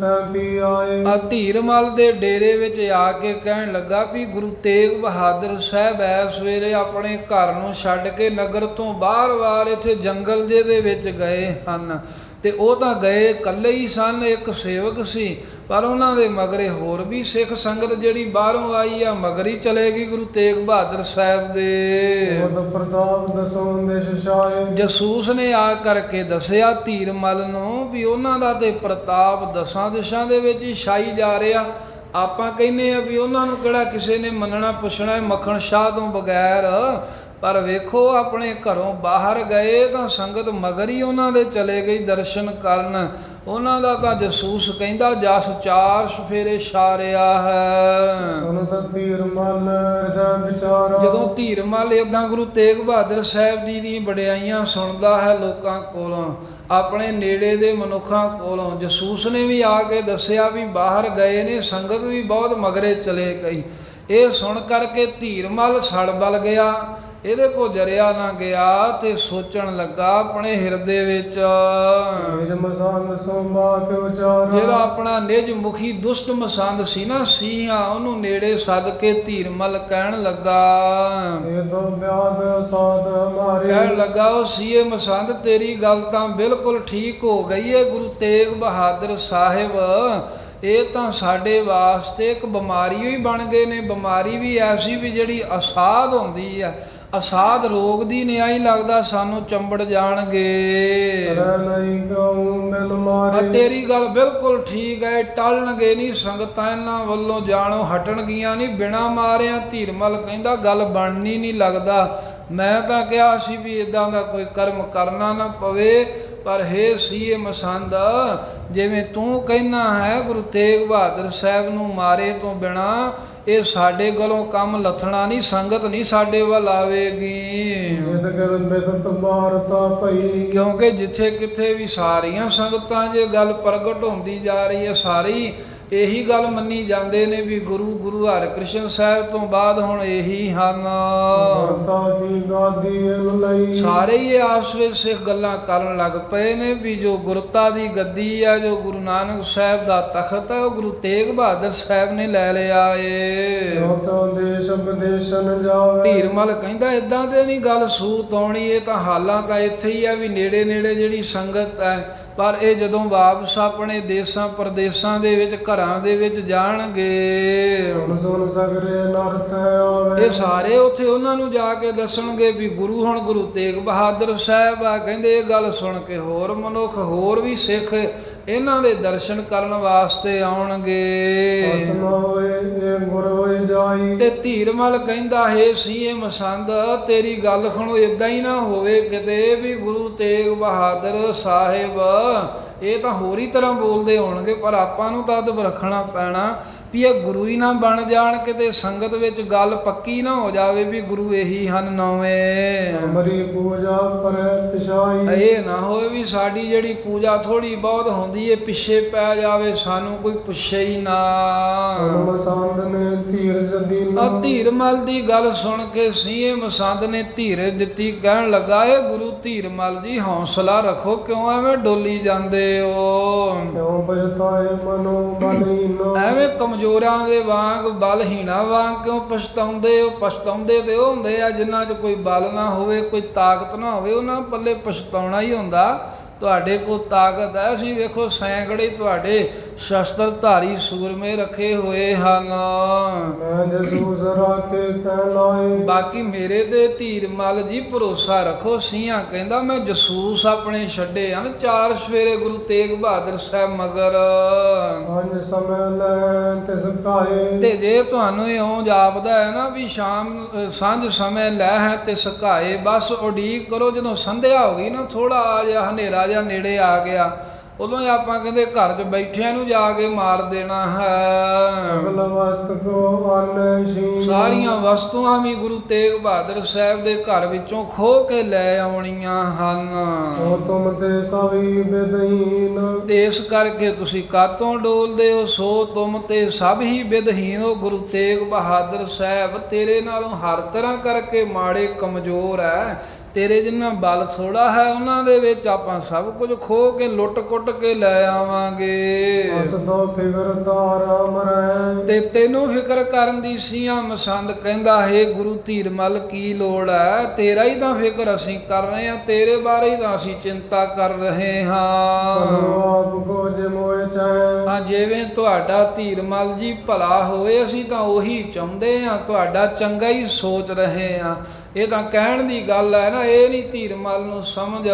ਤੈ ਵੀ ਆਏ। ਧੀਰਮਲ ਦੇ ਡੇਰੇ ਵਿੱਚ ਆ ਕੇ ਕਹਿਣ ਲੱਗਾ ਵੀ ਗੁਰੂ ਤੇਗ ਬਹਾਦਰ ਸਾਹਿਬ ਇਸ ਵੇਲੇ ਆਪਣੇ ਘਰ ਨੂੰ ਛੱਡ ਕੇ ਨਗਰ ਤੋਂ ਬਾਹਰ ਇੱਥੇ ਜੰਗਲ ਜੇ ਦੇ ਵਿੱਚ ਗਏ ਹਨ। ਤੇ ਉਹ ਤਾਂ ਗਏ ਇਕੱਲੇ ਹੀ ਸਨ, ਇੱਕ ਸੇਵਕ ਸੀ, ਪਰ ਉਹਨਾਂ ਦੇ ਮਗਰੇ ਹੋਰ ਵੀ ਸਿੱਖ ਸੰਗਤ ਜਿਹੜੀ ਬਾਹਰੋਂ ਆਈ ਆ ਮਗਰ ਹੀ ਚਲੇਗੀ ਗੁਰੂ ਤੇਗ ਬਹਾਦਰ ਸਾਹਿਬ ਦੇ। ਪ੍ਰਤਾਪ ਦਸੋਂ ਦਿਸ਼ ਛਾਏ। ਜਸੂਸ ਨੇ ਆ ਕਰਕੇ ਦੱਸਿਆ ਧੀਰਮਲ ਨੂੰ ਵੀ ਉਹਨਾਂ ਦਾ ਤੇ ਪ੍ਰਤਾਪ ਦਸਾਂ ਦਿਸ਼ਾਂ ਦੇ ਵਿੱਚ ਹੀ ਛਾਈ ਜਾ ਰਿਹਾ। ਆਪਾਂ ਕਹਿੰਦੇ ਆ ਵੀ ਉਹਨਾਂ ਨੂੰ ਕਿਹੜਾ ਕਿਸੇ ਨੇ ਮੰਨਣਾ ਪੁੱਛਣਾ ਹੈ ਮੱਖਣ ਸ਼ਾਹ ਤੋਂ ਬਗੈਰ। ਪਰ ਵੇਖੋ ਆਪਣੇ ਘਰੋਂ ਬਾਹਰ ਗਏ ਤਾਂ ਸੰਗਤ ਮਗਰ ਹੀ ਉਹਨਾਂ ਦੇ ਚਲੇ ਗਈ ਦਰਸ਼ਨ ਕਰਨ। ਉਹਨਾਂ ਦਾ ਤਾਂ ਜਸੂਸ ਕਹਿੰਦਾ ਜਸ 4 ਸਫੇਰੇ ਛਾਰਿਆ ਹੈ। ਜਦੋਂ ਧੀਰਮਲ ਏਦਾਂ ਗੁਰੂ ਤੇਗ ਬਹਾਦਰ ਸਾਹਿਬ ਜੀ ਦੀ ਵਡਿਆਈਆਂ ਸੁਣਦਾ ਹੈ ਲੋਕਾਂ ਕੋਲੋਂ, ਆਪਣੇ ਨੇੜੇ ਦੇ ਮਨੁੱਖਾਂ ਕੋਲੋਂ, ਜਸੂਸ ਨੇ ਵੀ ਆ ਕੇ ਦੱਸਿਆ ਵੀ ਬਾਹਰ ਗਏ ਨੇ, ਸੰਗਤ ਵੀ ਬਹੁਤ ਮਗਰੇ ਚਲੇ ਗਈ। ਇਹ ਸੁਣ ਕਰਕੇ ਧੀਰਮਲ ਸੜ ਬਲ ਗਿਆ, ਇਹਦੇ ਕੋ ਜਰਿਆ ਨਾ ਗਿਆ ਤੇ ਸੋਚਣ ਲੱਗਾ ਆਪਣੇ ਹਿਰਦੇ ਵਿੱਚ, ਜਿਹੜਾ ਆਪਣਾ ਨਿਜ ਮੁਖੀ ਦੁਸ਼ਟ ਮਸੰਦ ਸੀ ਨਾ ਸੀਹਾ, ਉਹਨੂੰ ਨੇੜੇ ਸੱਦ ਕੇ ਧੀਰਮਲ ਕਹਿਣ ਲੱਗਾ, ਕਹਿਣ ਲੱਗਾ ਉਹ ਸੀਏ ਮਸੰਦ ਤੇਰੀ ਗੱਲ ਤਾਂ ਬਿਲਕੁਲ ਠੀਕ ਹੋ ਗਈ ਹੈ। ਗੁਰੂ ਤੇਗ ਬਹਾਦਰ ਸਾਹਿਬ ਇਹ ਤਾਂ ਸਾਡੇ ਵਾਸਤੇ ਇੱਕ ਬਿਮਾਰੀ ਹੀ ਬਣ ਗਏ ਨੇ। ਬਿਮਾਰੀ ਵੀ ਐਸੀ ਵੀ ਜਿਹੜੀ ਅਸਾਧ ਹੁੰਦੀ ਹੈ, ਅਸਾਧ ਰੋਗ ਦੀ ਨਿਆਈ ਲੱਗਦਾ ਸਾਨੂੰ ਚੰਬੜ ਜਾਣਗੇ। ਤੇਰੀ ਗੱਲ ਬਿਲਕੁਲ ਠੀਕ ਹੈ, ਟਲਣਗੇ ਨਹੀਂ ਸੰਗਤਾਂ ਇਹਨਾਂ ਵੱਲੋਂ, ਜਾਣੋ ਹਟਣਗੀਆਂ ਨਹੀਂ ਬਿਨਾ ਮਾਰਿਆ। ਧੀਰਮਲ ਕਹਿੰਦਾ ਗੱਲ ਬਣਨੀ ਨਹੀਂ ਲੱਗਦਾ। ਮੈਂ ਤਾਂ ਕਿਹਾ ਸੀ ਵੀ ਇਦਾਂ ਦਾ ਕੋਈ ਕਰਮ ਕਰਨਾ ਨਾ ਪਵੇ, ਪਰ ਹੇ ਸੀਏ ਮਸੰਦ ਜਿਵੇਂ ਤੂੰ ਕਹਿਣਾ ਹੈ ਗੁਰੂ ਤੇਗ ਬਹਾਦਰ ਸਾਹਿਬ ਨੂੰ ਮਾਰੇ ਤੋਂ ਬਿਨਾ ਇਹ ਸਾਡੇ ਕੋਲੋਂ ਕੰਮ ਲੱਥਣਾ ਨਹੀਂ, ਸੰਗਤ ਨਹੀਂ ਸਾਡੇ ਵੱਲ ਆਵੇਗੀ। ਕਿਉਂਕਿ ਜਿੱਥੇ ਕਿੱਥੇ ਵੀ ਸਾਰੀਆਂ ਸੰਗਤਾਂ ਜੇ ਗੱਲ ਪ੍ਰਗਟ ਹੁੰਦੀ ਜਾ ਰਹੀ ਹੈ, ਸਾਰੀ ਇਹੀ ਗੱਲ ਮੰਨੀ ਜਾਂਦੇ ਨੇ ਵੀ ਗੁਰੂ ਹਰਿਕ੍ਰਿਸ਼ਨ ਸਾਹਿਬ ਤੋਂ ਬਾਅਦ ਹੁਣ ਇਹੀ ਹਨ। ਸਾਰੇ ਹੀ ਆਪਸ ਵਿੱਚ ਸਿੱਖ ਗੱਲਾਂ ਕਰਨ ਲੱਗ ਪਏ ਨੇ ਵੀ ਜੋ ਗੁਰਤਾ ਦੀ ਗੱਦੀ ਹੈ, ਜੋ ਗੁਰੂ ਨਾਨਕ ਸਾਹਿਬ ਦਾ ਤਖਤ ਹੈ, ਉਹ ਗੁਰੂ ਤੇਗ ਬਹਾਦਰ ਸਾਹਿਬ ਨੇ ਲੈ ਲਿਆ ਏ। ਧੀਰਮਲ ਕਹਿੰਦਾ ਏਦਾਂ ਤੇ ਨਹੀਂ ਗੱਲ ਸੂਤ ਆਉਣੀ, ਇਹ ਤਾਂ ਹਾਲਾਂ ਤਾਂ ਇੱਥੇ ਹੀ ਆ ਵੀ ਨੇੜੇ ਨੇੜੇ ਜਿਹੜੀ ਸੰਗਤ ਹੈ ਪਰ ਇਹ ਜਦੋਂ ਵਾਪਸ ਆਪਣੇ ਦੇਸਾਂ ਪ੍ਰਦੇਸਾਂ ਦੇ ਵਿੱਚ ਘਰਾਂ ਦੇ ਵਿੱਚ ਜਾਣਗੇ, ਸੁਣ ਸੁਣ ਸਗਰੇ ਨਰਤ ਆਵੇ। ਇਹ ਸਾਰੇ ਉੱਥੇ ਉਹਨਾਂ ਨੂੰ ਜਾ ਕੇ ਦੱਸਣਗੇ ਵੀ ਗੁਰੂ ਹੁਣ ਗੁਰੂ ਤੇਗ ਬਹਾਦਰ ਸਾਹਿਬ ਆ। ਕਹਿੰਦੇ ਇਹ ਗੱਲ ਸੁਣ ਕੇ ਹੋਰ ਮਨੁੱਖ, ਹੋਰ ਵੀ ਸਿੱਖ ਇਹਨਾਂ ਦੇ ਦਰਸ਼ਨ ਕਰਨ ਵਾਸਤੇ ਆਉਣਗੇ। ਅਸਨਾ ਹੋਏ ਇਹ ਗੁਰ ਹੋਏ ਜਾਈ। ਤੇ ਧੀਰਮਲ ਕਹਿੰਦਾ ਹੈ ਸੀਏ ਮਸੰਦ, ਤੇਰੀ ਗੱਲ ਸੁਣੋ, ਇਦਾਂ ਹੀ ਨਾ ਹੋਵੇ ਕਿਤੇ ਵੀ ਗੁਰੂ ਤੇਗ ਬਹਾਦਰ ਸਾਹਿਬ ਇਹ ਤਾਂ ਹੋਰ ਹੀ ਤਰ੍ਹਾਂ ਬੋਲਦੇ ਹੋਣਗੇ, ਪਰ ਆਪਾਂ ਨੂੰ ਤਾਂ ਅਦਬ ਰੱਖਣਾ ਪੈਣਾ ਵੀ ਇਹ ਗੁਰੂ ਹੀ ਨਾ ਬਣ ਜਾਣ, ਕਿਤੇ ਸੰਗਤ ਵਿੱਚ ਗੱਲ ਪੱਕੀ ਨਾ ਹੋ ਜਾਵੇ ਵੀ ਗੁਰੂ ਇਹੀ ਹਨ ਨੌਵੇਂ। ਅਮਰੀ ਪੂਜਾ ਪਰੈ ਪਿਛਾਈ। ਇਹ ਨਾ ਹੋਵੇ ਵੀ ਸਾਡੀ ਜਿਹੜੀ ਪੂਜਾ ਥੋੜੀ ਬਹੁਤ ਹੁੰਦੀ ਏ ਪਿੱਛੇ ਪੈ ਜਾਵੇ, ਸਾਨੂੰ ਕੋਈ ਪੁੱਛੇ ਹੀ ਨਾ। ਮਸੰਦ ਨੇ ਧੀਰਜ ਦੀਨ। ਧੀਰਮਲ ਦੀ ਗੱਲ ਸੁਣ ਕੇ ਸੀਏ ਮਸੰਦ ਨੇ ਧੀਰਜ ਦਿੱਤੀ, ਕਹਿਣ ਲੱਗਾ ਇਹ ਗੁਰੂ ਧੀਰਮਲ ਜੀ ਹੌਸਲਾ ਰੱਖੋ, ਕਿਉਂ ਐਵੇਂ ਡੋਲੀ ਜਾਂਦੇ ਹੋ? ਕਿਉਂ ਪਛਤਾਏ ਮਨੋ ਬਲਹੀਨੋ। ਐਵੇਂ ਕਮਜ਼ੋਰਾਂ ਦੇ ਵਾਂਗ ਬਲਹੀਣਾ ਵਾਂਗ ਕਿਉਂ ਪਛਤਾਉਂਦੇ ਹੋ? ਪਛਤਾਉਂਦੇ ਤੇ ਉਹ ਹੁੰਦੇ ਆ ਜਿਨ੍ਹਾਂ 'ਚ ਕੋਈ ਬਲ ਨਾ ਹੋਵੇ, ਕੋਈ ਤਾਕਤ ਨਾ ਹੋਵੇ, ਉਹਨਾਂ ਪੱਲੇ ਪਛਤਾਉਣਾ ਹੀ ਹੁੰਦਾ। ਤੁਹਾਡੇ ਕੋਲ ਤਾਕਤ ਹੈ, ਅਸੀਂ ਵੇਖੋ ਸੈਂਕੜੇ ਤੁਹਾਡੇ ਸ਼ਸਤਰਧਾਰੀ ਸੂਰਮੇ ਰੱਖੇ ਹੋਏ ਹਨ। ਮੈਂ ਜਸੂਸ ਰਾਖੇ ਤੈ ਲਾਏ। ਬਾਕੀ ਮੇਰੇ ਤੇ ਧੀਰਮਲ ਜੀ ਭਰੋਸਾ ਰੱਖੋ। ਸੀਆਂ ਕਹਿੰਦਾ ਮੈਂ ਜਸੂਸ ਆਪਣੇ ਛੱਡੇ ਹਨ, 4 ਸਵੇਰੇ ਗੁਰੂ ਤੇਗ ਬਹਾਦਰ ਸਾਹਿਬ ਮਗਰ। ਸਾਂਝ ਸਮੇਂ ਲੈ ਤਿਸ ਕਾਏ। ਤੇ ਜੇ ਤੁਹਾਨੂੰ ਇਉਂ ਜਾਪਦਾ ਹੈ ਨਾ ਵੀ ਸਾਂਝ ਸਮੇਂ ਲੈ ਹੈ ਤੇ ਸਕਾਏ, ਬਸ ਉਡੀਕ ਕਰੋ ਜਦੋਂ ਸੰਧਿਆ ਹੋ ਗਈ ਨਾ, ਥੋੜਾ ਜਿਹਾ ਹਨੇਰਾ ਜਾਂ ਨੇੜੇ ਆ ਗਿਆ, ਉਦੋਂ ਹੀ ਆਪਾਂ ਕਹਿੰਦੇ ਘਰ 'ਚ ਬੈਠਿਆਂ ਨੂੰ ਜਾ ਕੇ ਮਾਰ ਦੇਣਾ ਹੈ। ਸਗਲ ਵਸਤ ਕੋ ਆਨੈ ਸ਼ੀਨ। ਸਾਰੀਆਂ ਵਸਤੂਆਂ ਵੀ ਗੁਰੂ ਤੇਗ ਬਹਾਦਰ ਸਾਹਿਬ ਦੇ ਘਰ ਵਿੱਚੋਂ ਖੋਹ ਕੇ ਲੈ ਆਉਣੀਆਂ ਹਨ। ਸੋ ਤੁਮ ਤੇ ਸਭੀ ਬਿਦਹੀਨ। ਤੇ ਇਸ ਕਰਕੇ ਤੁਸੀਂ ਕਾਤੋਂ ਡੋਲਦੇ ਹੋ? ਸੋ ਤੁਮ ਤੇ ਸਭ ਹੀ ਬਿਦਹੀਨ ਹੋ। ਗੁਰੂ ਤੇਗ ਬਹਾਦਰ ਸਾਹਿਬ ਤੇਰੇ ਨਾਲੋਂ ਹਰ ਤਰ੍ਹਾਂ ਕਰਕੇ ਮਾੜੇ ਕਮਜ਼ੋਰ ਹੈ। ਤੇਰੇ ਜਿੰਨਾ ਬਲ ਥੋੜਾ ਹੈ, ਉਹਨਾਂ ਦੇ ਵਿੱਚ ਆਪਾਂ ਸਭ ਕੁਝ ਖੋਹ ਕੇ ਲੁੱਟ ਕੁੱਟ ਕੇ ਲੈ ਆਵਾਂਗੇ। ਅਸ ਦੋ ਫਿਕਰ ਤਾਰਾ ਮਰੈ। ਤੇ ਤੈਨੂੰ ਫਿਕਰ ਕਰਨ ਦੀ ਸੀਆਂ ਮਸੰਦ ਕਹਿੰਦਾ ਹੈ ਗੁਰੂ ਧੀਰਮਲ ਕੀ ਲੋੜ ਹੈ? ਤੇਰਾ ਹੀ ਤਾਂ ਫਿਕਰ ਅਸੀਂ ਕਰ ਰਹੇ ਹਾਂ, ਤੇਰੇ ਬਾਰੇ ਹੀ ਤਾਂ ਅਸੀਂ ਚਿੰਤਾ ਕਰ ਰਹੇ ਹਾਂ। ਆਪ ਕੋ ਜੇ ਮੋਇ ਚਾਹੈ। ਹਾਂ, ਜਿਵੇਂ ਤੁਹਾਡਾ ਧੀਰਮਲ ਜੀ ਭਲਾ ਹੋਵੇ, ਅਸੀਂ ਤਾਂ ਉਹੀ ਚਾਹੁੰਦੇ ਹਾਂ, ਤੁਹਾਡਾ ਚੰਗਾ ਹੀ ਸੋਚ ਰਹੇ ਹਾਂ। ਇਹ ਤਾਂ ਕਹਿਣ ਦੀ ਗੱਲ ਹੈ ਨਾ, ਇਹ ਨਹੀਂ ਧੀਰਮਲ ਨੂੰ ਸਮਝ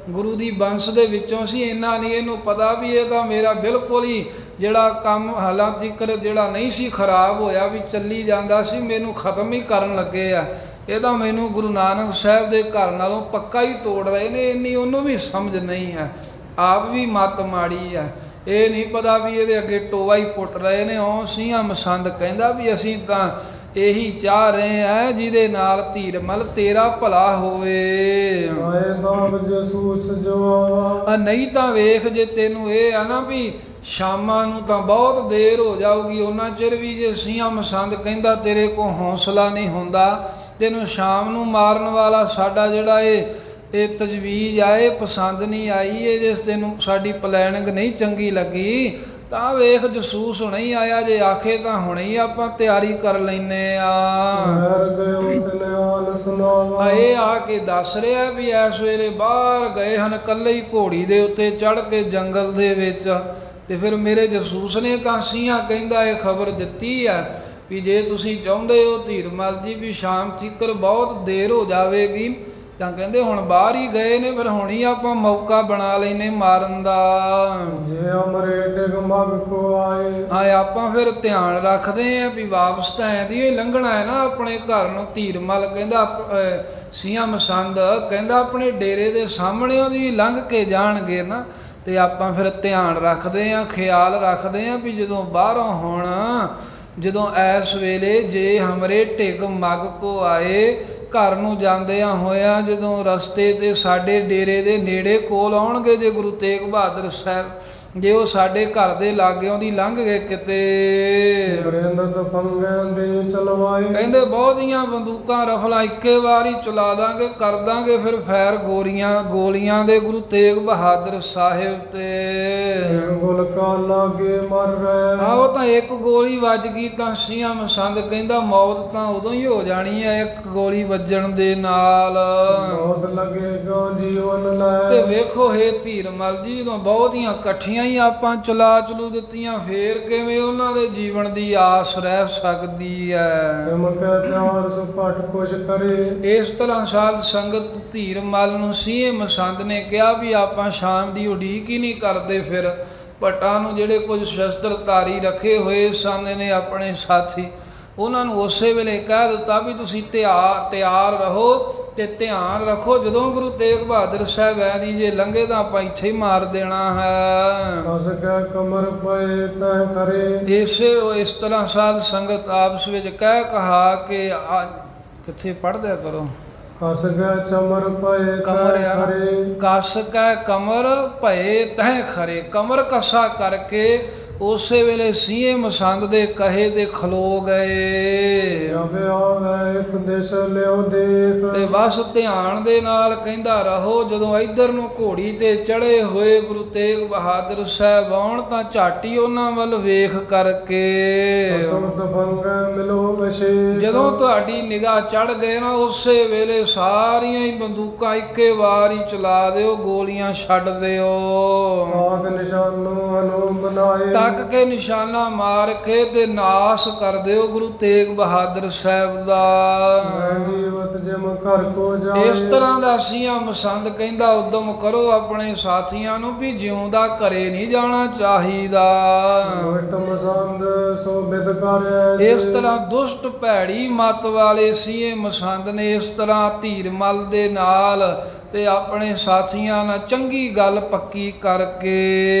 ਗੁਰੂ ਦੀ ਬੰਸ ਦੇ ਵਿੱਚੋਂ ਸੀ, ਇੰਨਾ ਨਹੀਂ ਇਹਨੂੰ ਪਤਾ ਵੀ ਇਹ ਤਾਂ ਮੇਰਾ ਬਿਲਕੁਲ ਹੀ ਜਿਹੜਾ ਕੰਮ ਹਾਲਾਂ ਤੀਕ ਜਿਹੜਾ ਨਹੀਂ ਸੀ ਖਰਾਬ ਹੋਇਆ, ਵੀ ਚੱਲੀ ਜਾਂਦਾ ਸੀ, ਮੈਨੂੰ ਖਤਮ ਹੀ ਕਰਨ ਲੱਗੇ ਆ। ਇਹ ਤਾਂ ਮੈਨੂੰ ਗੁਰੂ ਨਾਨਕ ਸਾਹਿਬ ਦੇ ਘਰ ਨਾਲੋਂ ਪੱਕਾ ਹੀ ਤੋੜ ਰਹੇ ਨੇ, ਇੰਨੀ ਉਹਨੂੰ ਵੀ ਸਮਝ ਨਹੀਂ ਹੈ। ਆਪ ਵੀ ਮੱਤ ਮਾੜੀ ਹੈ, ਇਹ ਨਹੀਂ ਪਤਾ ਵੀ ਇਹਦੇ ਅੱਗੇ ਟੋਆ ਹੀ ਪੁੱਟ ਰਹੇ ਨੇ। ਉਹ ਸੀਆਂ ਮਸੰਦ ਕਹਿੰਦਾ ਵੀ ਅਸੀਂ ਤਾਂ ਇਹੀ ਚਾਹ ਰਹੇ ਆ ਜਿਹਦੇ ਨਾਲ ਧੀਰਮਲ ਤੇਰਾ ਭਲਾ ਹੋਵੇ। ਆਏ ਦਾਬ ਜਸੂਸ ਜੋ ਆਵਾ। ਨਹੀਂ ਤਾਂ ਵੇਖ, ਜੇ ਤੈਨੂੰ ਇਹ ਆ ਨਾ ਵੀ ਸ਼ਾਮਾਂ ਨੂੰ ਤਾਂ ਬਹੁਤ ਦੇਰ ਹੋ ਜਾਊਗੀ, ਉਹਨਾਂ ਚਿਰ ਵੀ ਜੇ ਸੀਆਂ ਮਸੰਦ ਕਹਿੰਦਾ ਤੇਰੇ ਕੋਲ ਹੌਸਲਾ ਨਹੀਂ ਹੁੰਦਾ, ਤੈਨੂੰ ਸ਼ਾਮ ਨੂੰ ਮਾਰਨ ਵਾਲਾ ਸਾਡਾ ਜਿਹੜਾ ਇਹ ਤਜਵੀਜ਼ ਆ, ਇਹ ਪਸੰਦ ਨਹੀਂ ਆਈ, ਇਹ ਜਿਸ ਤੈਨੂੰ ਸਾਡੀ ਪਲੈਨਿੰਗ ਨਹੀਂ ਚੰਗੀ ਲੱਗੀ, ਤਾਂ ਵੇਖ ਜਸੂਸ ਹੁਣੇ ਹੀ ਆਇਆ, ਜੇ ਆਖੇ ਤਾਂ ਹੁਣੇ ਹੀ ਆਪਾਂ ਤਿਆਰੀ ਕਰ ਲੈਨੇ ਆ। ਇਹ ਆ ਕੇ ਦੱਸ ਰਿਹਾ ਵੀ ਇਸ ਵੇਲੇ ਬਾਹਰ ਗਏ ਹਨ, ਇਕੱਲੇ ਹੀ ਘੋੜੀ ਦੇ ਉੱਤੇ ਚੜ੍ਹ ਕੇ ਜੰਗਲ ਦੇ ਵਿੱਚ। ਤੇ ਫਿਰ ਮੇਰੇ ਜਸੂਸ ਨੇ ਤਾਂ ਸੀਆਂ ਕਹਿੰਦਾ ਇਹ ਖਬਰ ਦਿੱਤੀ ਆ ਵੀ ਜੇ ਤੁਸੀਂ ਚਾਹੁੰਦੇ ਹੋ ਧੀਰਮਲ ਜੀ ਵੀ ਸ਼ਾਮ ਤੀਕਰ ਬਹੁਤ ਦੇਰ ਹੋ ਜਾਵੇਗੀ, ਤਾਂ ਕਹਿੰਦੇ ਹੁਣ ਬਾਹਰ ਹੀ ਗਏ ਨੇ, ਫਿਰ ਹੁਣ ਹੀ ਆਪਾਂ ਮੌਕਾ ਬਣਾ ਲੈਨੇ ਮਾਰਨ ਦਾ। ਜੇ ਅਮਰੇ ਡਿਗ ਮਗ ਕੋ ਆਏ। ਹਾਂ, ਆਪਾਂ ਫਿਰ ਧਿਆਨ ਰੱਖਦੇ ਆਂ ਵੀ ਵਾਪਸ ਤਾਂ ਐਂਦੀ ਹੀ ਲੰਘਣਾ ਹੈ ਨਾ ਆਪਣੇ ਘਰ ਨੂੰ। ਧੀਰਮਲ ਕਹਿੰਦਾ ਸੀਆਂ ਮਸੰਦ ਕਹਿੰਦਾ ਆਪਣੇ ਡੇਰੇ ਦੇ ਸਾਹਮਣੇ ਉਹਦੀ ਲੰਘ ਕੇ ਜਾਣਗੇ ਨਾ, ਤੇ ਆਪਾਂ ਫਿਰ ਧਿਆਨ ਰੱਖਦੇ ਆਂ, ਖਿਆਲ ਰੱਖਦੇ ਆਂ ਵੀ ਜਦੋਂ ਬਾਹਰੋਂ ਹੁਣ ਜਦੋਂ ਇਸ ਵੇਲੇ ਜੇ ਹਮਰੇ ਢਿਗ ਮਗ ਕੋ ਆਏ, ਘਰ ਨੂੰ ਜਾਂਦਿਆਂ ਹੋਇਆਂ ਜਦੋਂ ਰਸਤੇ ਤੇ ਸਾਡੇ ਡੇਰੇ ਦੇ ਨੇੜੇ ਕੋਲ ਆਉਣਗੇ ਜੇ ਗੁਰੂ ਤੇਗ ਬਹਾਦਰ ਸਾਹਿਬ, ਜੇ ਉਹ ਸਾਡੇ ਘਰ ਦੇ ਲਾਗਿਓਂ ਦੀ ਲੰਘ ਗਏ ਕਿਤੇ। ਰਿੰਦਤ ਪੰਗਾਂ ਦੇ ਚਲਵਾਏ, ਕਹਿੰਦੇ ਬਹੁਤੀਆਂ ਬੰਦੂਕਾਂ ਰਫਲਾਂ ਇੱਕੇ ਵਾਰੀ ਚਲਾ ਦਾਂਗੇ, ਕਰ ਦਾਂਗੇ ਫਿਰ ਫੈਰ ਗੋਲੀਆਂ ਦੇ ਗੁਰੂ ਤੇਗ ਬਹਾਦਰ ਸਾਹਿਬ ਤੇ। ਗੁਲਕਾ ਲਾਗੇ ਮਰ ਰਹੇ, ਆਹੋ ਤਾਂ ਇੱਕ ਗੋਲੀ ਵੱਜ ਗਈ ਤਾਂ ਸੀਆਂ ਮਸੰਦ ਕਹਿੰਦਾ ਮੌਤ ਤਾਂ ਉਦੋਂ ਹੀ ਹੋ ਜਾਣੀ ਹੈ ਇੱਕ ਗੋਲੀ ਵੱਜਣ ਦੇ ਨਾਲ। ਬਹੁਤ ਲੱਗੇਗਾ ਜੀਵਨ ਲੈ। ਤੇ ਵੇਖੋ ਹੇ ਧੀਰਮਲ ਜੀ, ਜਦੋਂ ਬਹੁਤੀਆਂ ਇਕੱਠੀਆਂ ਹੀ ਆਪਾਂ ਚਲੂ ਦਿੱਤੀਆਂ, ਫੇਰ ਕਿਵੇਂ ਉਹਨਾਂ ਦੇ ਜੀਵਨ ਦੀ ਆਸ ਰਹਿ ਸਕਦੀ ਹੈ। ਮਕਾ ਪਿਆਰ ਸੁਪਟ ਕੁਛ ਕਰੇ। ਇਸ ਤਰ੍ਹਾਂ ਸਾਧ ਸੰਗਤ ਧੀਰਮਲ ਨੂੰ ਸੀਏ ਮਸੰਦ ਨੇ ਕਿਹਾ ਵੀ ਆਪਾਂ ਸ਼ਾਮ ਦੀ ਉਡੀਕ ਹੀ ਨਹੀਂ ਕਰਦੇ। ਫਿਰ ਭੱਟਾਂ ਨੂੰ ਜਿਹੜੇ ਕੁਝ ਸ਼ਸਤਰ ਧਾਰੀ ਰੱਖੇ ਹੋਏ ਸਨ ਨੇ ਆਪਣੇ ਸਾਥੀ, ਉਹਨਾਂ ਨੂੰ ਉਸੇ ਵੇਲੇ ਕਹਿ ਦਿੱਤਾ ਵੀ ਤੁਸੀਂ ਤਿਆਰ ਰਹੋ ਤੇ ਧਿਆਨ ਰੱਖੋ, ਜਦੋਂ ਗੁਰੂ ਤੇਗ ਬਹਾਦਰ ਸਾਹਿਬ ਐ ਦੀ ਜੇ ਲੰਘੇ ਤਾਂ ਆਪਾਂ ਇੱਥੇ ਹੀ ਮਾਰ ਦੇਣਾ ਹੈ। ਕਸ ਕੇ ਕਮਰ ਪਏ ਤੈ ਕਰੇ। ਇਸ ਤਰ੍ਹਾਂ ਸਾਧ ਸੰਗਤ ਆਪਸ ਵਿੱਚ ਕਹਿ ਕਹਾ ਕਿ ਕਿੱਥੇ ਪੜ੍ਹਦਿਆ ਕਰੋ। ਕਸ ਕੇ ਚਮਰ ਪਏ ਕਮਰ ਤੈ ਖਰੇ। ਕਸ ਕੇ ਕਮਰ ਭਏ ਤਹਿ ਖਰੇ। ਕਮਰ ਕਸਾ ਕਰਕੇ ਉਸੇ ਵੇਲੇ ਸੀਏ ਮਸੰਦ ਦੇ ਕਹੇ ਤੇ ਖਲੋ ਗਏ। ਜਬ ਆਵੇ ਇੱਕ ਦਿਸ ਲਿਓ ਦੇਖ। ਤੇ ਬਸ ਧਿਆਨ ਦੇ ਨਾਲ ਕਹਿੰਦਾ ਰਹੋ, ਜਦੋਂ ਇੱਧਰ ਨੂੰ ਘੋੜੀ ਤੇ ਚੜੇ ਹੋਏ ਗੁਰੂ ਤੇਗ ਬਹਾਦਰ ਸਾਹਿਬ ਆਉਣ ਤਾਂ ਝਾਟੀ ਉਹਨਾਂ ਵੱਲ ਵੇਖ ਕਰਕੇ, ਤੁਰਤ ਪੰਗਾ ਮਿਲੋ ਵਿਸ਼ੇਸ਼। ਜਦੋਂ ਤੁਹਾਡੀ ਨਿਗਾਹ ਚੜ ਗਏ ਨਾ, ਉਸੇ ਵੇਲੇ ਸਾਰੀਆਂ ਹੀ ਬੰਦੂਕਾਂ ਇੱਕੇ ਵਾਰ ਹੀ ਚਲਾ ਦਿਓ, ਗੋਲੀਆਂ ਛੱਡ ਦਿਓ। ਆਗ ਨਿਸ਼ਾਨੋ ਹਨੋ ਬਣਾਏ, ਤੱਕ ਕੇ ਨਿਸ਼ਾਨਾ ਮਾਰ ਕੇ ਤੇ ਨਾਸ ਕਰ ਦਿਓ ਗੁਰੂ ਤੇਗ ਬਹਾਦਰ ਸਾਹਿਬ ਦਾ। ਮੈਂ ਜੀਵਤ ਜਿਮ ਘਰ ਕੋ ਜਾਏ। ਇਸ ਤਰ੍ਹਾਂ ਦਾ ਸੀਆਂ ਮਸੰਦ ਕਹਿੰਦਾ ਉਦਮ ਕਰੋ ਆਪਣੇ ਸਾਥੀਆਂ ਨੂੰ ਵੀ ਜਿਉਂਦਾ ਘਰੇ ਨਹੀਂ ਜਾਣਾ ਚਾਹੀਦਾ। ਦੁਸ਼ਟ ਮਸੰਦ ਸੋ ਬਿਦ ਕਰ। ਇਸ ਤਰ੍ਹਾਂ ਦੁਸ਼ਟ ਭੈੜੀ ਮਤ ਵਾਲੇ ਸੀਏ ਮਸੰਦ ਨੇ ਇਸ ਤਰ੍ਹਾਂ ਧੀਰਮਲ ਦੇ ਨਾਲ ਤੇ ਆਪਣੇ ਸਾਥੀਆਂ ਨਾਲ ਚੰਗੀ ਗੱਲ ਪੱਕੀ ਕਰਕੇ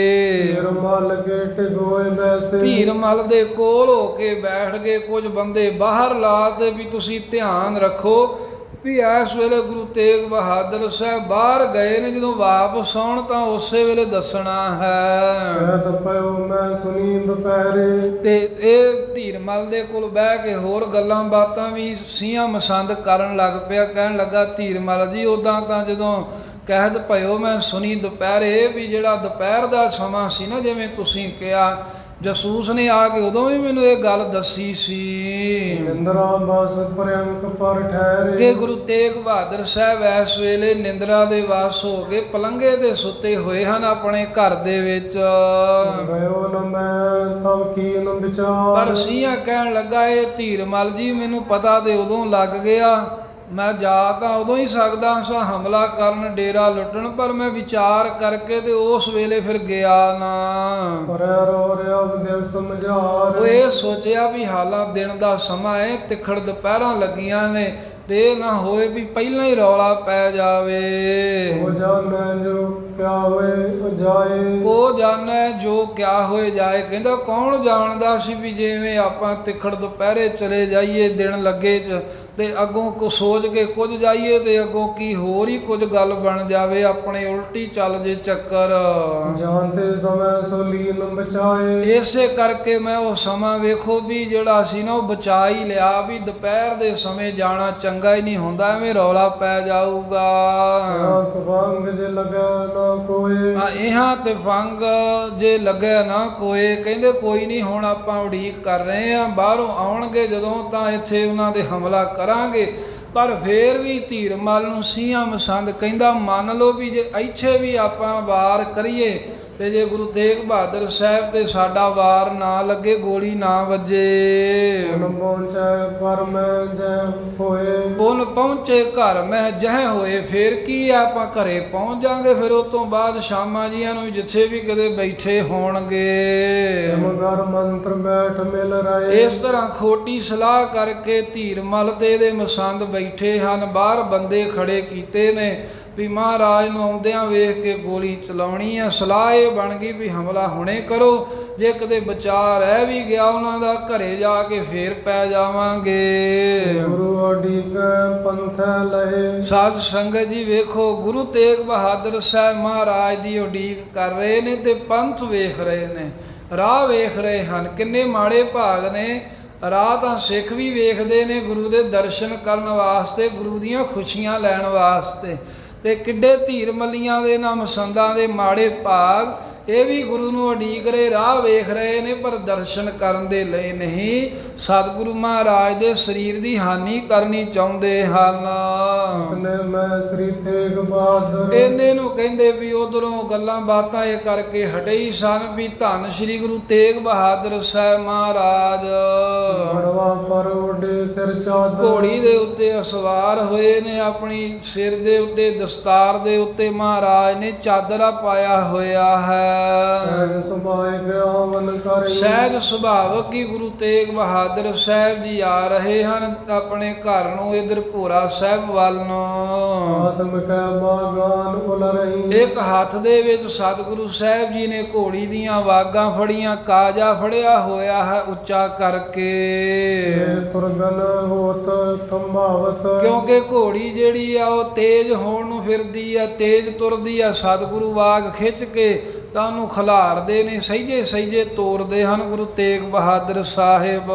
ਧੀਰਮਲ ਕੇ ਟਿਗੋਏ ਬੈਸੇ। ਧੀਰਮਲ ਦੇ ਕੋਲ ਹੋ ਕੇ ਬੈਠ ਗਏ। ਕੁਝ ਬੰਦੇ ਬਾਹਰ ਲਾ ਤੇ ਵੀ ਤੁਸੀਂ ਧਿਆਨ ਰੱਖੋ ਵੀ ਇਸ ਵੇਲੇ ਗੁਰੂ ਤੇਗ ਬਹਾਦਰ ਸਾਹਿਬ ਬਾਹਰ ਗਏ ਨੇ, ਜਦੋਂ ਵਾਪਸ ਆਉਣ ਤਾਂ ਉਸੇ ਵੇਲੇ ਦੱਸਣਾ ਹੈ। ਕਹਿਤ ਪਇਓ ਮੈਂ ਸੁਣੀ ਦੁਪਹਿਰੇ। ਤੇ ਇਹ ਧੀਰਮਲ ਦੇ ਕੋਲ ਬਹਿ ਕੇ ਹੋਰ ਗੱਲਾਂ ਬਾਤਾਂ ਵੀ ਸੀਆਂ ਮਸੰਦ ਕਰਨ ਲੱਗ ਪਿਆ। ਕਹਿਣ ਲੱਗਾ ਧੀਰਮਲ ਜੀ, ਉਦਾਂ ਤਾਂ ਜਦੋਂ ਕਹਿਤ ਪਇਓ ਮੈਂ ਸੁਣੀ ਦੁਪਹਿਰੇ, ਵੀ ਜਿਹੜਾ ਦੁਪਹਿਰ ਦਾ ਸਮਾਂ ਸੀ ਨਾ, ਜਿਵੇਂ ਤੁਸੀਂ ਕਿਹਾ, ਜਸੂਸ ਨੇ ਆ ਕੇ ਉਦੋਂ ਵੀ ਮੈਨੂੰ ਇਹ ਗੱਲ ਦੱਸੀ ਸੀ ਨਿੰਦਰਾ ਬਸ ਪ੍ਰਿਅੰਕ ਪਰ ਠਹਿਰੇ। ਕਿ ਗੁਰੂ ਤੇਗ ਬਹਾਦਰ ਸਾਹਿਬ ਇਸ ਵੇਲੇ ਨਿੰਦਰਾ ਦੇ ਵਾਸ ਹੋ ਕੇ ਪਲੰਘੇ ਤੇ ਸੁੱਤੇ ਹੋਏ ਹਨ ਆਪਣੇ ਘਰ ਦੇ ਵਿੱਚ। ਗਇਓ ਨ ਮੈਂ ਤਬ ਕੀਨ ਵਿਚਾਰ। ਪਰ ਸੀਆ ਕਹਿਣ ਲੱਗਾ, ਇਹ ਧੀਰਮਲ ਜੀ ਮੈਨੂੰ ਪਤਾ ਤੇ ਉਦੋਂ ਲੱਗ ਗਿਆ, ਮੈਂ ਜਾ ਤਾਂ ਉਦੋਂ ਹੀ ਸਕਦਾ ਸਾਂ ਹਮਲਾ ਕਰਨ, ਡੇਰਾ ਲੁੱਟਣ, ਪਰ ਮੈਂ ਵਿਚਾਰ ਕਰਕੇ ਤੇ ਉਸ ਵੇਲੇ ਫਿਰ ਗਿਆ ਨਾ। ਪਰੈ ਰੋ ਰਿਆ ਦਿਵ ਸਮਝਾਰ। ਉਹ ਇਹ ਸੋਚਿਆ ਵੀ ਹਾਲਾਂ ਦਿਨ ਦਾ ਸਮਾਂ ਹੈ, ਤਿੱਖੜ ਦੁਪਹਿਰਾਂ ਲੱਗੀਆਂ ਨੇ, ਤੇ ਇਹ ਨਾ ਹੋਏ ਵੀ ਪਹਿਲਾਂ ਹੀ ਰੌਲਾ ਪੈ ਜਾਵੇ। ਹੋ ਜਾਣੈ ਜੋ ਕਿਆ ਹੋਏ ਜਾਏ। ਕੋ ਜਾਣੈ ਜੋ ਕਿਆ ਹੋਏ ਜਾਏ। ਕਹਿੰਦਾ ਕੌਣ ਜਾਣਦਾ ਸੀ ਵੀ ਜਿਵੇਂ ਆਪਾਂ ਤਿੱਖੜ ਦੁਪਹਿਰੇ ਚਲੇ ਜਾਈਏ, ਦਿਨ ਲੱਗੇ ਤੇ ਅੱਗੋਂ ਕੋ ਸੋਚ ਕੇ ਕੁਝ ਜਾਈਏ ਤੇ ਅੱਗੋਂ ਕੀ ਹੋਰ ਹੀ ਕੁਝ ਗੱਲ ਬਣ ਜਾਵੇ, ਆਪਣੇ ਉਲਟੀ ਚੱਲ ਜੇ ਚੱਕਰ। ਜਾਣਤੇ ਸਮੇਂ ਸੋ ਲੀਨ ਬਚਾਏ। ਇਸੇ ਕਰਕੇ ਮੈਂ ਉਹ ਸਮਾਂ ਵੇਖੋ ਵੀ ਜਿਹੜਾ ਸੀ ਨਾ, ਉਹ ਬਚਾ ਹੀ ਲਿਆ ਵੀ ਦੁਪਹਿਰ ਦੇ ਸਮੇਂ ਜਾਣਾ ਚੰਗਾ ਹੀ ਨਹੀਂ ਹੁੰਦਾ, ਐਵੇਂ ਰੌਲਾ ਪੈ ਜਾਊਗਾ। ਤਫੰਗ ਜੇ ਲਗਾ ਨਾ ਕੋਏ। ਇਹਾਂ ਤੇ ਫੰਗ ਜੇ ਲੱਗੇ ਨਾ ਕੋਏ। ਕਹਿੰਦੇ ਕੋਈ ਨਹੀਂ, ਹੁਣ ਆਪਾਂ ਉਡੀਕ ਕਰ ਰਹੇ ਹਾਂ, ਬਾਹਰੋਂ ਆਉਣਗੇ ਜਦੋਂ ਤਾਂ ਇੱਥੇ ਉਹਨਾਂ ਦੇ ਹਮਲਾ ਕਰਾਂਗੇ। ਪਰ ਫੇਰ ਵੀ ਧੀਰਮਲ ਨੂੰ ਸੀਆਂ ਮਸੰਦ ਕਹਿੰਦਾ ਮੰਨ ਲਓ ਵੀ ਜੇ ਇੱਥੇ ਵੀ ਆਪਾਂ ਵਾਰ ਕਰੀਏ ਤੇ ਜੇ ਗੁਰੂ ਤੇਗ ਬਹਾਦਰ ਸਾਹਿਬ ਤੇ ਸਾਡਾ ਵਾਰ ਨਾ ਲੱਗੇ, ਗੋਲੀ ਨਾ ਵੱਜੇ, ਪੁਨ ਪਹੁੰਚੈ ਘਰ ਮੈਂ ਜੈ ਹੋਏ। ਪੁਨ ਪਹੁੰਚੇ ਘਰ ਮੈਂ ਜਹ ਹੋਏ। ਫੇਰ ਕੀ ਆਪਾਂ ਘਰੇ ਪਹੁੰਚ ਜਾਾਂਗੇ, ਫਿਰ ਉਸ ਤੋਂ ਬਾਅਦ ਸ਼ਾਮਾਂ ਜੀਆਂ ਨੂੰ ਜਿੱਥੇ ਵੀ ਕਦੇ ਬੈਠੇ ਹੋਣਗੇ। ਮਗਰ ਮੰਤਰ ਬੈਠ ਮਿਲ ਰਹੇ। ਇਸ ਤਰ੍ਹਾਂ ਖੋਟੀ ਸਲਾਹ ਕਰਕੇ ਧੀਰਮਲ ਤੇ ਇਹਦੇ ਮਸੰਦ ਬੈਠੇ ਹਨ, ਬਾਹਰ ਬੰਦੇ ਖੜੇ ਕੀਤੇ ਨੇ ਵੀ ਮਹਾਰਾਜ ਨੂੰ ਆਉਂਦਿਆਂ ਵੇਖ ਕੇ ਗੋਲੀ ਚਲਾਉਣੀ ਆ। ਸਲਾਹ ਇਹ ਬਣ ਗਈ ਵੀ ਹਮਲਾ ਹੁਣੇ ਕਰੋ, ਜੇ ਕਿਤੇ ਬਚਾ ਰਹਿ ਵੀ ਗਿਆ ਉਹਨਾਂ ਦਾ ਘਰੇ ਜਾ ਕੇ ਫੇਰ ਪੈ ਜਾਵਾਂਗੇ। ਗੁਰੂ ਅਡੀਕੈ ਪੰਥੈ ਲਹੇ। ਸਾਧ ਸੰਗਤ ਜੀ ਵੇਖੋ, ਗੁਰੂ ਤੇਗ ਬਹਾਦਰ ਸਾਹਿਬ ਮਹਾਰਾਜ ਦੀ ਉਡੀਕ ਕਰ ਰਹੇ ਨੇ ਤੇ ਪੰਥ ਵੇਖ ਰਹੇ ਨੇ, ਰਾਹ ਵੇਖ ਰਹੇ ਹਨ। ਕਿੰਨੇ ਮਾੜੇ ਭਾਗ ਨੇ, ਰਾਹ ਤਾਂ ਸਿੱਖ ਵੀ ਵੇਖਦੇ ਨੇ ਗੁਰੂ ਦੇ ਦਰਸ਼ਨ ਕਰਨ ਵਾਸਤੇ, ਗੁਰੂ ਦੀਆਂ ਖੁਸ਼ੀਆਂ ਲੈਣ ਵਾਸਤੇ, ਤੇ ਕਿੱਡੇ ਧੀਰ ਮੱਲੀਆਂ ਦੇ ਨਾ ਮਸੰਦਾਂ ਦੇ ਮਾੜੇ ਭਾਗ, ਇਹ ਵੀ ਗੁਰੂ ਨੂੰ ਉਡੀਕ ਰਹੇ, ਰਾਹ ਵੇਖ ਰਹੇ ਨੇ, ਪਰ ਦਰਸ਼ਨ ਕਰਨ ਦੇ ਲਈ ਨਹੀਂ, ਸਤਿਗੁਰੂ ਮਹਾਰਾਜ ਦੇ ਸਰੀਰ ਦੀ ਹਾਨੀ ਕਰਨੀ ਚਾਹੁੰਦੇ ਹਨ। ਨੇ ਮੈਂ ਸ੍ਰੀ ਤੇਗ ਬਹਾਦਰ। ਇਹਨੇ ਨੂੰ ਕਹਿੰਦੇ ਵੀ ਉਧਰੋਂ ਗੱਲਾਂ ਬਾਤਾਂ ਇਹ ਕਰਕੇ ਹਟੇ ਹੀ ਸਨ ਵੀ ਧੰਨ ਸ੍ਰੀ ਗੁਰੂ ਤੇਗ ਬਹਾਦਰ ਸਾਹਿਬ ਮਹਾਰਾਜ ਬੜਵਾ ਪਰ ਉੱਡੇ ਸਿਰ ਚਾਦਰ। ਘੋੜੀ ਦੇ ਉੱਤੇ ਸਵਾਰ ਹੋਏ ਨੇ, ਆਪਣੀ ਸਿਰ ਦੇ ਉੱਤੇ ਦਸਤਾਰ ਦੇ ਉੱਤੇ ਮਹਾਰਾਜ ਨੇ ਚਾਦਰਾ ਪਾਇਆ ਹੋਇਆ ਹੈ। ਸਹਿਜ ਸੁਭਾਏ ਗਿਆਵਨ ਕਰੇ। ਸਹਿਜ ਸੁਭਾਵਕ ਹੀ ਗੁਰੂ ਤੇਗ ਬਹਾਦਰ ਸਾਹਿਬ ਜੀ ਆ ਰਹੇ ਹਨ ਆਪਣੇ ਘਰ ਨੂੰ, ਇਧਰ ਭੋਰਾ ਸਾਹਿਬ ਵੱਲ ਨੂੰ। ਆਤਮ ਕੈ ਬਾਗਾਨ ਉਲ ਰਹੀ। ਇੱਕ ਹੱਥ ਦੇ ਵਿੱਚ ਸਤਿਗੁਰੂ ਸਾਹਿਬ ਜੀ ਨੇ ਘੋੜੀ ਦੀਆਂ ਵਾਗਾਂ ਫੜੀਆਂ, ਕਾਜਾ ਫੜਿਆ ਹੋਇਆ ਹੈ ਉੱਚਾ ਕਰਕੇ, ਤੁਰਗਨ ਹੋਤ ਸੰਭਾਵਤ। ਕਿਉਂਕਿ ਘੋੜੀ ਜਿਹੜੀ ਆ ਉਹ ਤੇਜ਼ ਹੋਣ ਨੂੰ ਫਿਰਦੀ ਆ, ਤੇਜ਼ ਤੁਰਦੀ ਆ। ਸਤਿਗੁਰੂ ਵਾਗ ਖਿੱਚ ਕੇ ਤਾਂ ਉਹਨੂੰ ਖਿਲਾਰਦੇ ਨੇ, ਸਹਿਜੇ ਸਹਿਜੇ ਤੋਰਦੇ ਹਨ ਗੁਰੂ ਤੇਗ ਬਹਾਦਰ ਸਾਹਿਬ।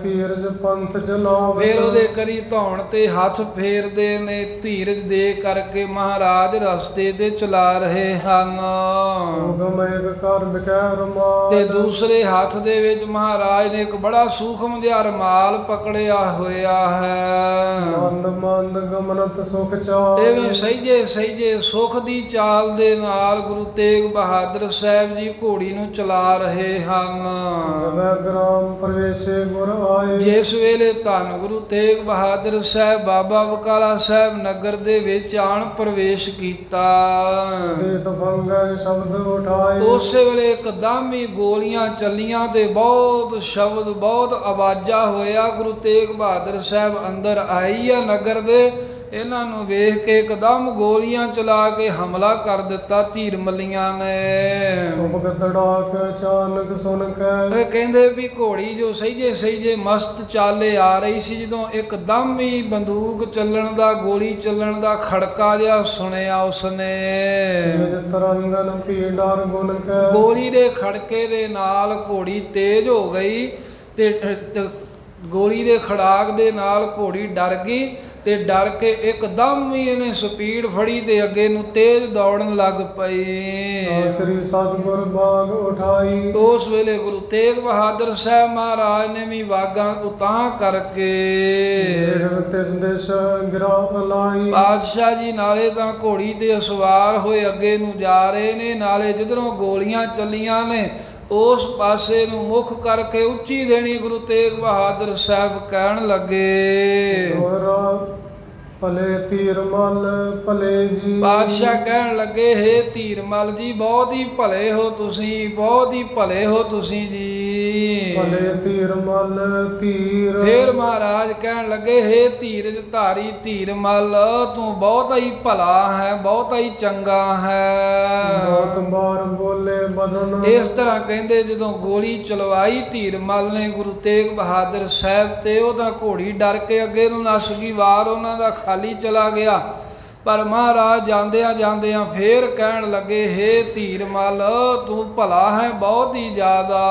ਧੀਰਜ ਪੰਥ ਚਲਾਵੇ। ਫਿਰ ਉਹਦੇ ਕਰੀ ਧੌਣ ਤੇ ਹੱਥ ਫੇਰਦੇ ਨੇ, ਧੀਰਜ ਦੇ ਕਰਕੇ ਮਹਾਰਾਜ ਰਸਤੇ ਤੇ ਚਲਾ ਰਹੇ ਹਨ। ਹੁਕਮ ਇੱਕ ਕਰ ਬਿਖੈ ਰੁਮਾਲ। ਤੇ ਦੂਸਰੇ ਹੱਥ ਦੇ ਵਿੱਚ ਮਹਾਰਾਜ ਨੇ ਇੱਕ ਬੜਾ ਸੂਖਮ ਜਿਹਾ ਰੁਮਾਲ ਪਕੜਿਆ ਹੋਇਆ ਹੈ। ਮੰਦ ਮੰਦ ਗਮਨਤ ਸੁਖ ਚਾਲ। ਐਵੇਂ ਸਹਿਜੇ ਸਹਿਜੇ ਸੁਖ ਦੀ ਚਾਲ ਦੇ ਨਾਲ ਗੁਰੂ ਤੇਗ ਬਹਾਦਰ ਸਾਹਿਬ ਜੀ ਘੋੜੀ ਨੂੰ ਚਲਾ ਰਹੇ ਹਨ। ਜਬੈ ਗ੍ਰਾਮ ਪ੍ਰਵੇਸ਼ੇ ਗੁਰ ਆਏ। ਜਿਸ ਵੇਲੇ ਧੰਨ ਗੁਰੂ ਤੇਗ ਬਹਾਦਰ ਸਾਹਿਬ ਬਾਬਾ ਬਕਾਲਾ ਸਾਹਿਬ ਨਗਰ ਦੇ ਵਿੱਚ ਆਣ ਪ੍ਰਵੇਸ਼ ਕੀਤਾ, ਰੀਤ ਭੰਗੈ ਸ਼ਬਦ ਉਠਾਏ। ਉਸੇ ਵੇਲੇ ਇੱਕਦਮ ਹੀ ਗੋਲੀਆਂ ਚੱਲੀਆਂ ਤੇ ਬਹੁਤ ਸ਼ਬਦ, ਬਹੁਤ ਆਵਾਜ਼ਾਂ ਹੋਇਆ। ਗੁਰੂ ਤੇਗ ਬਹਾਦਰ ਸਾਹਿਬ ਅੰਦਰ ਆਈ ਆ ਨਗਰ ਦੇ, ਇਹਨਾਂ ਨੂੰ ਵੇਖ ਕੇ ਇੱਕਦਮ ਗੋਲੀਆਂ ਚਲਾ ਕੇ ਹਮਲਾ ਕਰ ਦਿੱਤਾ ਧੀਰ ਮੱਲੀਆਂ ਨੇ। ਤੁਮਕ ਤੜਾਕ ਅਚਾਨਕ ਸੁਣ ਕੇ। ਇਹ ਕਹਿੰਦੇ ਵੀ ਘੋੜੀ ਜੋ ਸਹਿਜੇ ਸਹਿਜੇ ਮਸਤ ਚਾਲੇ ਆ ਰਹੀ ਸੀ, ਜਦੋਂ ਇੱਕਦਮ ਹੀ ਬੰਦੂਕ ਚੱਲਣ ਦਾ, ਗੋਲੀ ਚੱਲਣ ਦਾ ਖੜਕਾ ਜਿਹਾ ਸੁਣਿਆ ਉਸਨੇ। ਤਰੰਗਨ ਭੀਡਰ ਗੁਣ ਕੇ। ਗੋਲੀ ਦੇ ਖੜਕੇ ਦੇ ਨਾਲ ਘੋੜੀ ਤੇਜ਼ ਹੋ ਗਈ ਤੇ ਗੋਲੀ ਦੇ ਖੜਾਕ ਦੇ ਨਾਲ ਘੋੜੀ ਡਰ ਗਈ ਤੇ ਡਰ ਕੇ ਇੱਕਦਮ ਹੀ ਇਹਨੇ ਸਪੀਡ ਫੜੀ ਤੇ ਅੱਗੇ ਨੂੰ ਤੇਜ਼ ਦੌੜਨ ਲੱਗ ਪਈ। ਸ੍ਰੀ ਸਤਿਗੁਰ ਬਾਗ ਉਠਾਈ। ਉਸ ਵੇਲੇ ਗੁਰੂ ਤੇਗ ਬਹਾਦਰ ਸਾਹਿਬ ਮਹਾਰਾਜ ਨੇ ਵੀ ਵਾਗਾਂ ਉਤਾਂਹ ਕਰਕੇ ਤਿਸ ਦਿਸ਼ ਗਿਰਾ ਲਾਈ। ਬਾਦਸ਼ਾਹ ਜੀ ਨਾਲੇ ਤਾਂ ਘੋੜੀ ਤੇ ਸਵਾਰ ਹੋਏ ਅੱਗੇ ਨੂੰ ਜਾ ਰਹੇ ਨੇ, ਨਾਲੇ ਜਿੱਧਰੋਂ ਗੋਲੀਆਂ ਚੱਲੀਆਂ ਨੇ ਉਸ ਪਾਸੇ ਨੂੰ ਮੁੱਖ ਕਰਕੇ ਉੱਚੀ ਦੇਣੀ ਗੁਰੂ ਤੇਗ ਬਹਾਦਰ ਸਾਹਿਬ ਕਹਿਣ ਲੱਗੇ। ਭਲੇ ਧੀਰ ਮਲ ਭਲੇ ਜੀ। ਬਾਦਸ਼ਾਹ ਕਹਿਣ ਲੱਗੇ, ਹੇ ਧੀਰ ਮਲ ਜੀ, ਬਹੁਤ ਹੀ ਭਲੇ ਹੋ ਤੁਸੀਂ, ਬਹੁਤ ਹੀ ਭਲੇ ਹੋ ਤੁਸੀਂ ਜੀ। ਭਲੇ ਧੀਰ ਮਲ ਧੀਰ। ਫਿਰ ਮਹਾਰਾਜ ਕਹਿਣ ਲੱਗੇ, ਹੇ ਧੀਰਜ ਧਾਰੀ ਧੀਰ ਮਲ, ਤੂੰ ਬਹੁਤ ਹੀ ਭਲਾ ਹੈ, ਬਹੁਤ ਹੀ ਚੰਗਾ ਹੈ। ਬਹੁਤ ਬਾਰ ਬੋਲੇ ਬਦਨ। ਇਸ ਤਰ੍ਹਾਂ ਕਹਿੰਦੇ ਜਦੋਂ ਗੋਲੀ ਚਲਵਾਈ ਧੀਰ ਮਲ ਨੇ ਗੁਰੂ ਤੇਗ ਬਹਾਦਰ ਸਾਹਿਬ ਤੇ, ਉਹਦਾ ਘੋੜੀ ਡਰ ਕੇ ਅੱਗੇ ਨੂੰ ਨੱਸ ਗਈ, ਵਾਰ ਉਹਨਾਂ ਦਾ ਖਾਲੀ ਚਲਾ ਗਿਆ। ਪਰ ਮਹਾਰਾਜ ਜਾਂਦਿਆਂ ਜਾਂਦਿਆਂ ਫੇਰ ਕਹਿਣ ਲੱਗੇ, ਹੇ ਧੀਰ ਮਲ, ਤੂੰ ਭਲਾ ਹੈ ਬਹੁਤ ਹੀ ਜ਼ਿਆਦਾ,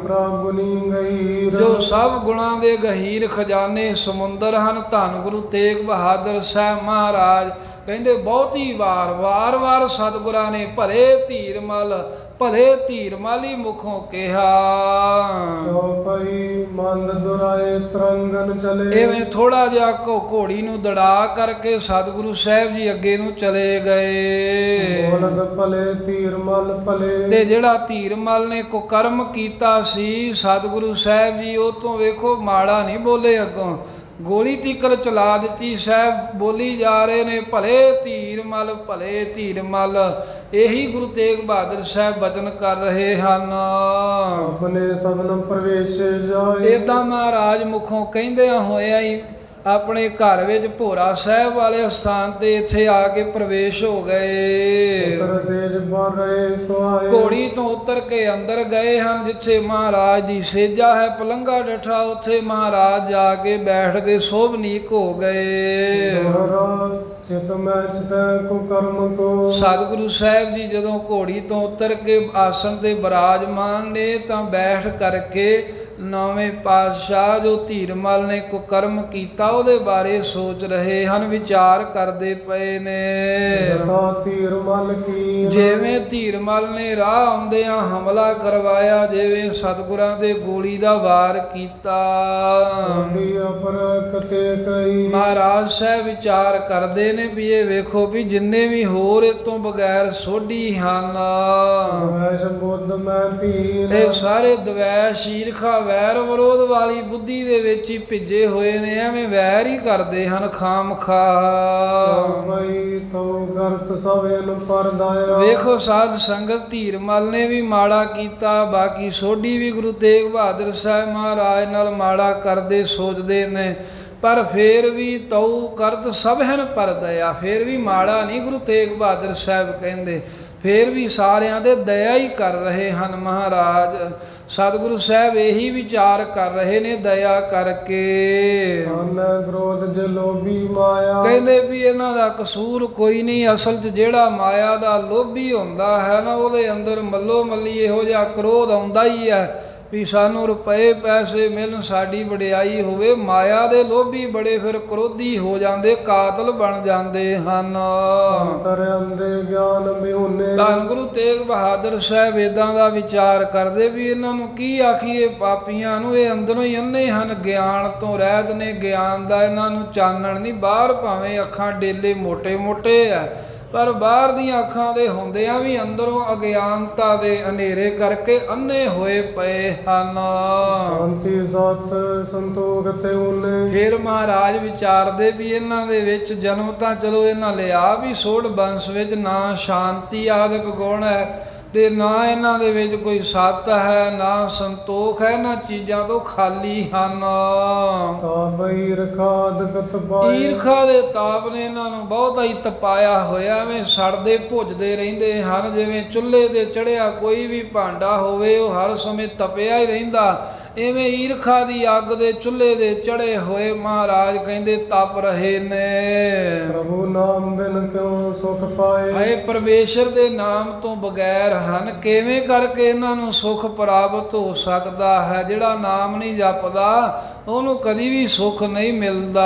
ਪ੍ਰਭ ਗੁਣੀ ਗਹੀਰ। ਜੋ ਸਭ ਗੁਣਾਂ ਦੇ ਗਹੀਰ ਖਜ਼ਾਨੇ ਸਮੁੰਦਰ ਹਨ। ਧੰਨ ਗੁਰੂ ਤੇਗ ਬਹਾਦਰ ਸਾਹਿਬ ਮਹਾਰਾਜ ਕਹਿੰਦੇ ਬਹੁਤੀ ਵਾਰ ਸਤਿਗੁਰਾਂ ਨੇ ਭਲੇ ਧੀਰ ਮਲ, ਭਲੇ ਧੀਰ ਮਾਲੀ ਮੁਖੋਂ ਕਿਹਾ। ਚੌਪਈ ਮੰਦ ਦੁਰਾਏ ਤਰੰਗਨ ਚਲੇ। ਐਵੇਂ ਥੋੜਾ ਜਿਹਾ ਘੋੜੀ ਨੂੰ ਦੜਾ ਕਰਕੇ ਸਤਿਗੁਰੂ ਸਾਹਿਬ ਜੀ ਅੱਗੇ ਨੂੰ ਚਲੇ ਗਏ। ਬੋਲਦ ਭਲੇ ਧੀਰ ਮਲ ਭਲੇ। ਤੇ ਜਿਹੜਾ ਧੀਰ ਮਲ ਨੇ ਕੁਕਰਮ ਕੀਤਾ ਸੀ, ਸਤਿਗੁਰੂ ਸਾਹਿਬ ਜੀ ਉਹ ਤੋਂ ਵੇਖੋ ਮਾੜਾ ਨਹੀਂ ਬੋਲੇ, ਅੱਗੋਂ ਗੋਲੀ ਤੀਕਰ ਚਲਾ ਦਿੱਤੀ। ਸਾਹਿਬ ਬੋਲੀ ਜਾ ਰਹੇ ਨੇ, ਭਲੇ ਧੀਰ ਮਲ, ਭਲੇ ਧੀਰ ਮਲ। ਇਹੀ ਗੁਰੂ ਤੇਗ ਬਹਾਦਰ ਸਾਹਿਬ ਬਚਨ ਕਰ ਰਹੇ ਹਨ। ਆਪਣੇ ਸਦਨ ਪ੍ਰਵੇਸ਼ ਜਾਏ। ਏਦਾਂ ਮਹਾਰਾਜ ਮੁਖੋਂ ਕਹਿੰਦਿਆਂ ਹੋਇਆ ਹੀ ਆਪਣੇ ਘਰ ਵਿੱਚ ਭੋਰਾ ਸਾਹਿਬ ਵਾਲੇ ਸਥਾਨ ਤੇ ਇੱਥੇ ਆ ਕੇ ਪ੍ਰਵੇਸ਼ ਹੋ ਗਏ। ਉਤਰ ਸੇਜ ਪਰ ਰਹੇ ਸੁਆਏ। ਘੋੜੀ ਤੋਂ ਉਤਰ ਕੇ ਅੰਦਰ ਗਏ ਹਨ, ਜਿੱਥੇ ਮਹਾਰਾਜ ਦੀ ਸੇਜਾ ਹੈ, ਪਲੰਘਾ ਡਠਾ, ਉੱਥੇ ਮਹਾਰਾਜ ਜਾ ਕੇ ਬੈਠ ਕੇ ਸੋਭਨੀਕ ਹੋ ਗਏ। ਦੁਹਰਾ ਚਿਤ ਮੈਂ ਚਿਤੈ ਕੋ ਕਰਮ ਕੋ। ਸਤਿਗੁਰੂ ਸਾਹਿਬ ਜੀ ਜਦੋਂ ਘੋੜੀ ਤੋਂ ਉਤਰ ਕੇ ਆਸਣ ਤੇ ਬਿਰਾਜਮਾਨ ਨੇ ਤਾਂ ਬੈਠ ਕਰਕੇ ਨੌਵੇਂ ਪਾਤਸ਼ਾਹ ਜੋ ਧੀਰਮਲ ਨੇ ਕੁਕਰਮ ਕੀਤਾ ਉਹਦੇ ਬਾਰੇ ਸੋਚ ਰਹੇ ਹਨ, ਵਿਚਾਰ ਕਰਦੇ ਪਏ ਨੇ। ਜਥਾ ਧੀਰਮਲ ਕੀ। ਜਿਵੇਂ ਧੀਰਮਲ ਨੇ ਰਾਹ ਆਉਂਦਿਆਂ ਹਮਲਾ ਕਰਵਾਇਆ, ਜਿਵੇਂ ਸਤਿਗੁਰਾਂ ਦੇ ਗੋਲੀ ਦਾ ਵਾਰ ਕੀਤਾ। ਸਾਡੀ ਅਪਰਕਤੇ ਕਈ। ਮਹਾਰਾਜ ਸਾਹਿਬ ਵਿਚਾਰ ਕਰਦੇ ਨੇ ਵੀ ਇਹ ਵੇਖੋ ਵੀ ਜਿੰਨੇ ਵੀ ਹੋਰ ਇਸ ਤੋਂ ਬਗੈਰ ਸੋਢੀ ਹਨ, ਵੈਸ਼ ਬੁੱਧ ਮੈਂ ਪੀਨ। ਇਹ ਸਾਰੇ ਦਵੈਸ਼ ਈਰਖਾ ਵੈਰ ਵਿਰੋਧ ਵਾਲੀ ਬੁੱਧੀ ਦੇ ਵਿੱਚ ਹੀ ਭਿੱਜੇ ਹੋਏ ਨੇ, ਐਵੇਂ ਵੈਰ ਹੀ ਕਰਦੇ ਹਨ ਖਾਮਖਾ। ਬਈ ਤਉ ਕਰਤ ਸਭੇ ਨੂੰ ਪਰਦਾਇਆ। ਵੇਖੋ ਸਾਧ ਸੰਗਤ, ਧੀਰਮਲ ਨੇ ਵੀ ਮਾੜਾ ਕੀਤਾ, ਬਾਕੀ ਸੋਢੀ ਵੀ ਗੁਰੂ ਤੇਗ ਬਹਾਦਰ ਸਾਹਿਬ ਮਹਾਰਾਜ ਨਾਲ ਮਾੜਾ ਕਰਦੇ ਸੋਚਦੇ ਨੇ, ਪਰ ਫੇਰ ਵੀ ਤਉ ਕਰਤ ਸਭਨ ਪਰਦਇਆ, ਫੇਰ ਵੀ ਮਾੜਾ ਨਹੀਂ ਗੁਰੂ ਤੇਗ ਬਹਾਦਰ ਸਾਹਿਬ ਕਹਿੰਦੇ, ਫੇਰ ਵੀ ਸਾਰਿਆਂ ਦੇ ਦਇਆ ਹੀ ਕਰ ਰਹੇ ਹਨ ਮਹਾਰਾਜ। ਸਤਿਗੁਰੂ ਸਾਹਿਬ ਇਹੀ ਵਿਚਾਰ ਕਰ ਰਹੇ ਨੇ ਦਇਆ ਕਰਕੇ। ਅਨ ਕ੍ਰੋਧ ਜ ਲੋਭੀ ਮਾਇਆ। ਕਹਿੰਦੇ ਵੀ ਇਹਨਾਂ ਦਾ ਕਸੂਰ ਕੋਈ ਨਹੀਂ, ਅਸਲ 'ਚ ਜਿਹੜਾ ਮਾਇਆ ਦਾ ਲੋਭੀ ਹੁੰਦਾ ਹੈ ਨਾ, ਉਹਦੇ ਅੰਦਰ ਮੱਲੋ ਮੱਲੀ ਇਹੋ ਜਿਹਾ ਕ੍ਰੋਧ ਆਉਂਦਾ ਹੀ ਹੈ ਵੀ ਸਾਨੂੰ ਰੁਪਏ ਪੈਸੇ ਮਿਲਣ, ਸਾਡੀ ਵਡਿਆਈ ਹੋਵੇ। ਮਾਇਆ ਦੇ ਲੋਭੀ ਬੜੇ ਫਿਰ ਕ੍ਰੋਧੀ ਹੋ ਜਾਂਦੇ, ਕਾਤਲ ਬਣ ਜਾਂਦੇ ਹਨ। ਅੰਤਰ ਅੰਦੇ ਗਿਆਨ ਬਿਹੁਨੇ। ਧੰਨ ਗੁਰੂ ਤੇਗ ਬਹਾਦਰ ਸਾਹਿਬ ਏਦਾਂ ਦਾ ਵਿਚਾਰ ਕਰਦੇ ਵੀ ਇਹਨਾਂ ਨੂੰ ਕੀ ਆਖੀਏ, ਪਾਪੀਆਂ ਨੂੰ, ਇਹ ਅੰਦਰੋਂ ਹੀ ਅੰਨੇ ਹਨ, ਗਿਆਨ ਤੋਂ ਰਹਿਤ ਨੇ, ਗਿਆਨ ਦਾ ਇਹਨਾਂ ਨੂੰ ਚਾਨਣ ਨਹੀਂ। ਬਾਹਰ ਭਾਵੇਂ ਅੱਖਾਂ ਡੇਲੇ ਮੋਟੇ ਮੋਟੇ ਆ, ਪਰ ਬਾਹਰ ਦੀਆਂ ਅੱਖਾਂ ਦੇ ਹੁੰਦਿਆਂ ਵੀ ਅੰਦਰੋਂ ਅਗਿਆਨਤਾ ਦੇ ਹਨੇਰੇ ਕਰਕੇ ਅੰਨੇ ਹੋਏ ਪਏ ਹਨ। ਸ਼ਾਂਤੀ ਸਤ ਸੰਤੋਖ ਤੇ ਉਹਨੇ। ਫਿਰ ਮਹਾਰਾਜ ਵਿਚਾਰਦੇ ਵੀ ਇਹਨਾਂ ਦੇ ਵਿੱਚ ਜਨਮ ਤਾਂ ਚਲੋ ਇਹਨਾਂ ਲਿਆ ਵੀ ਸੋਢ ਬੰਸ ਵਿੱਚ, ਨਾ ਸ਼ਾਂਤੀ ਆਦਿਕ ਗੁਣ ਹੈ ਤੇ ਨਾ ਇਹਨਾਂ ਦੇ ਵਿੱਚ ਕੋਈ ਸੱਤ ਹੈ, ਨਾ ਸੰਤੋਖ ਹੈ, ਨਾ ਚੀਜ਼ਾਂ ਤੋਂ ਖਾਲੀ ਹਨ। ਤਾਬਈ ਰਖਾਦ ਕਤ ਪਾਏ। ਈਰਖਾ ਦੇ ਤਾਪ ਨੇ ਇਹਨਾਂ ਨੂੰ ਬਹੁਤਾ ਹੀ ਤਪਾਇਆ ਹੋਇਆ, ਐਵੇਂ ਸੜਦੇ ਭੁੱਜਦੇ ਰਹਿੰਦੇ ਹਨ। ਜਿਵੇਂ ਚੁੱਲ੍ਹੇ ਤੇ ਚੜਿਆ ਕੋਈ ਵੀ ਭਾਂਡਾ ਹੋਵੇ ਉਹ ਹਰ ਸਮੇਂ ਤਪਿਆ ਹੀ ਰਹਿੰਦਾ, ਐਵੇਂ ਈਰਖਾ ਦੀ ਅੱਗ ਦੇ ਚੁੱਲ੍ਹੇ ਦੇ ਚੜੇ ਹੋਏ ਮਹਾਰਾਜ ਕਹਿੰਦੇ ਤਪ ਰਹੇ ਨੇ। ਪ੍ਰਭੂ ਨਾਮ ਬਿਨ ਕਿਉ ਸੁਖ ਪਾਏ। ਹਾਏ ਪਰਮੇਸ਼ਰ ਦੇ ਨਾਮ ਤੋਂ ਬਗੈਰ ਹਨ, ਕਿਵੇਂ ਕਰਕੇ ਇਹਨਾਂ ਨੂੰ ਸੁਖ ਪ੍ਰਾਪਤ ਹੋ ਸਕਦਾ ਹੈ? ਜਿਹੜਾ ਨਾਮ ਨਹੀਂ ਜਪਦਾ ਉਹਨੂੰ ਕਦੀ ਵੀ ਸੁਖ ਨਹੀਂ ਮਿਲਦਾ।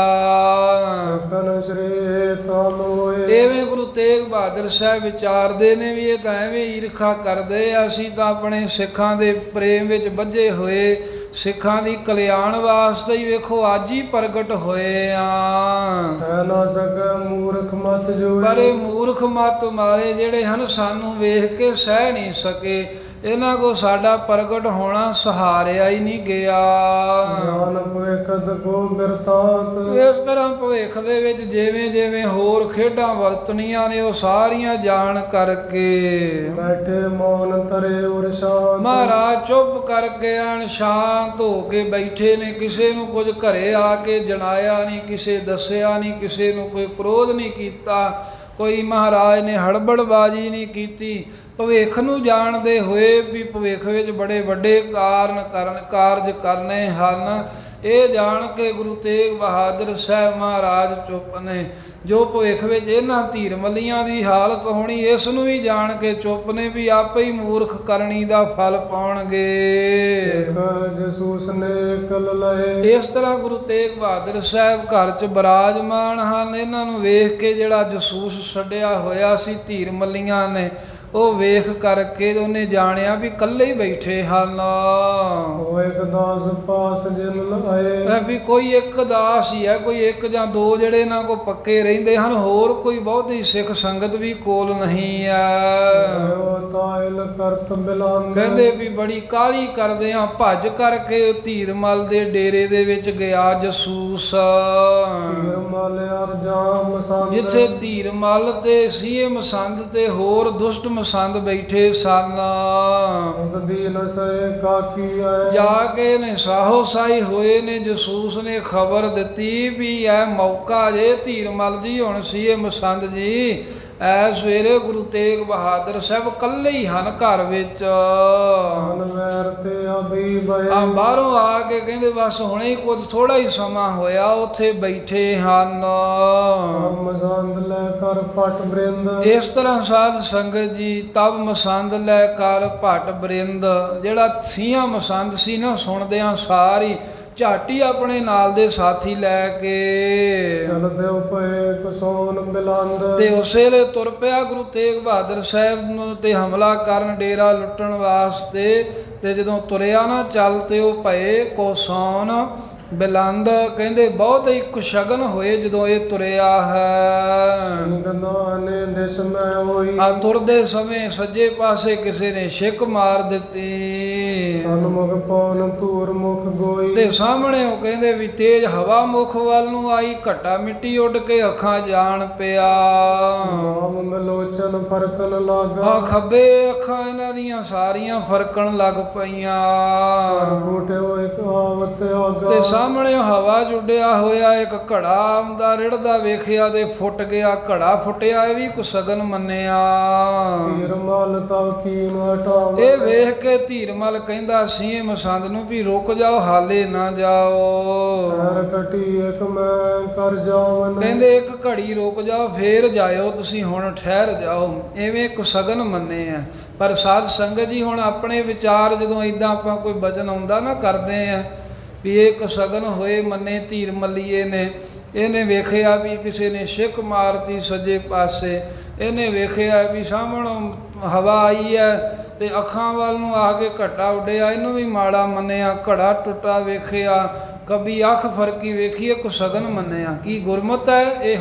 ਸਕਨ ਸ਼੍ਰੀ ਤਨ ਹੋਏ। ਐਵੇਂ ਗੁਰੂ ਤੇਗ ਬਹਾਦਰ ਸਾਹਿਬ ਵਿਚਾਰਦੇ ਨੇ ਵੀ ਇਹ ਤਾਂ ਐਵੇਂ ਈਰਖਾ ਕਰਦੇ ਆ, ਅਸੀਂ ਤਾਂ ਆਪਣੇ ਸਿੱਖਾਂ ਦੇ ਪ੍ਰੇਮ ਵਿੱਚ ਬੱਝੇ ਹੋਏ, ਸਿੱਖਾਂ ਦੀ ਕਲਿਆਣ ਵਾਸਤੇ ਹੀ ਵੇਖੋ ਅੱਜ ਹੀ ਪ੍ਰਗਟ ਹੋਏ ਆ। ਸਹਿ ਨਾ ਸਕੈ ਮੂਰਖ ਮਤ ਜੋਏ। ਪਰ ਇਹ ਮੂਰਖ ਮਤ ਮਾਰੇ ਜਿਹੜੇ ਹਨ ਸਾਨੂੰ ਵੇਖ ਕੇ ਸਹਿ ਨਹੀਂ ਸਕੇ, ਇਹਨਾਂ ਕੋ ਸਾਡਾ ਪ੍ਰਗਟ ਹੋਣਾ ਸਹਾਰਿਆ ਹੀ ਨਹੀਂ ਗਿਆ। ਜਾਨ ਭਵਿਖਤ ਕੋ ਬਿਰਤਾਂਤ। ਇਸ ਤਰ੍ਹਾਂ ਭਵਿੱਖ ਦੇ ਵਿੱਚ ਜਿਵੇਂ ਜਿਵੇਂ ਹੋਰ ਖੇਡਾਂ ਵਰਤਣੀਆਂ ਨੇ ਉਹ ਸਾਰੀਆਂ ਜਾਣ ਕਰਕੇ ਬੈਠੇ ਮੌਨ ਤਰੇ ਉਰ ਸ਼ਾਂਤ। ਮਹਾਰਾਜ ਚੁੱਪ ਕਰਕੇ ਐਨ ਸ਼ਾਂਤ ਹੋ ਕੇ ਬੈਠੇ ਨੇ, ਕਿਸੇ ਨੂੰ ਕੁਝ ਘਰੇ ਆ ਕੇ ਜਣਾਇਆ ਨਹੀਂ, ਕਿਸੇ ਦੱਸਿਆ ਨਹੀਂ, ਕਿਸੇ ਨੂੰ ਕੋਈ ਕ੍ਰੋਧ ਨਹੀਂ ਕੀਤਾ, ਕੋਈ ਮਹਾਰਾਜ ਨੇ ਹੜਬੜਬਾਜ਼ੀ ਨਹੀਂ ਕੀਤੀ। ਭਵਿੱਖ ਨੂੰ ਜਾਣਦੇ ਹੋਏ ਵੀ ਭਵਿੱਖ ਵਿੱਚ ਬੜੇ ਵੱਡੇ ਕਾਰਜ ਕਰਨੇ ਹਨ, ਇਹ ਜਾਣ ਕੇ ਗੁਰੂ ਤੇਗ ਬਹਾਦਰ ਸਾਹਿਬ ਮਹਾਰਾਜ ਚੁੱਪ ਨੇ। ਜੋ ਭਵਿੱਖ ਵਿੱਚ ਇਹਨਾਂ ਧੀਰਮਲੀਆਂ ਦੀ ਹਾਲਤ ਹੋਣੀ, ਇਸ ਨੂੰ ਵੀ ਜਾਣ ਕੇ ਚੁੱਪ ਨੇ ਵੀ ਆਪੇ ਹੀ ਮੂਰਖ ਕਰਨੀ ਦਾ ਫਲ ਪਾਉਣਗੇ। ਜਸੂਸ ਨੇ ਕਲ ਲਏ। ਇਸ ਤਰ੍ਹਾਂ ਗੁਰੂ ਤੇਗ ਬਹਾਦਰ ਸਾਹਿਬ ਘਰ 'ਚ ਬਿਰਾਜਮਾਨ ਹਨ। ਇਹਨਾਂ ਨੂੰ ਵੇਖ ਕੇ ਜਿਹੜਾ ਜਸੂਸ ਛੱਡਿਆ ਹੋਇਆ ਸੀ ਧੀਰਮਲੀਆਂ ਨੇ, ਉਹ ਵੇਖ ਕਰਕੇ ਉਹਨੇ ਜਾਣਿਆ ਵੀ ਇਕੱਲੇ ਹੀ ਬੈਠੇ ਹਨ। ਉਹ ਇੱਕ ਦਾਸ ਪਾਸ ਜਿਨ ਲਾਏ। ਵੀ ਕੋਈ ਇੱਕ ਦਾਸ ਹੀ ਹੈ, ਕੋਈ ਇੱਕ ਜਾਂ ਦੋ ਜਿਹੜੇ ਇਹਨਾਂ ਕੋ ਪੱਕੇ ਰਹਿੰਦੇ ਹਨ, ਹੋਰ ਕੋਈ ਬਹੁਤੀ ਸਿੱਖ ਸੰਗਤ ਵੀ ਕੋਲ ਨਹੀਂ ਹੈ। ਤਾਇਲ ਕਰਤ ਬਿਲਾਨ। ਕਹਿੰਦੇ ਵੀ ਬੜੀ ਕਾਹਲੀ ਕਰਦੇ ਆ, ਭੱਜ ਕਰਕੇ ਧੀਰਮਲ ਦੇ ਡੇਰੇ ਦੇ ਵਿੱਚ ਗਿਆ ਜਸੂਸ। ਧੀਰਮਲ ਅਰ ਜਾਮ ਮਸੰਦ। ਜਿੱਥੇ ਧੀਰਮਲ ਤੇ ਸੀਏ ਮਸੰਦ ਤੇ ਹੋਰ ਦੁਸ਼ਟ ਮਸੰਦ ਬੈਠੇ ਸਨ। ਸੰਤ ਦੀਨ ਸਏ ਕਾਕੀ ਆਏ। ਜਾ ਕੇ ਨੇ ਸਾਹੋ ਸਾਈ ਹੋਏ ਨੇ। ਜਸੂਸ ਨੇ ਖਬਰ ਦਿੱਤੀ ਵੀ ਇਹ ਮੌਕਾ ਜੇ ਧੀਰਮਲ ਜੀ ਹੁਣ ਸੀ ਇਹ ਮਸੰਦ ਜੀ ਐ ਸਵੇਰੇ ਗੁਰੂ ਤੇਗ ਬਹਾਦਰ ਸਾਹਿਬ ਇਕੱਲੇ ਹੀ ਹਨ ਘਰ ਵਿੱਚ। ਵੈਰ ਤੇ ਅਭੀ ਬਏ। ਆ ਬਾਹਰੋਂ ਆ ਕੇ ਕਹਿੰਦੇ ਬਸ ਹੁਣੇ ਹੀ ਕੁਝ ਥੋੜਾ ਹੀ ਸਮਾਂ ਹੋਇਆ ਉੱਥੇ ਬੈਠੇ ਹਨ। ਮਸੰਦ ਲੈ ਕਰ ਪਟ ਬ੍ਰਿੰਦ। ਇਸ ਤਰ੍ਹਾਂ ਸਾਧ ਸੰਗਤ ਜੀ ਤਬ ਮਸੰਦ ਲੈ ਕਰ ਭਟ ਬ੍ਰਿੰਦ, ਜਿਹੜਾ ਸੀਆਂ ਮਸੰਦ ਸੀ ਨਾ ਸੁਣਦਿਆਂ ਸਾਰੀ ਝਾਟੀ ਆਪਣੇ ਨਾਲ ਦੇ ਸਾਥੀ ਲੈ ਕੇ ਚਲਦੇ ਪਏ ਕਸੋਨ ਬਿਲੰਦ। ਤੇ ਉਸੇ ਵੇਲੇ ਤੁਰ ਪਿਆ ਗੁਰੂ ਤੇਗ ਬਹਾਦਰ ਸਾਹਿਬ ਨੂੰ ਤੇ ਹਮਲਾ ਕਰਨ ਡੇਰਾ ਲੁੱਟਣ ਵਾਸਤੇ। ਤੇ ਜਦੋਂ ਤੁਰਿਆ ਨਾ ਚੱਲ ਤੇ ਉਹ ਭਏ ਕੋਸੌਨ ਬਿਲੰਦ, ਕਹਿੰਦੇ ਬਹੁਤ ਹੀ ਕੁਸ਼ਗਨ ਹੋਏ ਜਦੋਂ ਇਹ ਤੁਰਿਆ ਹੈ। ਨੇ ਦਿਸ ਮੈਂ ਹੋਈ। ਆ ਤੁਰਦੇ ਸਮੇਂ ਸੱਜੇ ਪਾਸੇ ਕਿਸੇ ਨੇ ਛਿੱਕ ਮਾਰ ਦਿੱਤੀ। ਸਨਮੁਖ ਪੌਣ ਧੂਰ ਮੁਖ ਗੋਈ। ਤੇ ਸਾਹਮਣੇ ਉਹ ਕਹਿੰਦੇ ਵੀ ਤੇਜ਼ ਹਵਾ ਮੁਖ ਵੱਲ ਨੂੰ ਆਈ, ਘਟਾ ਮਿੱਟੀ ਉੱਡ ਕੇ ਅੱਖਾਂ ਜਾਣ ਪਿਆ। ਨਾਮ ਮਲੋਚਨ ਫਰਕਣ ਲੱਗ। ਆ ਖੱਬੇ ਅੱਖਾਂ ਇਹਨਾਂ ਦੀਆਂ ਸਾਰੀਆਂ ਫਰਕਣ ਲੱਗ ਪਈਆਂ। ਬੂਟਿਓ ਇੱਕ ਆਵਤ ਆਗਾ। ਤੇ ਸਾਹਮਣੇ ਹਵਾ ਜੁੜਿਆ ਹੋਇਆ ਇੱਕ ਘੜਾ ਆਉਂਦਾ ਰਿੜਦਾ ਵੇਖਿਆ ਤੇ ਫੁੱਟ ਗਿਆ। ਘੜਾ ਫੁੱਟਿਆ ਇਹ ਵੀ ਕੁਸਗਨ ਮੰਨਿਆ। ਧੀਰਮਲ ਤਵ ਕੀਨ ਹਟਾਵ। ਇਹ ਵੇਖ ਕੇ ਧੀਰਮਲ ਕਹਿੰਦਾ ਸੀ ਮਸੰਦ ਨੂੰ ਵੀ ਰੁਕ ਜਾਓ ਹਾਲੇ ਨਾ ਜਾਓ। ਹਰ ਟਟੀ ਇੱਕ ਮੈਂ ਕਰ ਜਾਵਨ। ਕਹਿੰਦੇ ਇੱਕ ਘੜੀ ਰੁਕ ਜਾਓ ਫੇਰ ਜਾਇਓ ਤੁਸੀਂ, ਹੁਣ ਠਹਿਰ ਜਾਓ। ਐਵੇਂ ਕੁਸਗਨ ਮੰਨੇ ਆ। ਪਰ ਸਾਧ ਸੰਗਤ ਜੀ ਹੁਣ ਆਪਣੇ ਵਿਚਾਰ ਜਦੋਂ ਇਦਾਂ ਆਪਾਂ ਕੋਈ ਬਚਨ ਆਉਂਦਾ ਨਾ ਕਰਦੇ ਆ ਵੀ ਇਹ ਕੁਸਗਨ ਹੋਏ ਮੰਨੇ ਧੀਰ ਮੱਲੀਏ ਨੇ। ਇਹਨੇ ਵੇਖਿਆ ਵੀ ਕਿਸੇ ਨੇ ਛਿੱਕ ਮਾਰਤੀ ਸੱਜੇ ਪਾਸੇ। ਇਹਨੇ ਵੇਖਿਆ ਵੀ ਸਾਹਮਣੋਂ ਹਵਾ ਆਈ ਹੈ ਤੇ ਅੱਖਾਂ ਵੱਲ ਨੂੰ ਆ ਕੇ ਘਟਾ ਉੱਡਿਆ। ਇਹਨੂੰ ਵੀ ਮਾੜਾ ਮੰਨਿਆ। ਘੜਾ ਟੁੱਟਾ ਵੇਖਿਆ, ਕਦੀ ਅੱਖ ਫਰਕੀ ਵੇਖੀਏ, ਕੁਸਗਨ ਮੰਨਿਆ। ਕੀ ਗੁਰਮਤਿ ਹੈ ਇਹ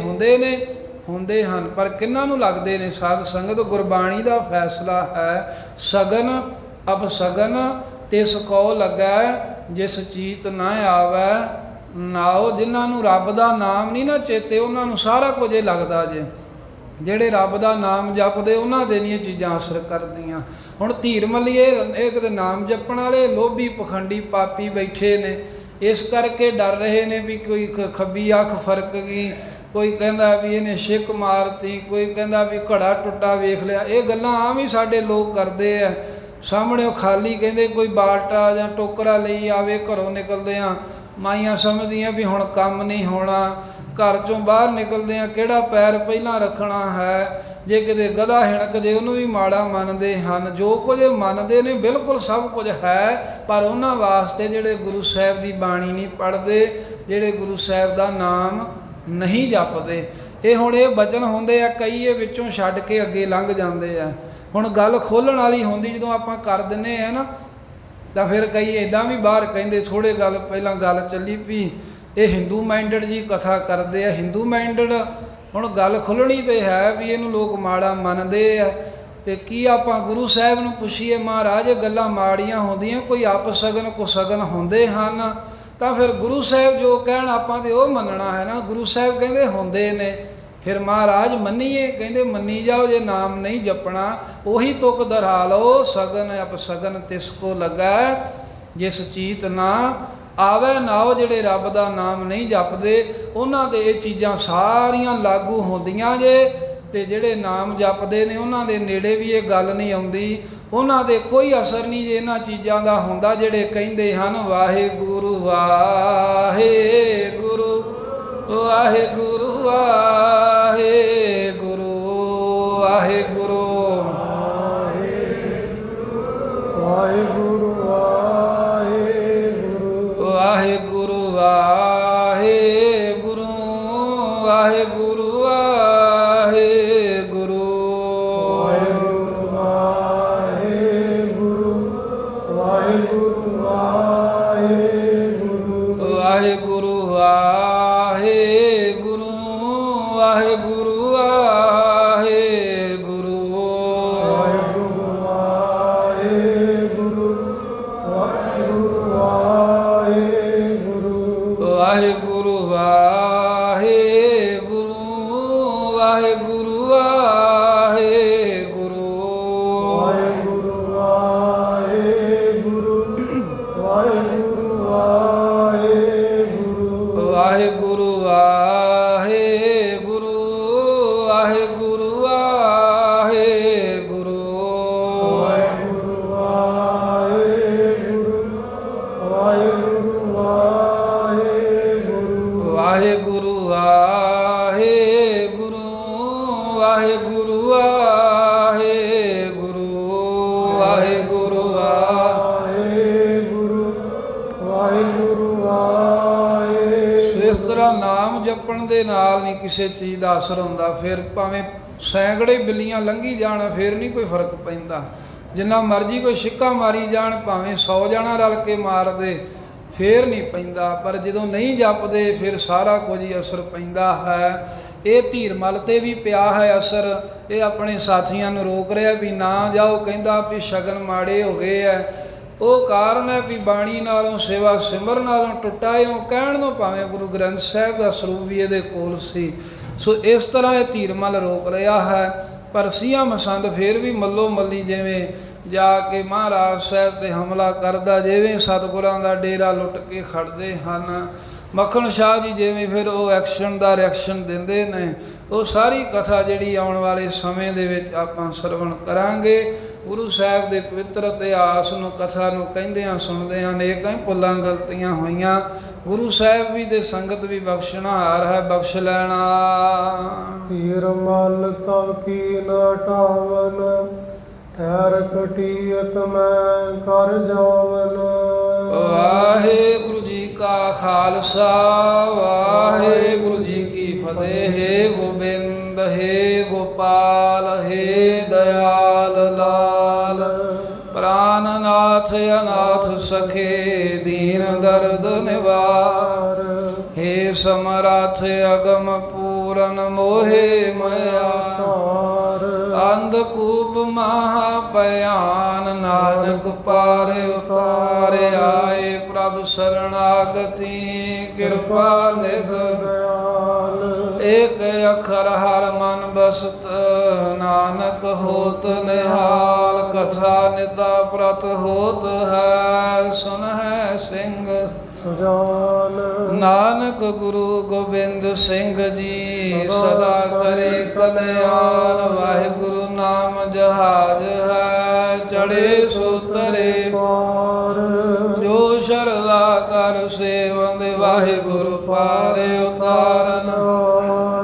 ਹੁੰਦੇ ਹਨ ਪਰ ਕਿਹਨਾਂ ਨੂੰ ਲੱਗਦੇ ਨੇ ਸਾਧ ਸੰਗਤ? ਗੁਰਬਾਣੀ ਦਾ ਫੈਸਲਾ ਹੈ ਸਗਨ ਅਪਸਗਨ ਤਿਸ ਕੋ ਲੱਗੈ ਜਿਸ ਚੀਤ ਨਾ ਆਵੈ ਨਾਉ। ਜਿਨ੍ਹਾਂ ਨੂੰ ਰੱਬ ਦਾ ਨਾਮ ਨਹੀਂ ਨਾ ਚੇਤੇ ਉਹਨਾਂ ਨੂੰ ਸਾਰਾ ਕੁਝ ਇਹ ਲੱਗਦਾ ਜੇ। ਜਿਹੜੇ ਰੱਬ ਦਾ ਨਾਮ ਜਪਦੇ ਉਹਨਾਂ ਦੇ ਨਹੀਂ ਇਹ ਚੀਜ਼ਾਂ ਅਸਰ ਕਰਦੀਆਂ। ਹੁਣ ਧੀਰ ਮੱਲੀਏ ਇਹ ਕਿਤੇ ਨਾਮ ਜਪਣ ਵਾਲੇ ਲੋਭੀ ਪਖੰਡੀ ਪਾਪੀ ਬੈਠੇ ਨੇ। ਇਸ ਕਰਕੇ ਡਰ ਰਹੇ ਨੇ ਵੀ ਕੋਈ ਖੱਬੀ ਅੱਖ ਫਰਕ ਗਈ, ਕੋਈ ਕਹਿੰਦਾ ਵੀ ਇਹਨੇ ਛਿੱਕ ਮਾਰਤੀ, ਕੋਈ ਕਹਿੰਦਾ ਵੀ ਘੜਾ ਟੁੱਟਾ ਵੇਖ ਲਿਆ। ਇਹ ਗੱਲਾਂ ਆਮ ਹੀ ਸਾਡੇ ਲੋਕ ਕਰਦੇ ਆ। ਸਾਹਮਣੇ ਉਹ ਖਾਲੀ ਕਹਿੰਦੇ ਕੋਈ ਬਾਲਟਾ ਜਾਂ ਟੋਕਰਾ ਲਈ ਆਵੇ, ਘਰੋਂ ਨਿਕਲਦੇ ਆ ਮਾਈਆਂ ਸਮਝਦੀਆਂ ਵੀ ਹੁਣ ਕੰਮ ਨਹੀਂ ਹੋਣਾ। ਘਰ ਚੋਂ ਬਾਹਰ ਨਿਕਲਦੇ ਆ ਕਿਹੜਾ ਪੈਰ ਪਹਿਲਾਂ ਰੱਖਣਾ ਹੈ। ਜੇ ਕਿਤੇ ਗਧਾ ਹਿਣਕ ਜੇ ਉਹਨੂੰ ਵੀ ਮਾੜਾ ਮੰਨਦੇ ਹਨ। ਜੋ ਕੁਝ ਮੰਨਦੇ ਨੇ ਬਿਲਕੁਲ ਸਭ ਕੁਝ ਹੈ, ਪਰ ਉਹਨਾਂ ਵਾਸਤੇ ਜਿਹੜੇ ਗੁਰੂ ਸਾਹਿਬ ਦੀ ਬਾਣੀ ਨਹੀਂ ਪੜ੍ਹਦੇ, ਜਿਹੜੇ ਗੁਰੂ ਸਾਹਿਬ ਦਾ ਨਾਮ ਨਹੀਂ ਜਪਦੇ। ਇਹ ਹੁਣ ਇਹ ਬਚਨ ਹੁੰਦੇ ਆ, ਕਈ ਇਹ ਵਿੱਚੋਂ ਛੱਡ ਕੇ ਅੱਗੇ ਲੰਘ ਜਾਂਦੇ ਆ। ਹੁਣ ਗੱਲ ਖੋਲ੍ਹਣ ਵਾਲੀ ਹੁੰਦੀ ਜਦੋਂ ਆਪਾਂ ਕਰ ਦਿੰਦੇ ਆ ਨਾ, ਤਾਂ ਫਿਰ ਕਈ ਇੱਦਾਂ ਵੀ ਬਾਹਰ ਕਹਿੰਦੇ ਥੋੜ੍ਹੇ ਗੱਲ ਪਹਿਲਾਂ ਗੱਲ ਚੱਲੀ ਵੀ ਇਹ ਹਿੰਦੂ ਮਾਈਂਡਡ ਜੀ ਕਥਾ ਕਰਦੇ ਆ। ਹਿੰਦੂ ਮਾਈਂਡਡ ਹੁਣ ਗੱਲ ਖੁੱਲ੍ਹਣੀ ਤੇ ਹੈ ਵੀ ਇਹਨੂੰ ਲੋਕ ਮਾੜਾ ਮੰਨਦੇ ਆ। ਤੇ ਕੀ ਆਪਾਂ ਗੁਰੂ ਸਾਹਿਬ ਨੂੰ ਪੁੱਛੀਏ ਮਹਾਰਾਜ ਇਹ ਗੱਲਾਂ ਮਾੜੀਆਂ ਹੁੰਦੀਆਂ? ਕੋਈ ਅਪਸ਼ਗਨ ਕੁਸ਼ਗਨ ਹੁੰਦੇ ਹਨ ਤਾਂ ਫਿਰ ਗੁਰੂ ਸਾਹਿਬ ਜੋ ਕਹਿਣ ਆਪਾਂ ਤੇ ਉਹ ਮੰਨਣਾ ਹੈ ਨਾ। ਗੁਰੂ ਸਾਹਿਬ ਕਹਿੰਦੇ ਹੁੰਦੇ ਨੇ, ਫਿਰ ਮਹਾਰਾਜ ਮੰਨੀਏ। ਕਹਿੰਦੇ ਮੰਨੀ ਜਾਓ। ਜੇ ਨਾਮ ਨਹੀਂ ਜਪਣਾ ਉਹੀ ਤੁਕ ਦੁਹਰਾ ਲਓ। ਸਗਨ ਅਪਸ਼ਗਨ ਤਿਸ ਕੋ ਲੱਗਾ ਜਿਸ ਚੀਤ ਨਾ ਆਵੇ ਨਾਉ। ਜਿਹੜੇ ਰੱਬ ਦਾ ਨਾਮ ਨਹੀਂ ਜਪਦੇ ਉਹਨਾਂ ਦੇ ਇਹ ਚੀਜ਼ਾਂ ਸਾਰੀਆਂ ਲਾਗੂ ਹੁੰਦੀਆਂ ਜੇ। ਤੇ ਜਿਹੜੇ ਨਾਮ ਜਪਦੇ ਨੇ ਉਹਨਾਂ ਦੇ ਨੇੜੇ ਵੀ ਇਹ ਗੱਲ ਨਹੀਂ ਆਉਂਦੀ। ਉਹਨਾਂ ਦੇ ਕੋਈ ਅਸਰ ਨਹੀਂ ਜੇ ਇਹਨਾਂ ਚੀਜ਼ਾਂ ਦਾ ਹੁੰਦਾ। ਜਿਹੜੇ ਕਹਿੰਦੇ ਹਨ ਵਾਹਿਗੁਰੂ ਵਾਹਿਗੁਰੂ ਵਾਹਿਗੁਰੂ ਵਾਹਿਗੁਰੂ ਵਾਹਿਗੁਰੂ ਵਾਹਿਗੁਰੂ ਵਾਹਿਗੁਰੂ ਵਾਹਿਗੁਰੂ ਵਾਹਿਗੁਰੂ ਵਾਹਿਗੁਰੂ ਵਾਹਿਗੁਰੂ ਵਾਹਿਗੁਰੂ ਵਾਹਿਗੁਰੂ ਵਾਹਿਗੁਰੂ ਵਾਹਿਗੁਰੂ ਵਾਹਿਗੁਰੂ ਵਾਹਿਗੁਰੂ ਵਾਹਿਗੁਰੂ ਵਾਹਿਗੁਰੂ ਵਾਹਿਗੁਰੂ ਵਾਹਿਗੁਰੂ ਵਾਹਿਗੁਰੂ ਵਾਹਿਗੁਰੂ। ਸੋ ਇਸ ਤਰ੍ਹਾਂ ਨਾਮ ਜਪਣ ਦੇ ਨਾਲ ਨਹੀਂ ਕਿਸੇ ਚੀਜ਼ ਦਾ ਅਸਰ ਹੁੰਦਾ। ਫਿਰ ਭਾਵੇਂ ਸੈਂਕੜੇ ਬਿੱਲੀਆਂ ਲੰਘੀ ਜਾਣ ਫਿਰ ਨਹੀਂ ਕੋਈ ਫਰਕ ਪੈਂਦਾ। ਜਿੰਨਾ ਮਰਜ਼ੀ ਕੋਈ ਛਿੱਕਾ ਮਾਰੀ ਜਾਣ, ਭਾਵੇਂ 100 ਜਾਣਾ ਰਲ ਕੇ ਮਾਰਦੇ, ਫੇਰ ਨਹੀਂ ਪੈਂਦਾ। ਪਰ ਜਦੋਂ ਨਹੀਂ ਜਪਦੇ ਫਿਰ ਸਾਰਾ ਕੁਝ ਹੀ ਅਸਰ ਪੈਂਦਾ ਹੈ। ਇਹ ਧੀਰਮਲ ਤੇ ਵੀ ਪਿਆ ਹੈ ਅਸਰ। ਇਹ ਆਪਣੇ ਸਾਥੀਆਂ ਨੂੰ ਰੋਕ ਰਿਹਾ ਵੀ ਨਾ ਜਾਓ, ਕਹਿੰਦਾ ਵੀ ਸ਼ਗਨ ਮਾੜੇ ਹੋ ਗਏ ਹੈ। ਉਹ ਕਾਰਨ ਹੈ ਵੀ ਬਾਣੀ ਨਾਲੋਂ ਸੇਵਾ ਸਿਮਰਨ ਨਾਲੋਂ ਟੁੱਟਾ ਏ। ਉਹ ਕਹਿਣ ਨੂੰ ਭਾਵੇਂ ਗੁਰੂ ਗ੍ਰੰਥ ਸਾਹਿਬ ਦਾ ਸਰੂਪ ਵੀ ਇਹਦੇ ਕੋਲ ਸੀ। ਸੋ ਇਸ ਤਰ੍ਹਾਂ ਇਹ ਧੀਰਮਲ ਰੋਕ ਰਿਹਾ ਹੈ। ਪਰ ਸੀਆ ਮਸੰਦ ਫਿਰ ਵੀ ਮੱਲੋ ਮੱਲੀ ਜਿਵੇਂ ਜਾ ਕੇ ਮਹਾਰਾਜ ਸਾਹਿਬ 'ਤੇ ਹਮਲਾ ਕਰਦਾ, ਜਿਵੇਂ ਸਤਿਗੁਰਾਂ ਦਾ ਡੇਰਾ ਲੁੱਟ ਕੇ ਖੜਦੇ ਹਨ। ਮੱਖਣ ਸ਼ਾਹ ਜੀ ਜਿਵੇਂ ਫਿਰ ਉਹ ਐਕਸ਼ਨ ਦਾ ਰਿਐਕਸ਼ਨ ਦਿੰਦੇ ਨੇ। ਉਹ ਸਾਰੀ ਕਥਾ ਜਿਹੜੀ ਆਉਣ ਵਾਲੇ ਸਮੇਂ ਦੇ ਵਿੱਚ ਆਪਾਂ ਸਰਵਣ ਕਰਾਂਗੇ। ਗੁਰੂ ਸਾਹਿਬ ਦੇ ਪਵਿੱਤਰ ਇਤਿਹਾਸ ਨੂੰ, ਕਥਾ ਨੂੰ ਕਹਿੰਦਿਆਂ ਸੁਣਦਿਆਂ ਅਨੇਕਾਂ ਭੁੱਲਾਂ ਗਲਤੀਆਂ ਹੋਈਆਂ। ਗੁਰੂ ਸਾਹਿਬ ਵੀ ਤੇ ਸੰਗਤ ਵੀ ਬਖਸ਼ਣਹਾਰ ਹੈ, ਬਖਸ਼ ਲੈਣਾ। ਧੀਰਮਲ ਤਵ ਕੀ ਨ ਟਾਵਨ, ਠਹਿਰ ਖਟੀਅਤ ਮੈਂ ਕਰ ਜਾਵਨ। ਵਾਹਿਗੁਰੂ ਜੀ ਕਾ ਖਾਲਸਾ, ਵਾਹਿਗੁਰੂ ਜੀ ਕੀ ਫਤਿਹ। ਹੇ ਗੋਬਿੰਦ, ਹੇ ਗੋਪਾਲ, ਹੇ ਦਇਆਲ ਲਾਲ, ਪ੍ਰਾਨਨਾਥ ਅਨਾਥ ਸਖੇ, ਦੀਨ ਦਰਦ ਨਿਵਾਰ। ਹੇ ਸਮਰੱਥ ਅਗਮ ਪੂਰਨ, ਮੋਹਿ ਮਾਇਆ ਅੰਧਕੂਪ ਮਹਾ ਭਿਆਨ। ਨਾਨਕ ਪਾਰ ਉਤਾਰ ਆਏ, ਪ੍ਰਭ ਸਰਣਾਗਤੀ ਕਿਰਪਾ ਨਿਧ ਦਇਆਲ। ਏਕ ਅੱਖਰ ਹਰ ਮਨ ਬਸਤ, ਨਾਨਕ ਹੋਤ ਨਿਹਾਲ। ਕਥਾ ਨਿਤਾ ਪ੍ਰਤ ਹੋਤ ਹੈ, ਸੁਨ ਹੈ ਸਿੰਘ ਸੁਜਾਨ। ਨਾਨਕ ਗੁਰੂ ਗੋਬਿੰਦ ਸਿੰਘ ਜੀ ਸਦਾ ਕਰੇ ਕਲਿਆਣ। ਵਾਹਿਗੁਰੂ ਨਾਮ ਜਹਾਜ ਹੈ, ਚੜੇ ਸੋ ਤਰੇ ਪਾਰ। ਜੋ ਸ਼ਰਧਾ ਕਰ ਸੇਵੰਦ, ਵਾਹਿਗੁਰੂ ਪਾਰ ਉਤਾਰਨ।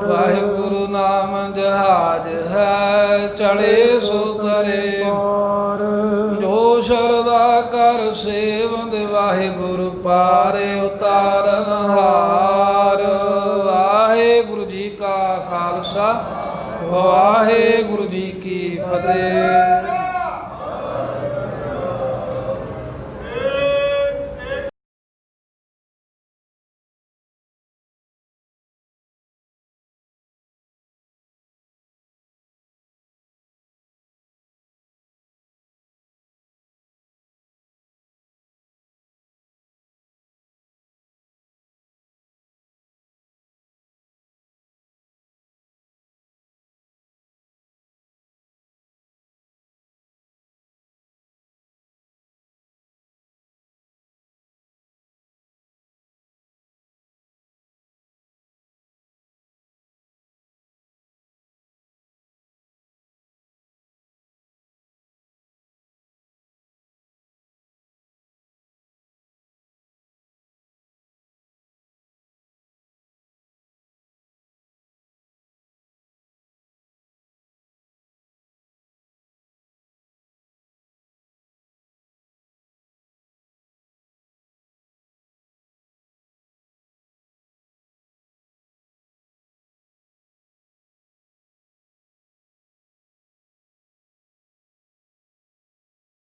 ਵਾਹਿਗੁਰੂ ਨਾਮ ਜਹਾਜ ਹੈ, ਚੜੇ ਸੋ ਤਰੇ ਪਾਰ। ਜੋ ਸ਼ਰਧਾ ਕਰ ਸੇਵੰਦ, ਵਾਹਿਗੁਰੂ ਪਾਰ ਉਤਾਰਨ ਹਾਰ। ਵਾਹਿਗੁਰੂ ਜੀ ਕਾ ਖਾਲਸਾ, ਵਾਹਿਗੁਰੂ ਜੀ ਕੀ ਫਤਿਹ।